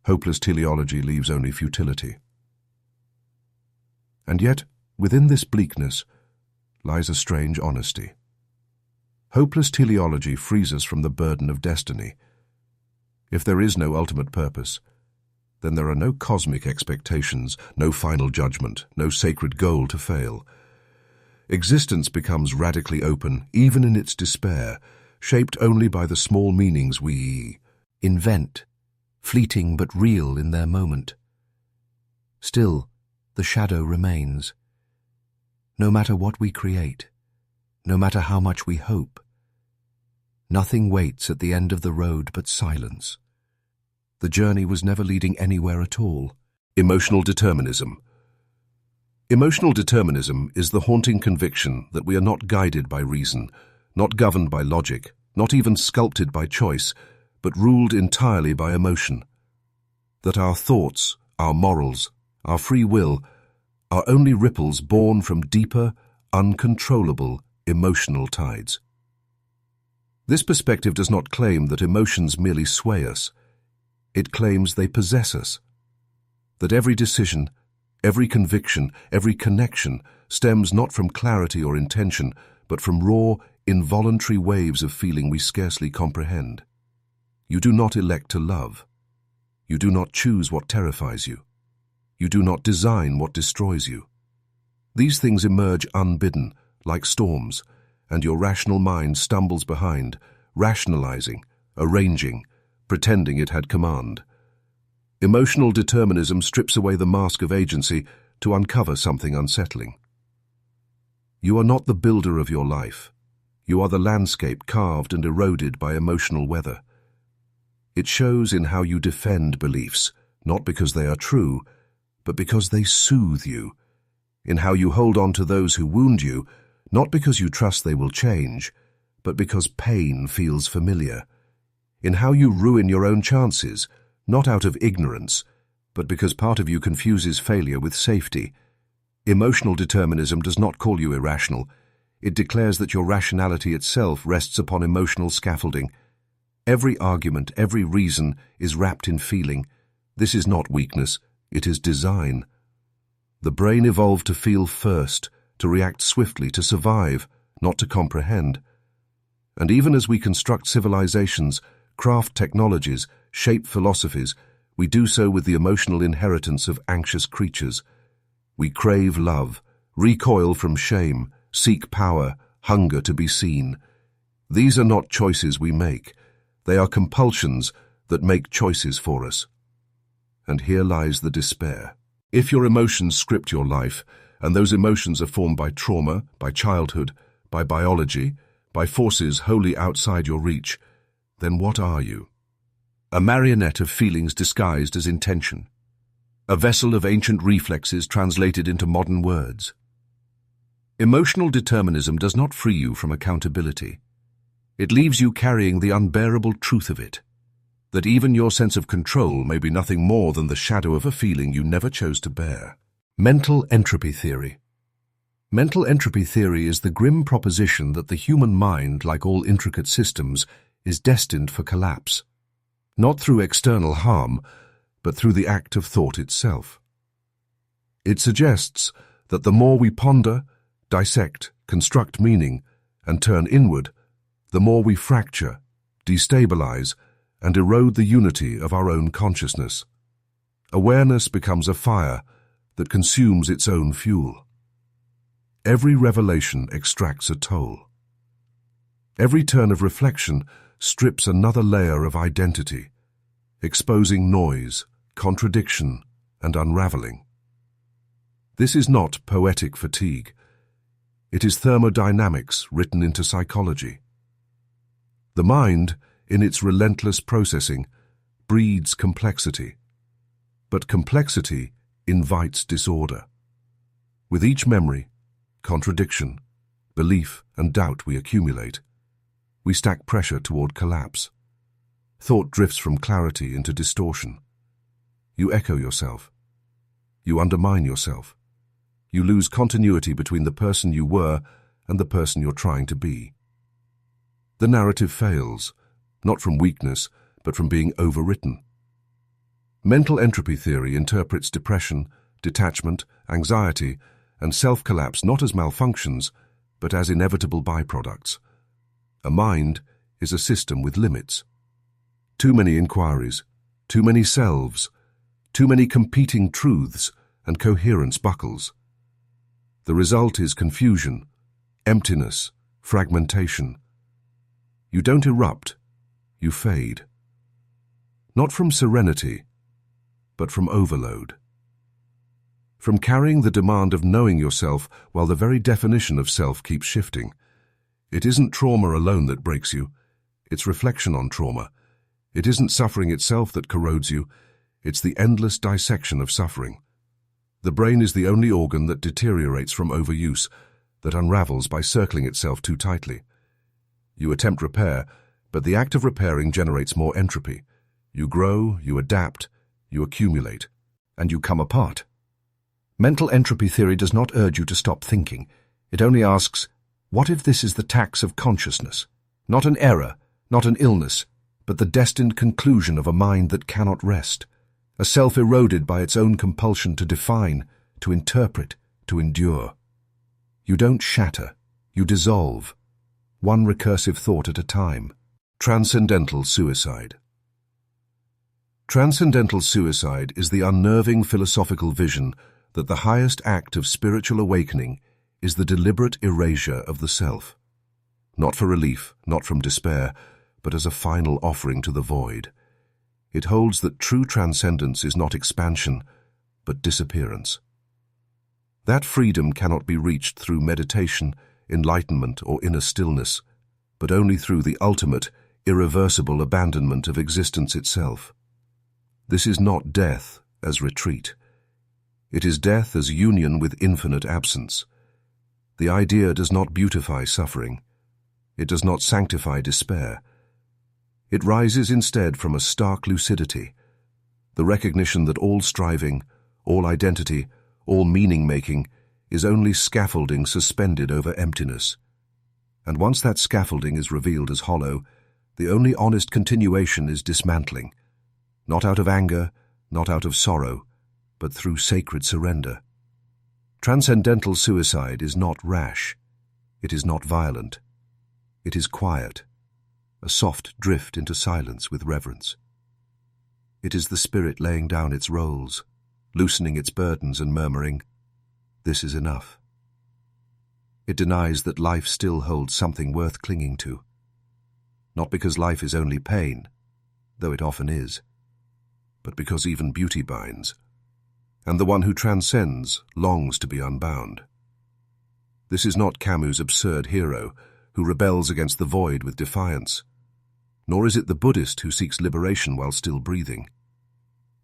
S1: Hopeless teleology leaves only futility. And yet, within this bleakness, lies a strange honesty. Hopeless teleology frees us from the burden of destiny. If there is no ultimate purpose, then there are no cosmic expectations, no final judgment, no sacred goal to fail. Existence becomes radically open, even in its despair, shaped only by the small meanings we invent, fleeting but real in their moment. Still, the shadow remains. No matter what we create, no matter how much we hope, nothing waits at the end of the road but silence. The journey was never leading anywhere at all. Emotional determinism. Emotional determinism is the haunting conviction that we are not guided by reason, not governed by logic, not even sculpted by choice, but ruled entirely by emotion. That our thoughts, our morals, our free will are only ripples born from deeper, uncontrollable emotional tides. This perspective does not claim that emotions merely sway us. It claims they possess us. That every decision, every conviction, every connection stems not from clarity or intention, but from raw, involuntary waves of feeling we scarcely comprehend. You do not elect to love. You do not choose what terrifies you. You do not design what destroys you. These things emerge unbidden, like storms, and your rational mind stumbles behind, rationalizing, arranging, pretending it had command. Emotional determinism strips away the mask of agency to uncover something unsettling. You are not the builder of your life. You are the landscape carved and eroded by emotional weather. It shows in how you defend beliefs, not because they are true, but because they soothe you, in how you hold on to those who wound you, not because you trust they will change, but because pain feels familiar, in how you ruin your own chances, not out of ignorance, but because part of you confuses failure with safety. Emotional determinism does not call you irrational. It declares that your rationality itself rests upon emotional scaffolding. Every argument, every reason is wrapped in feeling. This is not weakness, it is design. The brain evolved to feel first, to react swiftly, to survive, not to comprehend. And even as we construct civilizations, craft technologies, shape philosophies, we do so with the emotional inheritance of anxious creatures. We crave love, recoil from shame, seek power, hunger to be seen. These are not choices we make. They are compulsions that make choices for us. And here lies the despair. If your emotions script your life, and those emotions are formed by trauma, by childhood, by biology, by forces wholly outside your reach, then what are you? A marionette of feelings disguised as intention. A vessel of ancient reflexes translated into modern words. Emotional determinism does not free you from accountability. It leaves you carrying the unbearable truth of it. that even your sense of control may be nothing more than the shadow of a feeling you never chose to bear. Mental entropy theory. Mental entropy theory is the grim proposition that the human mind, like all intricate systems, is destined for collapse, not through external harm, but through the act of thought itself. It suggests that the more we ponder, dissect, construct meaning, and turn inward, the more we fracture, destabilize, and erode the unity of our own consciousness. Awareness becomes a fire that consumes its own fuel. Every revelation extracts a toll. Every turn of reflection strips another layer of identity, exposing noise, contradiction, and unraveling. This is not poetic fatigue. It is thermodynamics written into psychology. The mind, in its relentless processing, breeds complexity. But complexity invites disorder. With each memory, contradiction, belief, and doubt we accumulate, we stack pressure toward collapse. Thought drifts from clarity into distortion. You echo yourself. You undermine yourself. You lose continuity between the person you were and the person you're trying to be. The narrative fails, not from weakness, but from being overwritten. Mental entropy theory interprets depression, detachment, anxiety, and self-collapse not as malfunctions, but as inevitable byproducts. A mind is a system with limits. Too many inquiries, too many selves, too many competing truths, and coherence buckles. The result is confusion, emptiness, fragmentation. You don't erupt, you fade. Not from serenity, but from overload. From carrying the demand of knowing yourself while the very definition of self keeps shifting. It isn't trauma alone that breaks you, it's reflection on trauma. It isn't suffering itself that corrodes you, it's the endless dissection of suffering. The brain is the only organ that deteriorates from overuse, that unravels by circling itself too tightly. You attempt repair, but the act of repairing generates more entropy. You grow, you adapt, you accumulate, and you come apart. Mental entropy theory does not urge you to stop thinking. It only asks, what if this is the tax of consciousness? Not an error, not an illness, but the destined conclusion of a mind that cannot rest. A self eroded by its own compulsion to define, to interpret, to endure. You don't shatter, you dissolve, one recursive thought at a time. Transcendental suicide. Transcendental suicide is the unnerving philosophical vision that the highest act of spiritual awakening is the deliberate erasure of the self. Not for relief, not from despair, but as a final offering to the void. It holds that true transcendence is not expansion, but disappearance. That freedom cannot be reached through meditation, enlightenment, or inner stillness, but only through the ultimate, irreversible abandonment of existence itself. This is not death as retreat. It is death as union with infinite absence. The idea does not beautify suffering. It does not sanctify despair. It rises instead from a stark lucidity, the recognition that all striving, all identity, all meaning-making is only scaffolding suspended over emptiness. And once that scaffolding is revealed as hollow, the only honest continuation is dismantling, not out of anger, not out of sorrow, but through sacred surrender. Transcendental suicide is not rash. It is not violent. It is quiet. A soft drift into silence with reverence. It is the spirit laying down its roles, loosening its burdens and murmuring, "This is enough." It denies that life still holds something worth clinging to. Not because life is only pain, though it often is, but because even beauty binds, and the one who transcends longs to be unbound. This is not Camus' absurd hero who rebels against the void with defiance, nor is it the Buddhist who seeks liberation while still breathing.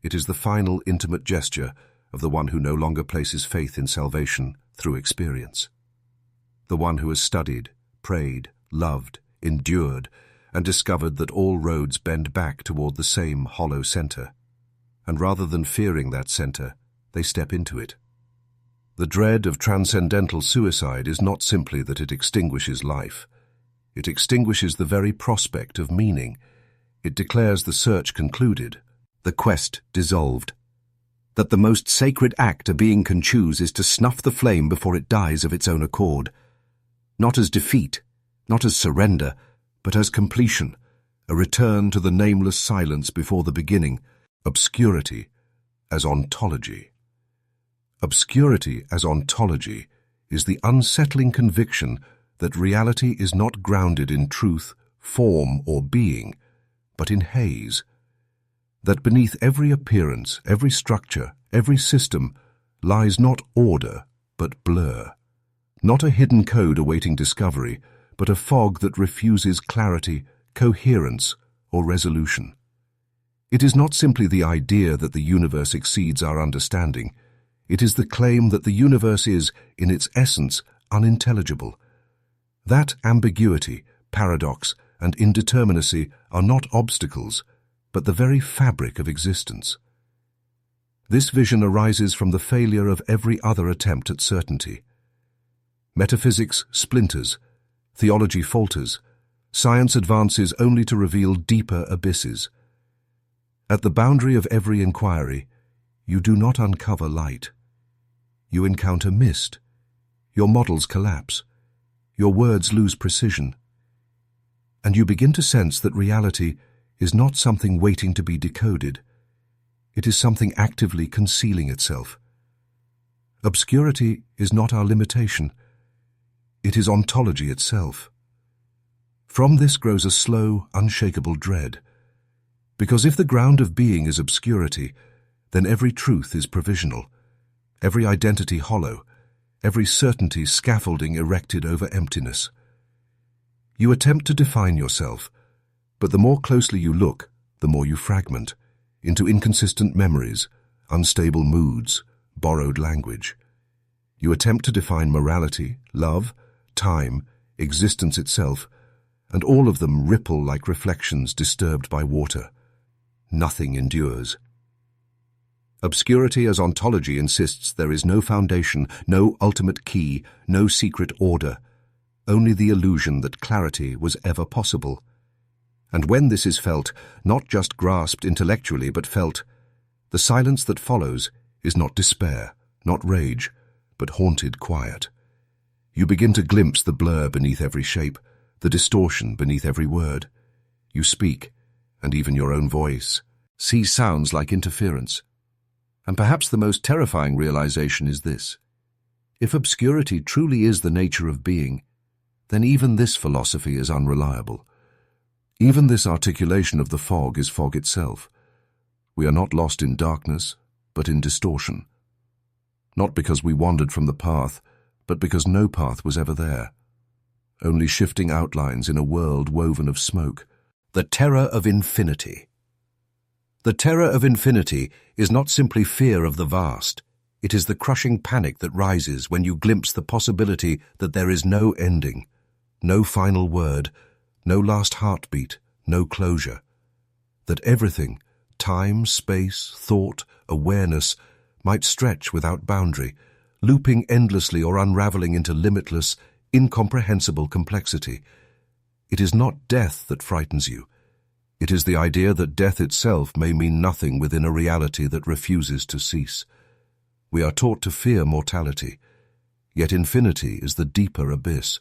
S1: It is the final intimate gesture of the one who no longer places faith in salvation through experience. The one who has studied, prayed, loved, endured, and discovered that all roads bend back toward the same hollow center. And rather than fearing that center, they step into it. The dread of transcendental suicide is not simply that it extinguishes life. It extinguishes the very prospect of meaning. It declares the search concluded, the quest dissolved. That the most sacred act a being can choose is to snuff the flame before it dies of its own accord. Not as defeat, not as surrender, but as completion, a return to the nameless silence before the beginning, obscurity as ontology. Obscurity as ontology is the unsettling conviction that reality is not grounded in truth, form, or being, but in haze. That beneath every appearance, every structure, every system, lies not order, but blur. Not a hidden code awaiting discovery, but a fog that refuses clarity, coherence, or resolution. It is not simply the idea that the universe exceeds our understanding. It is the claim that the universe is, in its essence, unintelligible. That ambiguity, paradox, and indeterminacy are not obstacles, but the very fabric of existence. This vision arises from the failure of every other attempt at certainty. Metaphysics splinters, theology falters, science advances only to reveal deeper abysses. At the boundary of every inquiry, you do not uncover light. You encounter mist. Your models collapse. Your words lose precision. And you begin to sense that reality is not something waiting to be decoded. It is something actively concealing itself. Obscurity is not our limitation. It is ontology itself. From this grows a slow, unshakable dread. Because if the ground of being is obscurity, then every truth is provisional, every identity hollow, every certainty scaffolding erected over emptiness. You attempt to define yourself, but the more closely you look, the more you fragment, into inconsistent memories, unstable moods, borrowed language. You attempt to define morality, love, time, existence itself, and all of them ripple like reflections disturbed by water. Nothing endures. Obscurity as ontology insists there is no foundation, no ultimate key, no secret order, only the illusion that clarity was ever possible. And when this is felt, not just grasped intellectually but felt, the silence that follows is not despair, not rage, but haunted quiet. You begin to glimpse the blur beneath every shape, the distortion beneath every word. You speak, and even your own voice sees sounds like interference. And perhaps the most terrifying realization is this. If obscurity truly is the nature of being, then even this philosophy is unreliable. Even this articulation of the fog is fog itself. We are not lost in darkness, but in distortion. Not because we wandered from the path, but because no path was ever there. Only shifting outlines in a world woven of smoke. The terror of infinity. The terror of infinity is not simply fear of the vast. It is the crushing panic that rises when you glimpse the possibility that there is no ending, no final word, no last heartbeat, no closure. That everything, time, space, thought, awareness, might stretch without boundary, looping endlessly or unraveling into limitless, incomprehensible complexity. It is not death that frightens you. It is the idea that death itself may mean nothing within a reality that refuses to cease. We are taught to fear mortality, yet infinity is the deeper abyss.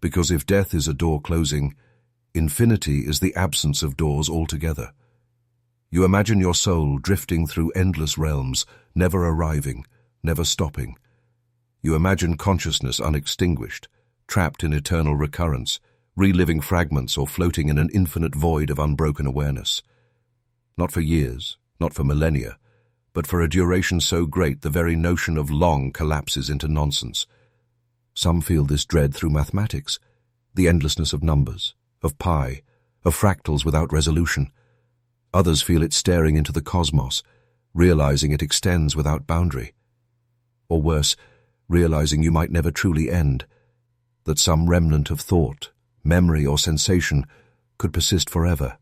S1: Because if death is a door closing, infinity is the absence of doors altogether. You imagine your soul drifting through endless realms, never arriving, never stopping. You imagine consciousness unextinguished, trapped in eternal recurrence, reliving fragments or floating in an infinite void of unbroken awareness. Not for years, not for millennia, but for a duration so great the very notion of long collapses into nonsense. Some feel this dread through mathematics, the endlessness of numbers, of pi, of fractals without resolution. Others feel it staring into the cosmos, realizing it extends without boundary. Or worse, realizing you might never truly end, that some remnant of thought, memory or sensation
S2: could persist forever,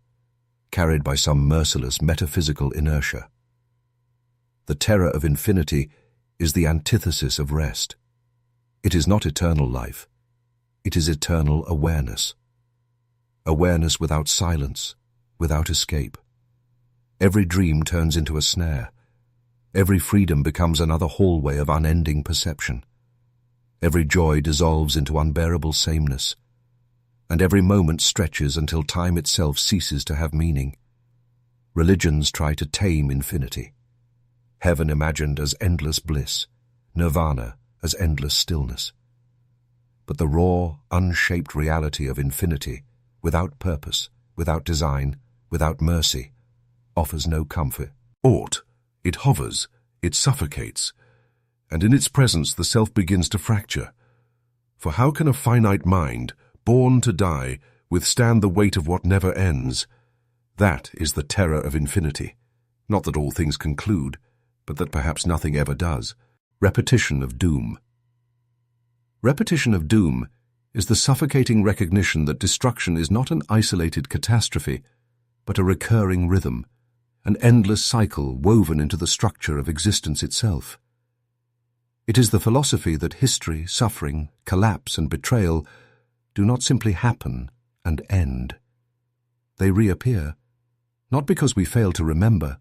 S2: carried by some merciless metaphysical inertia. The terror of infinity is the antithesis of rest. It is not eternal life. It is eternal awareness. Awareness without silence, without escape. Every dream turns into a snare. Every freedom becomes another hallway of unending perception. Every joy dissolves into unbearable sameness, and every moment stretches until time itself ceases to have meaning. Religions try to tame infinity. Heaven imagined as endless bliss, nirvana as endless stillness. But the raw, unshaped reality of infinity, without purpose, without design, without mercy, offers no comfort.
S1: It hovers, it suffocates, and in its presence the self begins to fracture. For how can a finite mind, born to die, withstand the weight of what never ends? That is the terror of infinity. Not that all things conclude, but that perhaps nothing ever does. Repetition of doom. Repetition of doom is the suffocating recognition that destruction is not an isolated catastrophe, but a recurring rhythm, an endless cycle woven into the structure of existence itself. It is the philosophy that history, suffering, collapse, and betrayal do not simply happen and end. They reappear, not because we fail to remember,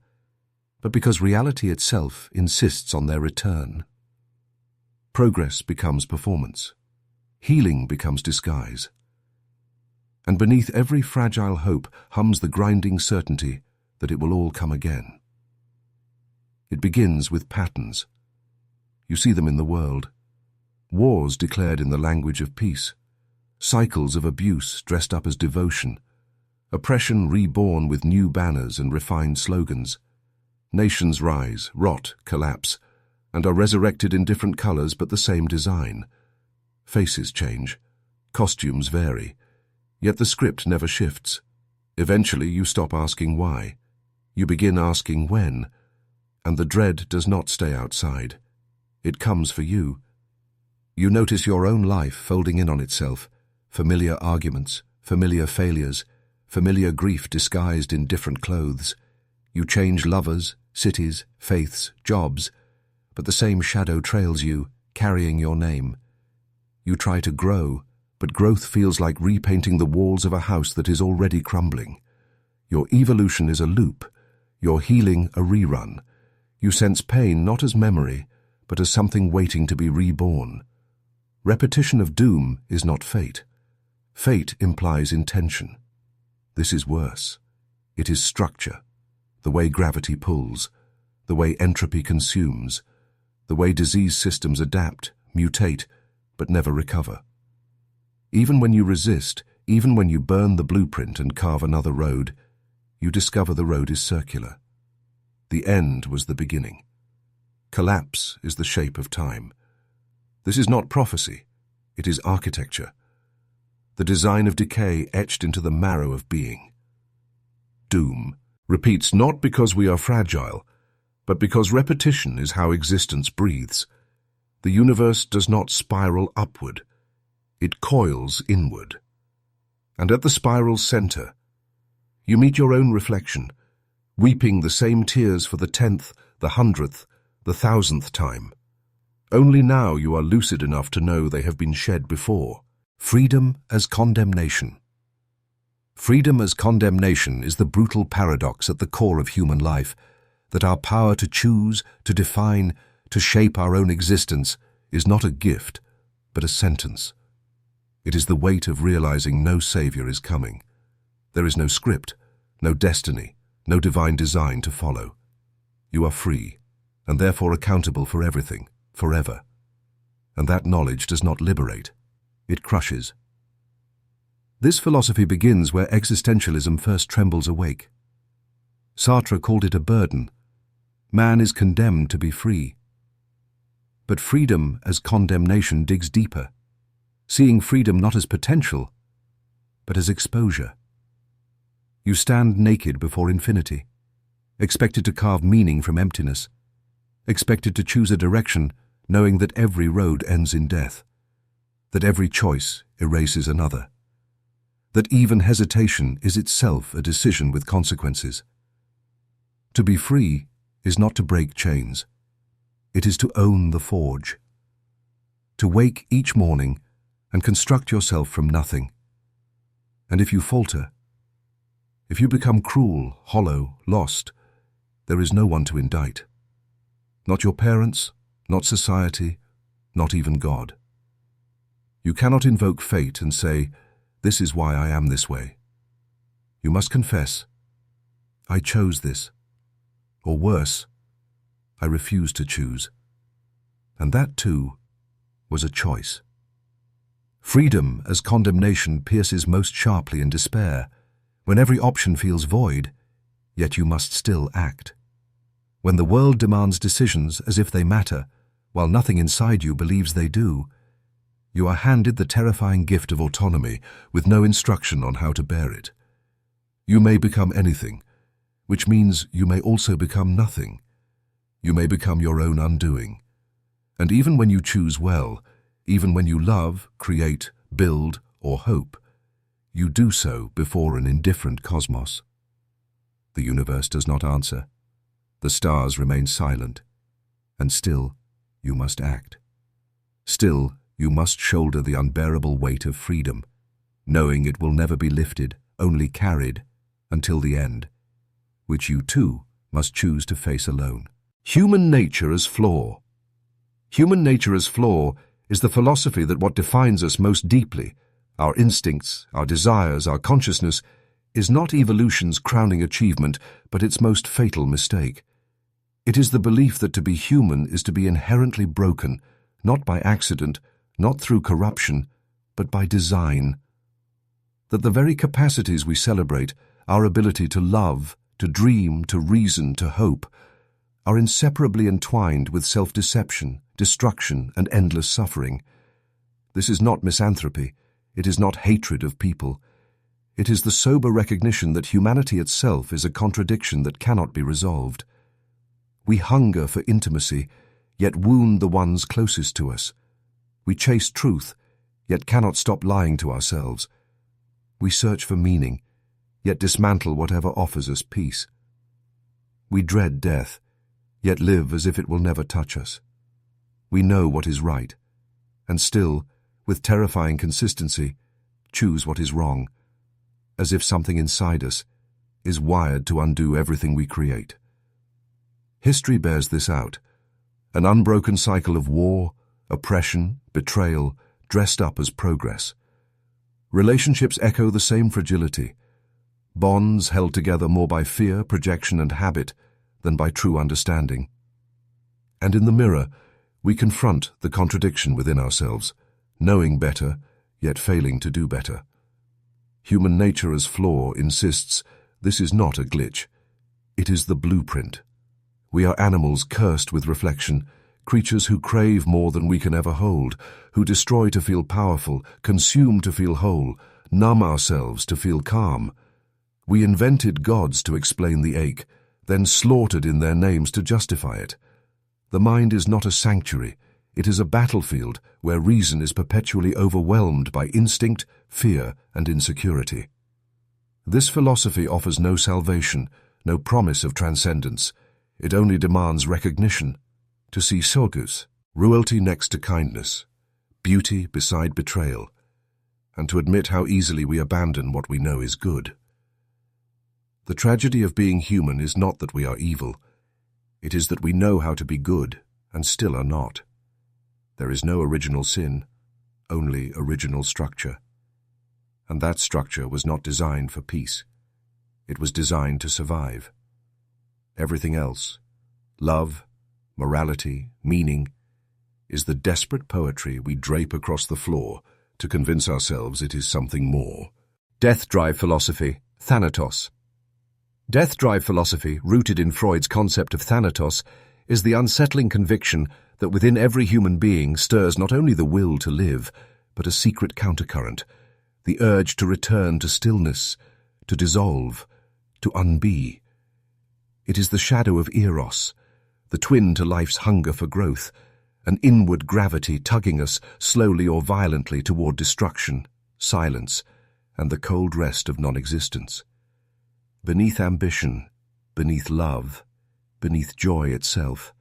S1: but because reality itself insists on their return. Progress becomes performance. Healing becomes disguise. And beneath every fragile hope hums the grinding certainty that it will all come again. It begins with patterns. You see them in the world. Wars declared in the language of peace. Cycles of abuse dressed up as devotion. Oppression reborn with new banners and refined slogans. Nations rise, rot, collapse, and are resurrected in different colors but the same design. Faces change. Costumes vary. Yet the script never shifts. Eventually you stop asking why. You begin asking when. And the dread does not stay outside. It comes for you. You notice your own life folding in on itself. Familiar arguments, familiar failures, familiar grief disguised in different clothes. You change lovers, cities, faiths, jobs, but the same shadow trails you, carrying your name. You try to grow, but growth feels like repainting the walls of a house that is already crumbling. Your evolution is a loop, your healing a rerun. You sense pain not as memory, but as something waiting to be reborn. Repetition of doom is not fate. Fate implies intention. This is worse. It is structure, the way gravity pulls, the way entropy consumes, the way disease systems adapt, mutate, but never recover. Even when you resist, even when you burn the blueprint and carve another road, you discover the road is circular. The end was the beginning. Collapse is the shape of time. This is not prophecy, it is architecture. The design of decay etched into the marrow of being. Doom repeats not because we are fragile, but because repetition is how existence breathes. The universe does not spiral upward, it coils inward. And at the spiral's center, you meet your own reflection, weeping the same tears for the 10th, the 100th, the 1000th time. Only now you are lucid enough to know they have been shed before. Freedom as condemnation. Freedom as condemnation is the brutal paradox at the core of human life, that our power to choose, to define, to shape our own existence is not a gift, but a sentence. It is the weight of realizing no savior is coming. There is no script, no destiny, no divine design to follow. You are free, and therefore accountable for everything, forever. And that knowledge does not liberate, it crushes. This philosophy begins where existentialism first trembles awake. Sartre called it a burden. Man is condemned to be free. But freedom as condemnation digs deeper, seeing freedom not as potential, but as exposure. You stand naked before infinity, expected to carve meaning from emptiness, expected to choose a direction knowing that every road ends in death, that every choice erases another, that even hesitation is itself a decision with consequences. To be free is not to break chains. It is to own the forge. To wake each morning and construct yourself from nothing. And if you falter, if you become cruel, hollow, lost, there is no one to indict. Not your parents, not society, not even God. You cannot invoke fate and say, "This is why I am this way." You must confess, "I chose this." Or worse, "I refuse to choose." And that, too, was a choice. Freedom as condemnation pierces most sharply in despair, when every option feels void, yet you must still act. When the world demands decisions as if they matter, while nothing inside you believes they do, you are handed the terrifying gift of autonomy with no instruction on how to bear it. You may become anything, which means you may also become nothing. You may become your own undoing. And even when you choose well, even when you love, create, build, or hope, you do so before an indifferent cosmos. The universe does not answer. The stars remain silent. And still, you must act. Still, you must shoulder the unbearable weight of freedom, knowing it will never be lifted, only carried, until the end, which you too must choose to face alone. Human nature as flaw. Human nature as flaw is the philosophy that what defines us most deeply, our instincts, our desires, our consciousness, is not evolution's crowning achievement, but its most fatal mistake. It is the belief that to be human is to be inherently broken, not by accident, not through corruption, but by design. That the very capacities we celebrate, our ability to love, to dream, to reason, to hope, are inseparably entwined with self-deception, destruction, and endless suffering. This is not misanthropy. It is not hatred of people. It is the sober recognition that humanity itself is a contradiction that cannot be resolved. We hunger for intimacy, yet wound the ones closest to us. We chase truth, yet cannot stop lying to ourselves. We search for meaning, yet dismantle whatever offers us peace. We dread death, yet live as if it will never touch us. We know what is right, and still, with terrifying consistency, choose what is wrong, as if something inside us is wired to undo everything we create. History bears this out, an unbroken cycle of war, oppression, betrayal, dressed up as progress. Relationships echo the same fragility, bonds held together more by fear, projection, and habit than by true understanding. And in the mirror, we confront the contradiction within ourselves, knowing better, yet failing to do better. Human nature as flaw insists this is not a glitch. It is the blueprint. We are animals cursed with reflection, creatures who crave more than we can ever hold, who destroy to feel powerful, consume to feel whole, numb ourselves to feel calm. We invented gods to explain the ache, then slaughtered in their names to justify it. The mind is not a sanctuary. It is a battlefield where reason is perpetually overwhelmed by instinct, fear, and insecurity. This philosophy offers no salvation, no promise of transcendence. It only demands recognition, to see sogus, cruelty next to kindness, beauty beside betrayal, and to admit how easily we abandon what we know is good. The tragedy of being human is not that we are evil. It is that we know how to be good and still are not. There is no original sin, only original structure. And that structure was not designed for peace. It was designed to survive. Everything else, love, morality, meaning, is the desperate poetry we drape across the floor to convince ourselves it is something more. Death drive philosophy, Thanatos. Death drive philosophy, rooted in Freud's concept of Thanatos, is the unsettling conviction that within every human being stirs not only the will to live, but a secret countercurrent, the urge to return to stillness, to dissolve, to unbe. It is the shadow of Eros, the twin to life's hunger for growth, an inward gravity tugging us slowly or violently toward destruction, silence,
S2: and the cold rest of non-existence. Beneath ambition, beneath love, beneath joy itself,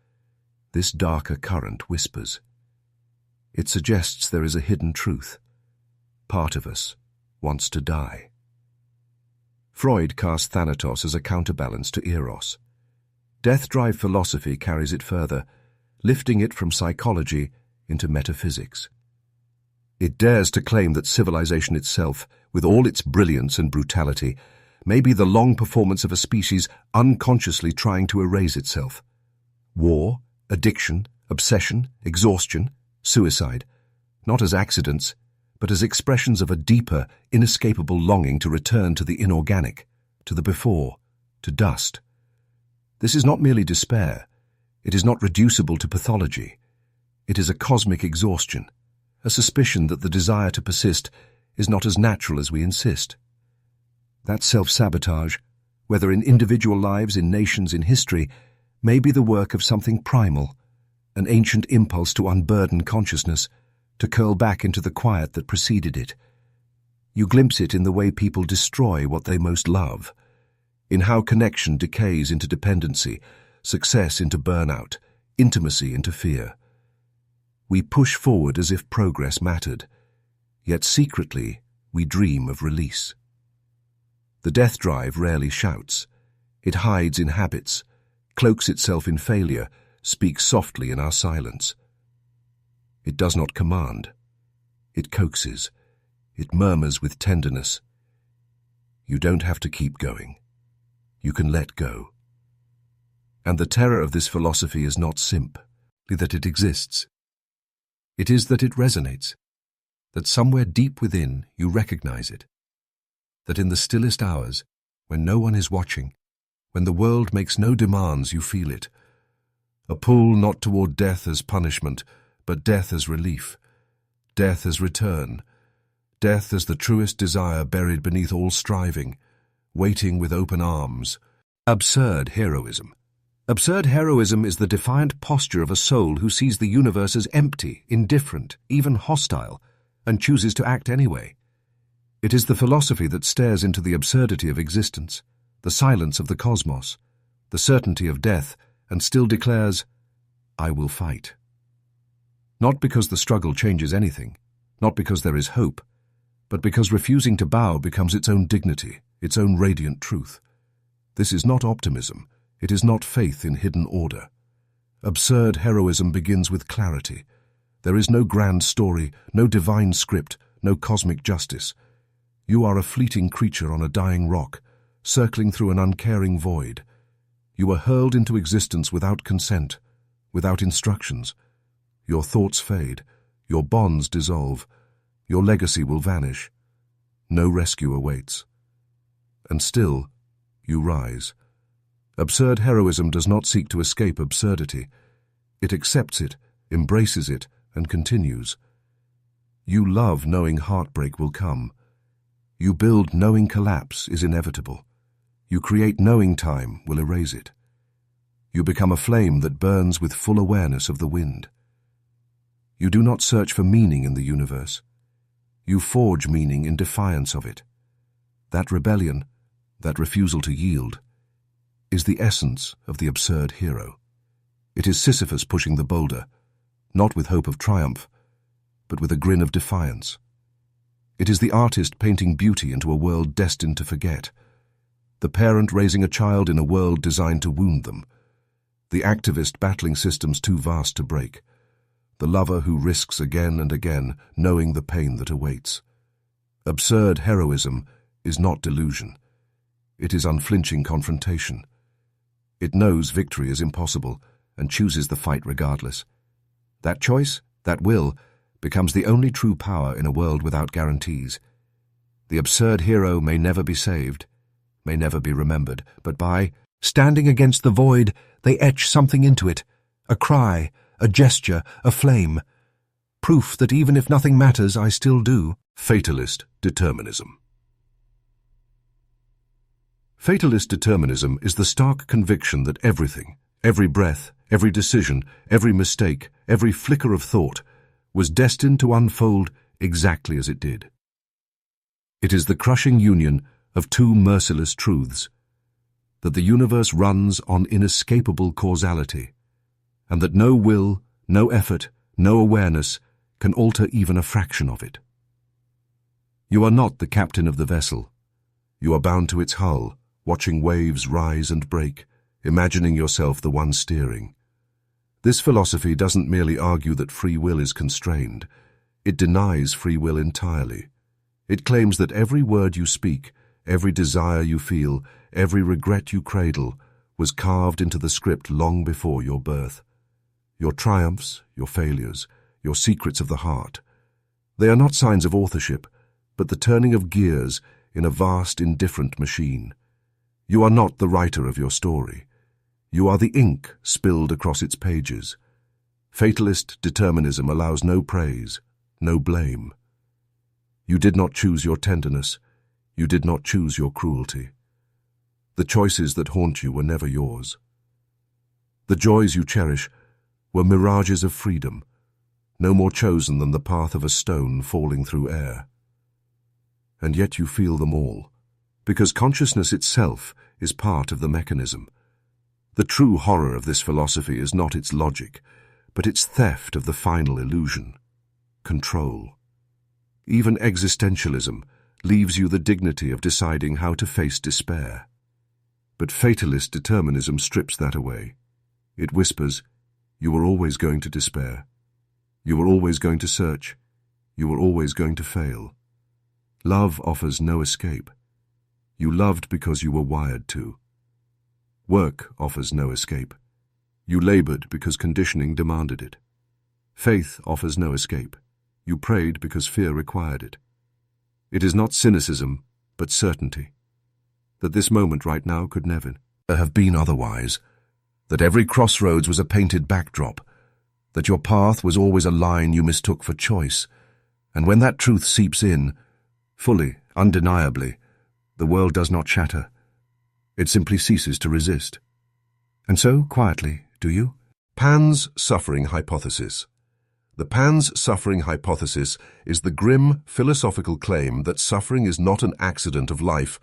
S2: this darker current whispers. It suggests there is a hidden truth. Part of us wants to die. Freud cast Thanatos as a counterbalance to Eros. Death-drive philosophy carries it further, lifting it from psychology into metaphysics. It dares to claim that civilization itself, with all its brilliance and brutality, may be the long performance of a species unconsciously trying to erase itself. War, addiction, obsession, exhaustion, suicide, not as accidents, but as expressions of a deeper, inescapable longing to return to the inorganic, to the before, to dust. This is not merely despair. It is not reducible to pathology. It is a cosmic exhaustion, a suspicion that the desire to persist is not as natural as we insist. That self-sabotage, whether in individual lives, in nations, in history, may be the work of something primal, an ancient impulse to unburden consciousness, to curl back into the quiet that preceded it. You glimpse it in the way people destroy what they most love, in how connection decays into dependency, success into burnout, intimacy into fear. We push forward as if progress mattered, yet secretly we dream of release. The death drive rarely shouts. It hides in habits, cloaks itself in failure, speaks softly in our silence. It does not command. It coaxes. It murmurs with tenderness. You don't have to keep going. You can let go. And the terror of this philosophy is not simply that it exists. It is that it resonates, that somewhere deep within you recognize it, that in the stillest hours, when no one is watching, when the world makes no demands, you feel it. A pull not toward death as punishment, but death as relief, death as return, death as the truest desire buried beneath all striving, waiting with open arms. Absurd heroism. Absurd heroism is the defiant posture of a soul who sees the universe as empty, indifferent, even hostile, and chooses to act anyway. It is the philosophy that stares into the absurdity of existence, the silence of the cosmos, the certainty of death, and still declares, I will fight. Not because the struggle changes anything, not because there is hope, but because refusing to bow becomes its own dignity, its own radiant truth. This is not optimism. It is not faith in hidden order. Absurd heroism begins with clarity. There is no grand story, no divine script, no cosmic justice. You are a fleeting creature on a dying rock, circling through an uncaring void. You are hurled into existence without consent, without instructions. Your thoughts fade, your bonds dissolve, your legacy will vanish. No rescue awaits. And still, you rise. Absurd heroism does not seek to escape absurdity. It accepts it, embraces it, and continues. You love knowing heartbreak will come. You build knowing collapse is inevitable. You create knowing time will erase it. You become a flame that burns with full awareness of the wind. You do not search for meaning in the universe. You forge meaning in defiance of it. That rebellion, that refusal to yield, is the essence of the absurd hero. It is Sisyphus pushing the boulder, not with hope of triumph, but with a grin of defiance. It is the artist painting beauty into a world destined to forget, the parent raising a child in a world designed to wound them, the activist battling systems too vast to break, the lover who risks again and again knowing the pain that awaits. Absurd heroism is not delusion. It is unflinching confrontation. It knows victory is impossible and chooses the fight regardless. That choice, that will, becomes the only true power in a world without guarantees. The absurd hero may never be saved, may never be remembered, but by standing against the void, they etch something into it, a cry, a gesture, a flame. Proof that even if nothing matters, I still do. Fatalist determinism. Fatalist determinism is the stark conviction that everything, every breath, every decision, every mistake, every flicker of thought, was destined to unfold exactly as it did.
S1: It is the crushing union of two merciless truths, that the universe runs on inescapable causality, and that no will, no effort, no awareness can alter even a fraction of it. You are not the captain of the vessel. You are bound to its hull, watching waves rise and break, imagining yourself the one steering. This philosophy doesn't merely argue that free will is constrained. It denies free will entirely. It claims that every word you speak, every desire you feel, every regret you cradle, was carved into the script long before your birth. Your triumphs, your failures, your secrets of the heart. They are not signs of authorship, but the turning of gears in a vast, indifferent machine. You are not the writer of your story. You are the ink spilled across its pages. Fatalist determinism allows no praise, no blame. You did not choose your tenderness. You did not choose your cruelty. The choices that haunt you were never yours. The joys you cherish were mirages of freedom, no more chosen than the path of a stone falling through air. And yet you feel them all, because consciousness itself is part of the mechanism. The true horror of this philosophy is not its logic, but its theft of the final illusion, control. Even existentialism leaves you the dignity of deciding how to face despair. But fatalist determinism strips that away. It whispers, you were always going to despair. You were always going to search. You were always going to fail. Love offers no escape. You loved because you were wired to. Work offers no escape. You labored because conditioning demanded it. Faith offers no escape. You prayed because fear required it. It is not cynicism, but certainty. That this moment right now could never have been otherwise. That every crossroads was a painted backdrop. That your path was always a line you mistook for choice. And when that truth seeps in, fully, undeniably, the world does not shatter. It simply ceases to resist. And so, quietly, do you? Pan's suffering hypothesis. The Pan's suffering hypothesis is the grim philosophical claim that suffering is not an accident of life,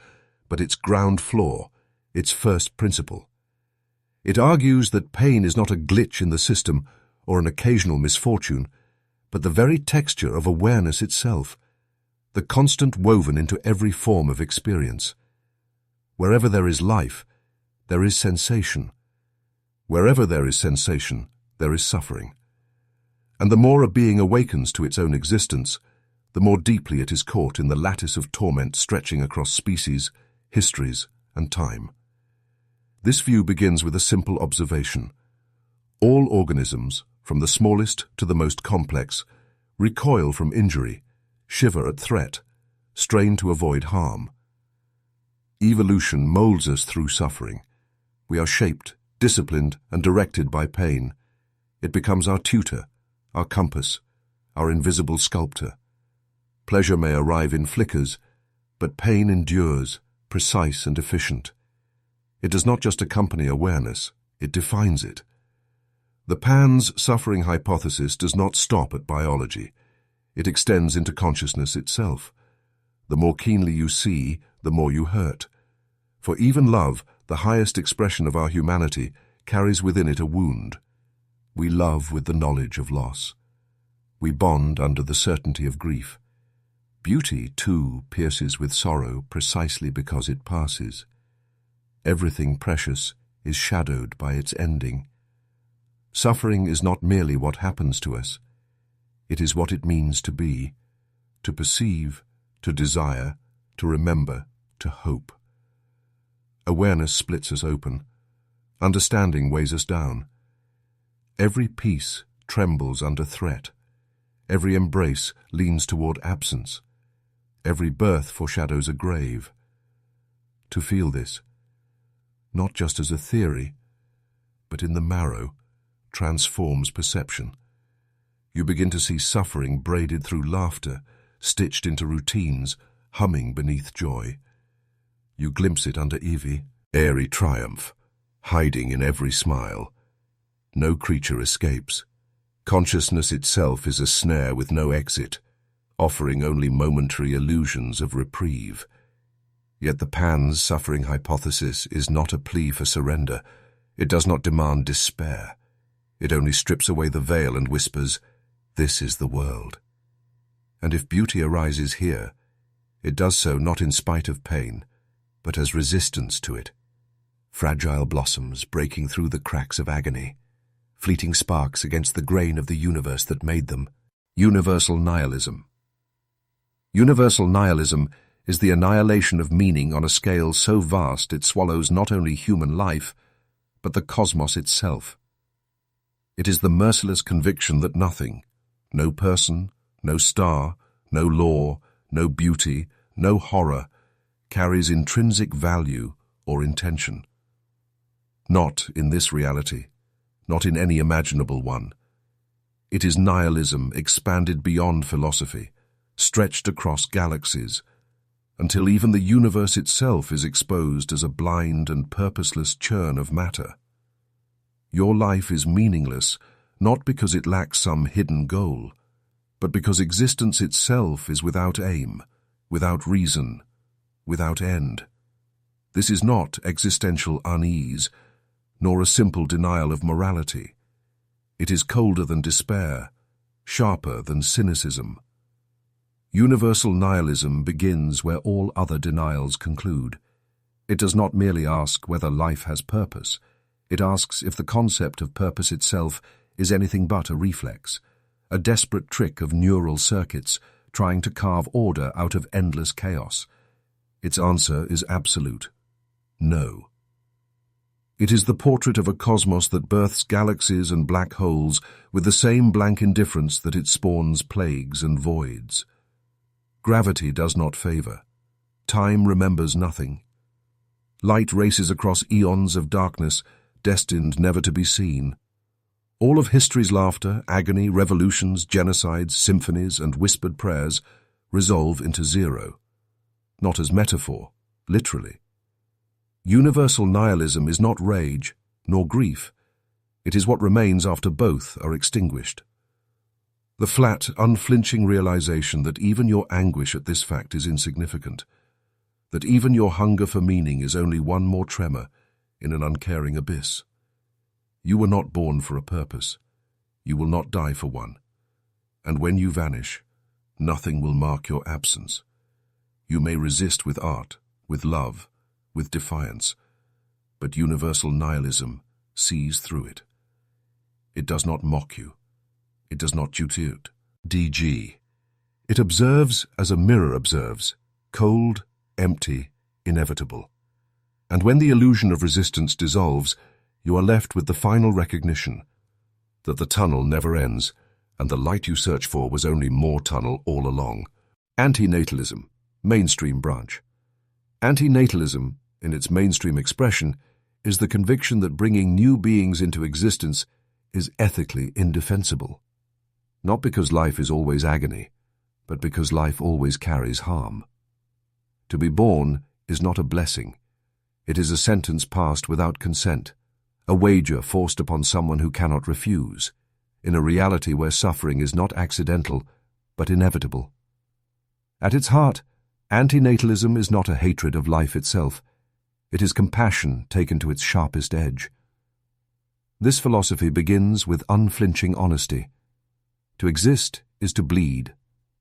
S1: but its ground floor, its first principle. It argues that pain is not a glitch in the system or an occasional misfortune, but the very texture of awareness itself, the constant woven into every form of experience. Wherever there is life, there is sensation. Wherever there is sensation, there is suffering. And the more a being awakens to its own existence, the more deeply it is caught in the lattice of torment stretching across species, histories, and time. This view begins with a simple observation. All organisms, from the smallest to the most complex, recoil from injury, shiver at threat, strain to avoid harm. Evolution molds us through suffering. We are shaped, disciplined, and directed by pain. It becomes our tutor, our compass, our invisible sculptor. Pleasure may arrive in flickers, but pain endures, precise and efficient. It does not just accompany awareness, it defines it. The Pan's suffering hypothesis does not stop at biology. It extends into consciousness itself. The more keenly you see, the more you hurt. For even love, the highest expression of our humanity, carries within it a wound. We love with the knowledge of loss. We bond under the certainty of grief. Beauty, too, pierces with sorrow precisely because it passes. Everything precious is shadowed by its ending. Suffering is not merely what happens to us. It is what it means to be, to perceive, to desire, to remember, to hope. Awareness splits us open. Understanding weighs us down. Every peace trembles under threat. Every embrace leans toward absence. Every birth foreshadows a grave. To feel this, not just as a theory, but in the marrow, transforms perception. You begin to see suffering braided through laughter, stitched into routines, humming beneath joy. You glimpse it under Evie, airy triumph, hiding in every smile. No creature escapes. Consciousness itself is a snare with no exit, offering only momentary illusions of reprieve. Yet the pan-suffering hypothesis is not a plea for surrender. It does not demand despair. It only strips away the veil and whispers, "This is the world." And if beauty arises here, it does so not in spite of pain, but as resistance to it. Fragile blossoms breaking through the cracks of agony, fleeting sparks against the grain of the universe that made them. Universal nihilism. Universal nihilism is the annihilation of meaning on a scale so vast it swallows not only human life, but the cosmos itself. It is the merciless conviction that nothing, no person, no star, no law, no beauty, no horror, carries intrinsic value or intention. Not in this reality, not in any imaginable one. It is nihilism expanded beyond philosophy, stretched across galaxies, until even the universe itself is exposed as a blind and purposeless churn of matter. Your life is meaningless not because it lacks some hidden goal, but because existence itself is without aim, without reason, without end. This is not existential unease, nor a simple denial of morality. It is colder than despair, sharper than cynicism. Universal nihilism begins where all other denials conclude. It does not merely ask whether life has purpose. It asks if the concept of purpose itself is anything but a reflex, a desperate trick of neural circuits trying to carve order out of endless chaos. Its answer is absolute: no. It is the portrait of a cosmos that births galaxies and black holes with the same blank indifference that it spawns plagues and voids. Gravity does not favor. Time remembers nothing. Light races across eons of darkness, destined never to be seen. All of history's laughter, agony, revolutions, genocides, symphonies, and whispered prayers resolve into zero. Not as metaphor, literally. Universal nihilism is not rage, nor grief. It is what remains after both are extinguished. The flat, unflinching realization that even your anguish at this fact is insignificant, that even your hunger for meaning is only one more tremor in an uncaring abyss. You were not born for a purpose. You will not die for one. And when you vanish, nothing will mark your absence. You may resist with art, with love, with defiance, but universal nihilism sees through it. It does not mock you. It does not judge. DG. It observes as a mirror observes, cold, empty, inevitable. And when the illusion of resistance dissolves, you are left with the final recognition that the tunnel never ends, and the light you search for was only more tunnel all along. Antinatalism, mainstream branch. Antinatalism, in its mainstream expression, is the conviction that bringing new beings into existence is ethically indefensible. Not because life is always agony, but because life always carries harm. To be born is not a blessing. It is a sentence passed without consent, a wager forced upon someone who cannot refuse, in a reality where suffering is not accidental, but inevitable. At its heart, antinatalism is not a hatred of life itself. It is compassion taken to its sharpest edge. This philosophy begins with unflinching honesty. To exist is to bleed,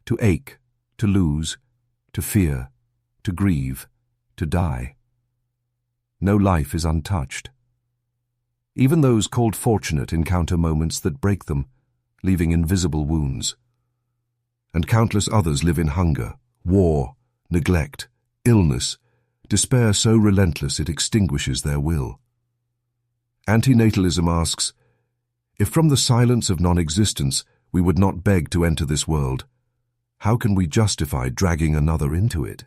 S1: to ache, to lose, to fear, to grieve, to die. No life is untouched. Even those called fortunate encounter moments that break them, leaving invisible wounds. And countless others live in hunger, war, neglect, illness, despair so relentless it extinguishes their will. Antinatalism asks, if from the silence of non-existence we would not beg to enter this world, how can we justify dragging another into it?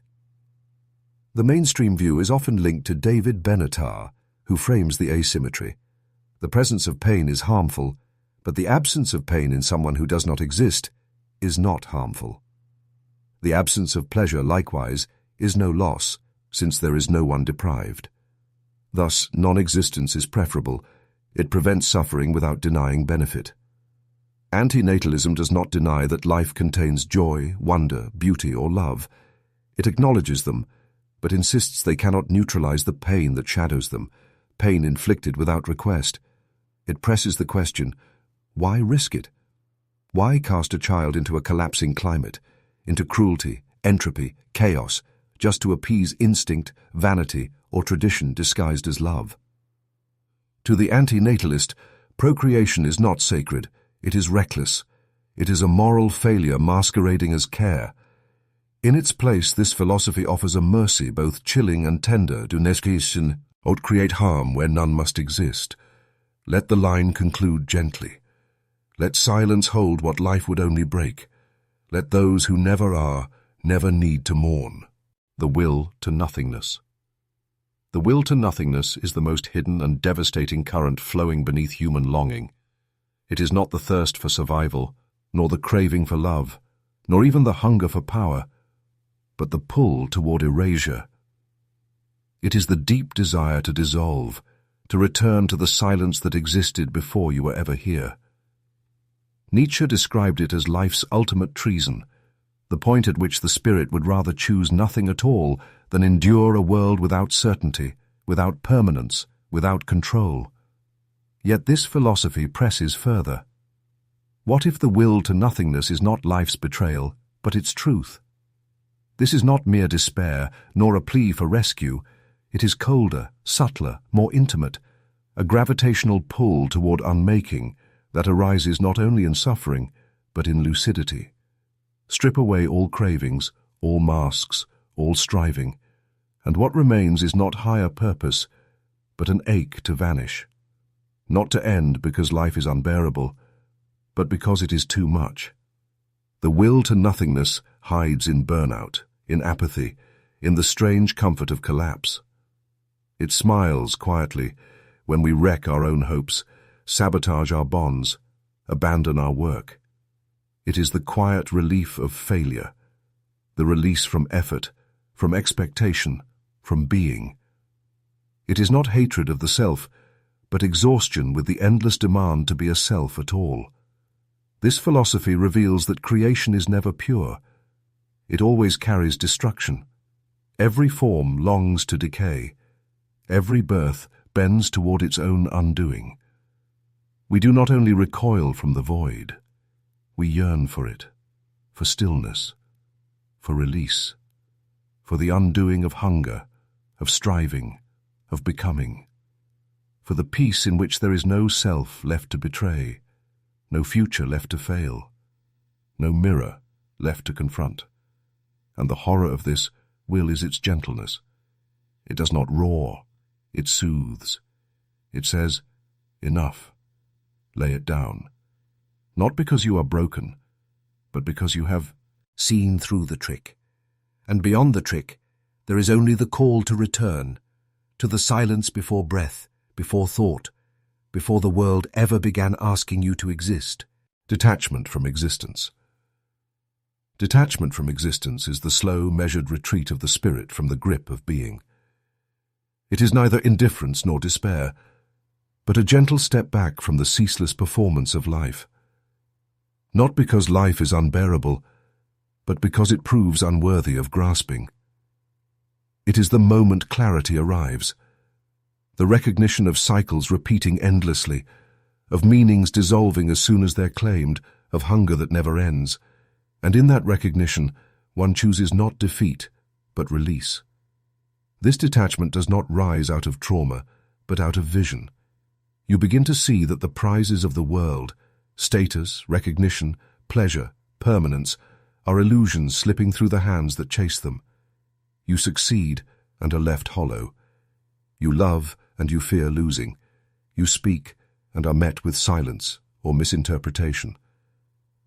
S1: The mainstream view is often linked to David Benatar, who frames the asymmetry. The presence of pain is harmful, but the absence of pain in someone who does not exist is not harmful. The absence of pleasure, likewise, is no loss, since there is no one deprived. Thus, non-existence is preferable. It prevents suffering without denying benefit. Antinatalism does not deny that life contains joy, wonder, beauty, or love. It acknowledges them, but insists they cannot neutralize the pain that shadows them, pain inflicted without request. It presses the question, why risk it? Why cast a child into a collapsing climate, into cruelty, entropy, chaos, just to appease instinct, vanity, or tradition disguised as love? To the antinatalist, procreation is not sacred, it is reckless. It is a moral failure masquerading as care. In its place, this philosophy offers a mercy both chilling and tender, du Necrolic out create harm where none must exist. Let the line conclude gently. Let silence hold what life would only break. Let those who never are, never need to mourn. The will to nothingness. The will to nothingness is the most hidden and devastating current flowing beneath human longing. It is not the thirst for survival, nor the craving for love, nor even the hunger for power, but the pull toward erasure. It is the deep desire to dissolve, to return to the silence that existed before you were ever here. Nietzsche described it as life's ultimate treason, the point at which the spirit would rather choose nothing at all than endure a world without certainty, without permanence, without control. Yet this philosophy presses further. What if the will to nothingness is not life's betrayal, but its truth? This is not mere despair, nor a plea for rescue. It is colder, subtler, more intimate, a gravitational pull toward unmaking that arises not only in suffering, but in lucidity. Strip away all cravings, all masks, all striving, and what remains is not higher purpose, but an ache to vanish. Not to end because life is unbearable, but because it is too much. The will to nothingness hides in burnout, in apathy, in the strange comfort of collapse. It smiles quietly when we wreck our own hopes, sabotage our bonds, abandon our work. It is the quiet relief of failure, the release from effort, from expectation, from being. It is not hatred of the self, but exhaustion with the endless demand to be a self at all. This philosophy reveals that creation is never pure. It always carries destruction. Every form longs to decay. Every birth bends toward its own undoing. We do not only recoil from the void, we yearn for it, for stillness, for release, for the undoing of hunger, of striving, of becoming, for the peace in which there is no self left to betray, no future left to fail, no mirror left to confront. And the horror of this will is its gentleness. It does not roar, it soothes. It says, enough, lay it down. Not because you are broken, but because you have seen through the trick. And beyond the trick, there is only the call to return, to the silence before breath, before thought, before the world ever began asking you to exist. Detachment from existence. Detachment from existence is the slow, measured retreat of the spirit from the grip of being. It is neither indifference nor despair, but a gentle step back from the ceaseless performance of life. Not because life is unbearable, but because it proves unworthy of grasping. It is the moment clarity arrives, the recognition of cycles repeating endlessly, of meanings dissolving as soon as they're claimed, of hunger that never ends, and in that recognition one chooses not defeat, but release. This detachment does not rise out of trauma, but out of vision. You begin to see that the prizes of the world, status, recognition, pleasure, permanence, are illusions slipping through the hands that chase them. You succeed and are left hollow. You love and you fear losing. You speak and are met with silence or misinterpretation.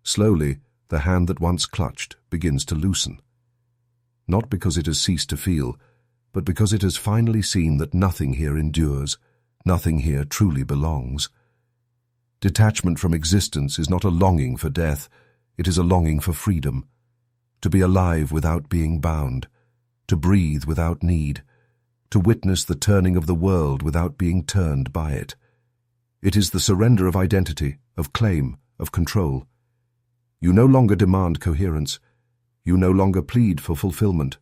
S1: Slowly, the hand that once clutched begins to loosen. Not because it has ceased to feel, but because it has finally seen that nothing here endures, nothing here truly belongs. Detachment from existence is not a longing for death, it is a longing for freedom. To be alive without being bound, to breathe without need, to witness the turning of the world without being turned by it. It is the surrender of identity, of claim, of control. You no longer demand coherence. You no longer plead for fulfillment.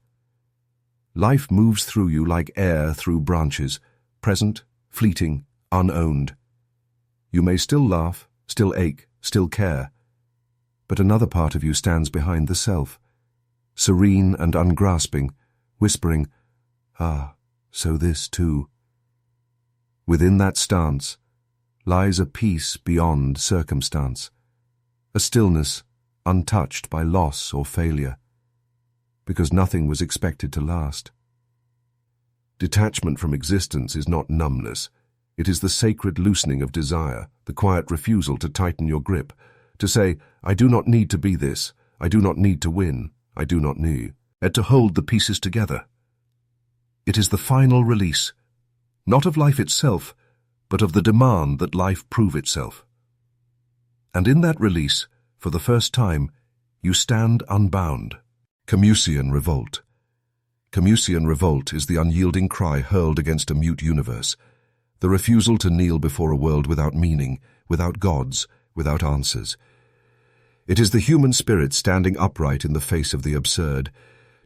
S1: Life moves through you like air through branches, present, fleeting, unowned. You may still laugh, still ache, still care, but another part of you stands behind the self, serene and ungrasping, whispering, "Ah, so this too." Within that stance lies a peace beyond circumstance, a stillness untouched by loss or failure, because nothing was expected to last. Detachment from existence is not numbness. It is the sacred loosening of desire, the quiet refusal to tighten your grip, to say, "I do not need to be this, I do not need to win, I do not need," and to hold the pieces together. It is the final release, not of life itself, but of the demand that life prove itself. And in that release, for the first time, you stand unbound. Camusian revolt. Camusian revolt is the unyielding cry hurled against a mute universe, the refusal to kneel before a world without meaning, without gods, without answers. It is the human spirit standing upright in the face of the absurd,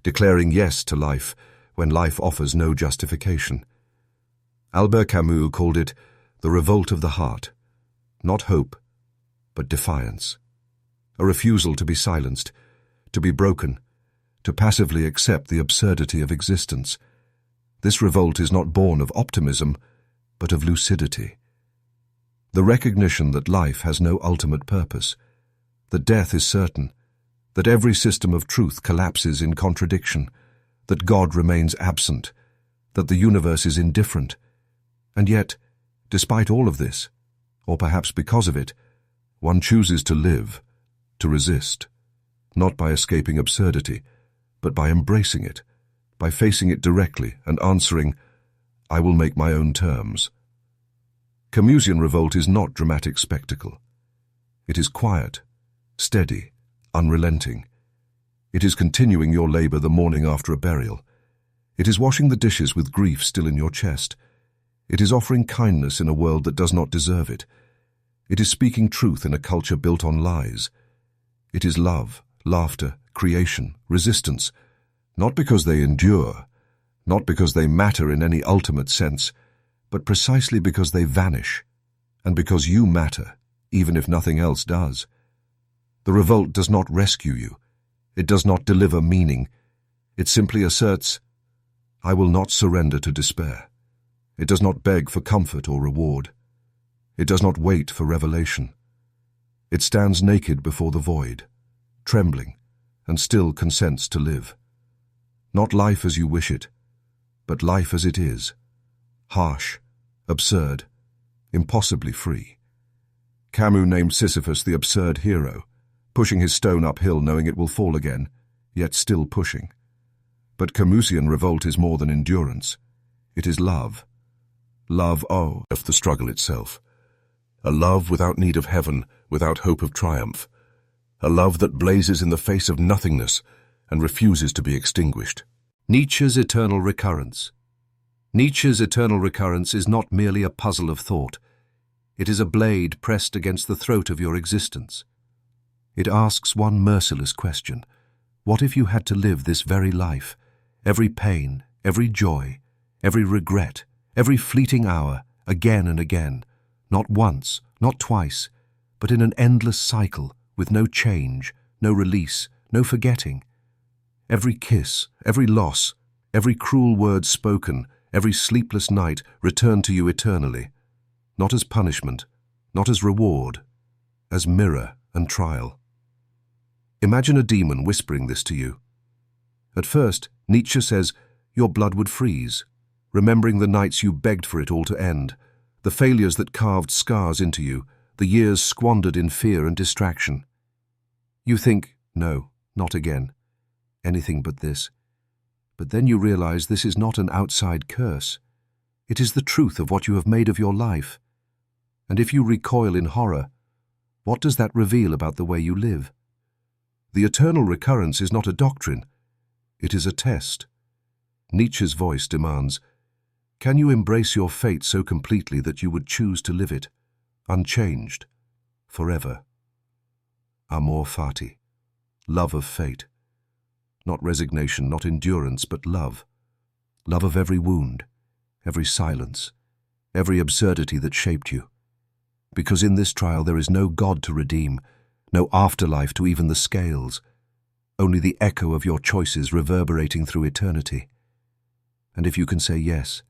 S1: declaring yes to life when life offers no justification. Albert Camus called it the revolt of the heart, not hope, but defiance, a refusal to be silenced, to be broken, to passively accept the absurdity of existence. This revolt is not born of optimism, but of lucidity. The recognition that life has no ultimate purpose, that death is certain, that every system of truth collapses in contradiction, that God remains absent, that the universe is indifferent. And yet, despite all of this, or perhaps because of it, one chooses to live, to resist, not by escaping absurdity, but by embracing it, by facing it directly and answering, "I will make my own terms." Camusian revolt is not dramatic spectacle. It is quiet, steady, unrelenting. It is continuing your labor the morning after a burial. It is washing the dishes with grief still in your chest. It is offering kindness in a world that does not deserve it. It is speaking truth in a culture built on lies. It is love, laughter, creation, resistance, not because they endure, not because they matter in any ultimate sense, but precisely because they vanish, and because you matter, even if nothing else does. The revolt does not rescue you. It does not deliver meaning. It simply asserts, "I will not surrender to despair." It does not beg for comfort or reward. It does not wait for revelation. It stands naked before the void, trembling, and still consents to live. Not life as you wish it, but life as it is, harsh, absurd, impossibly free. Camus named Sisyphus the absurd hero, pushing his stone uphill knowing it will fall again, yet still pushing. But Camusian revolt is more than endurance. It is love. Love, of the struggle itself. A love without need of heaven, without hope of triumph. A love that blazes in the face of nothingness and refuses to be extinguished. Nietzsche's eternal recurrence. Nietzsche's eternal recurrence is not merely a puzzle of thought. It is a blade pressed against the throat of your existence. It asks one merciless question. What if you had to live this very life, every pain, every joy, every regret, every fleeting hour, again and again, not once, not twice, but in an endless cycle, with no change, no release, no forgetting? Every kiss, every loss, every cruel word spoken, every sleepless night returned to you eternally, not as punishment, not as reward, as mirror and trial. Imagine a demon whispering this to you. At first, Nietzsche says, your blood would freeze, remembering the nights you begged for it all to end, the failures that carved scars into you, the years squandered in fear and distraction. You think, no, not again, anything but this. But then you realize this is not an outside curse. It is the truth of what you have made of your life. And if you recoil in horror, what does that reveal about the way you live? The eternal recurrence is not a doctrine. It is a test. Nietzsche's voice demands, can you embrace your fate so completely that you would choose to live it, unchanged, forever? amor fati, love of fate. Not resignation, not endurance, but love. Love of every wound, every silence, every absurdity that shaped you. Because in this trial there is no God to redeem, no afterlife to even the scales, only the echo of your choices reverberating through eternity. And if you can say yes,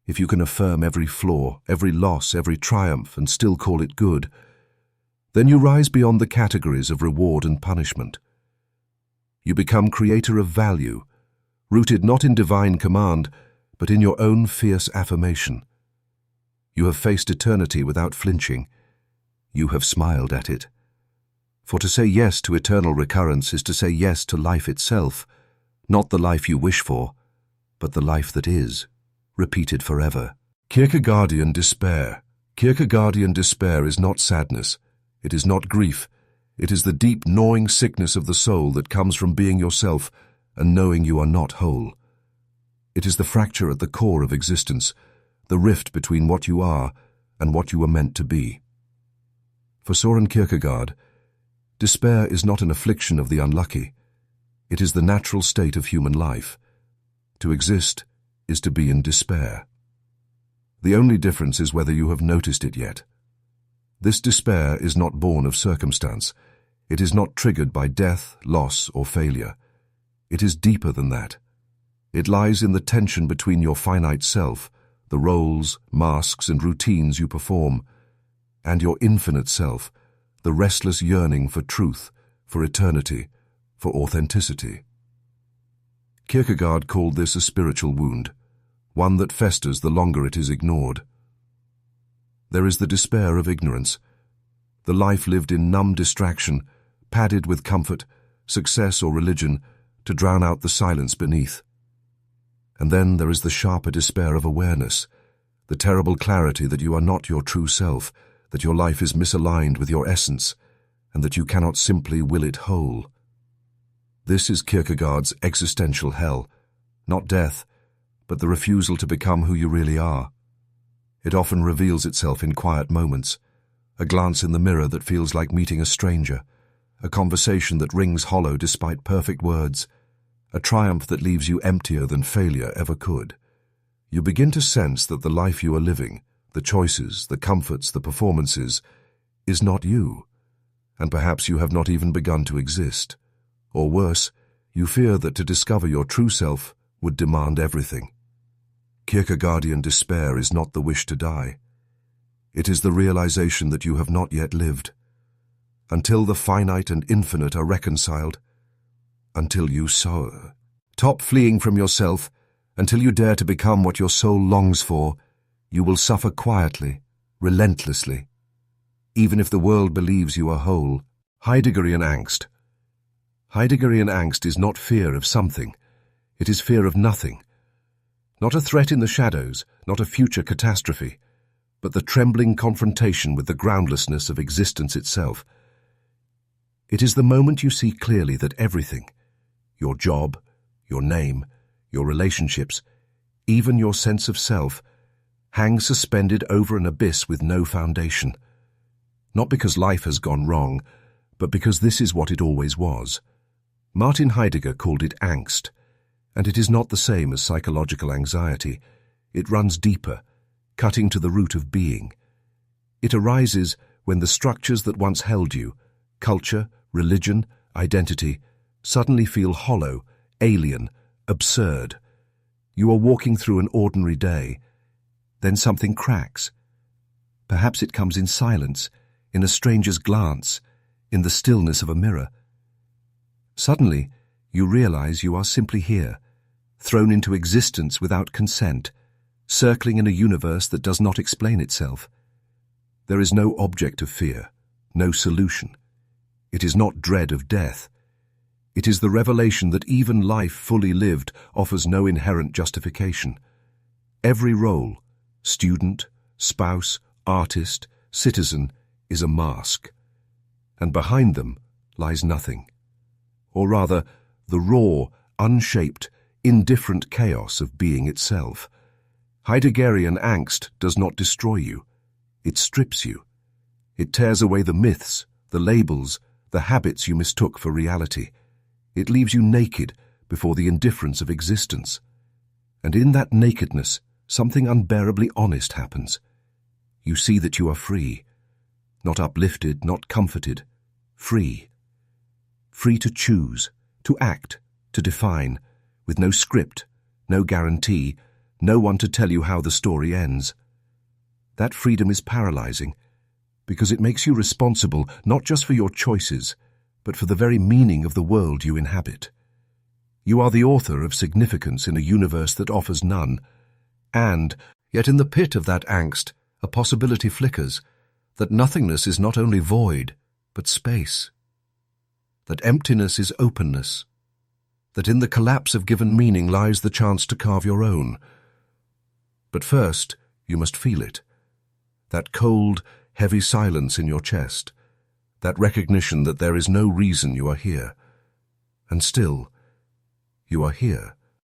S1: if you can affirm every flaw, every loss, every triumph, and still call it good, then you rise beyond the categories of reward and punishment. You become creator of value, rooted not in divine command, but in your own fierce affirmation. You have faced eternity without flinching. You have smiled at it. For to say yes to eternal recurrence is to say yes to life itself, not the life you wish for, but the life that is, repeated forever. Kierkegaardian despair. Kierkegaardian despair is not sadness. It is not grief. It is the deep gnawing sickness of the soul that comes from being yourself and knowing you are not whole. It is the fracture at the core of existence, the rift between what you are and what you were meant to be. For Søren Kierkegaard, despair is not an affliction of the unlucky. It is the natural state of human life. To exist is to be in despair. The only difference is whether you have noticed it yet. This despair is not born of circumstance. It is not triggered by death, loss, or failure. It is deeper than that. It lies in the tension between your finite self, the roles, masks, and routines you perform, and your infinite self, the restless yearning for truth, for eternity, for authenticity. Kierkegaard called this a spiritual wound, one that festers the longer it is ignored. There is the despair of ignorance, the life lived in numb distraction, padded with comfort, success, or religion, to drown out the silence beneath. And then there is the sharper despair of awareness, the terrible clarity that you are not your true self, that your life is misaligned with your essence, and that you cannot simply will it whole. This is Kierkegaard's existential hell, not death, but the refusal to become who you really are. It often reveals itself in quiet moments, a glance in the mirror that feels like meeting a stranger, a conversation that rings hollow despite perfect words, a triumph that leaves you emptier than failure ever could. You begin to sense that the life you are living, the choices, the comforts, the performances, is not you, and perhaps you have not even begun to exist. Or worse, you fear that to discover your true self would demand everything. Kierkegaardian despair is not the wish to die. It is the realization that you have not yet lived. Until the finite and infinite are reconciled, until you stop fleeing from yourself, until you dare to become what your soul longs for, you will suffer quietly, relentlessly, even if the world believes you are whole. Heideggerian angst. Heideggerian angst is not fear of something, it is fear of nothing. Not a threat in the shadows, not a future catastrophe, but the trembling confrontation with the groundlessness of existence itself. It is the moment you see clearly that everything, your job, your name, your relationships, even your sense of self, hangs suspended over an abyss with no foundation. Not because life has gone wrong, but because this is what it always was. Martin Heidegger called it angst, and it is not the same as psychological anxiety. It runs deeper, cutting to the root of being. It arises when the structures that once held you, culture, religion, identity, suddenly feel hollow, alien, absurd. You are walking through an ordinary day. Then something cracks. Perhaps it comes in silence, in a stranger's glance, in the stillness of a mirror. Suddenly, you realize you are simply here, thrown into existence without consent, circling in a universe that does not explain itself. There is no object of fear, no solution. It is not dread of death. It is the revelation that even life fully lived offers no inherent justification. Every role, student, spouse, artist, citizen, is a mask, and behind them lies nothing. Or rather, the raw, unshaped, indifferent chaos of being itself. Heideggerian angst does not destroy you. It strips you. It tears away the myths, the labels, the habits you mistook for reality. It leaves you naked before the indifference of existence. And in that nakedness, something unbearably honest happens. You see that you are free. Not uplifted, not comforted. Free. Free to choose, to act, to define, with no script, no guarantee, no one to tell you how the story ends. That freedom is paralyzing, because it makes you responsible not just for your choices, but for the very meaning of the world you inhabit. You are the author of significance in a universe that offers none, and, yet in the pit of that angst, a possibility flickers, that nothingness is not only void, but space. That emptiness is openness. That in the collapse of given meaning lies the chance to carve your own. But first, you must feel it. That cold, heavy silence in your chest. That recognition that there is no reason you are here. And still, you are here.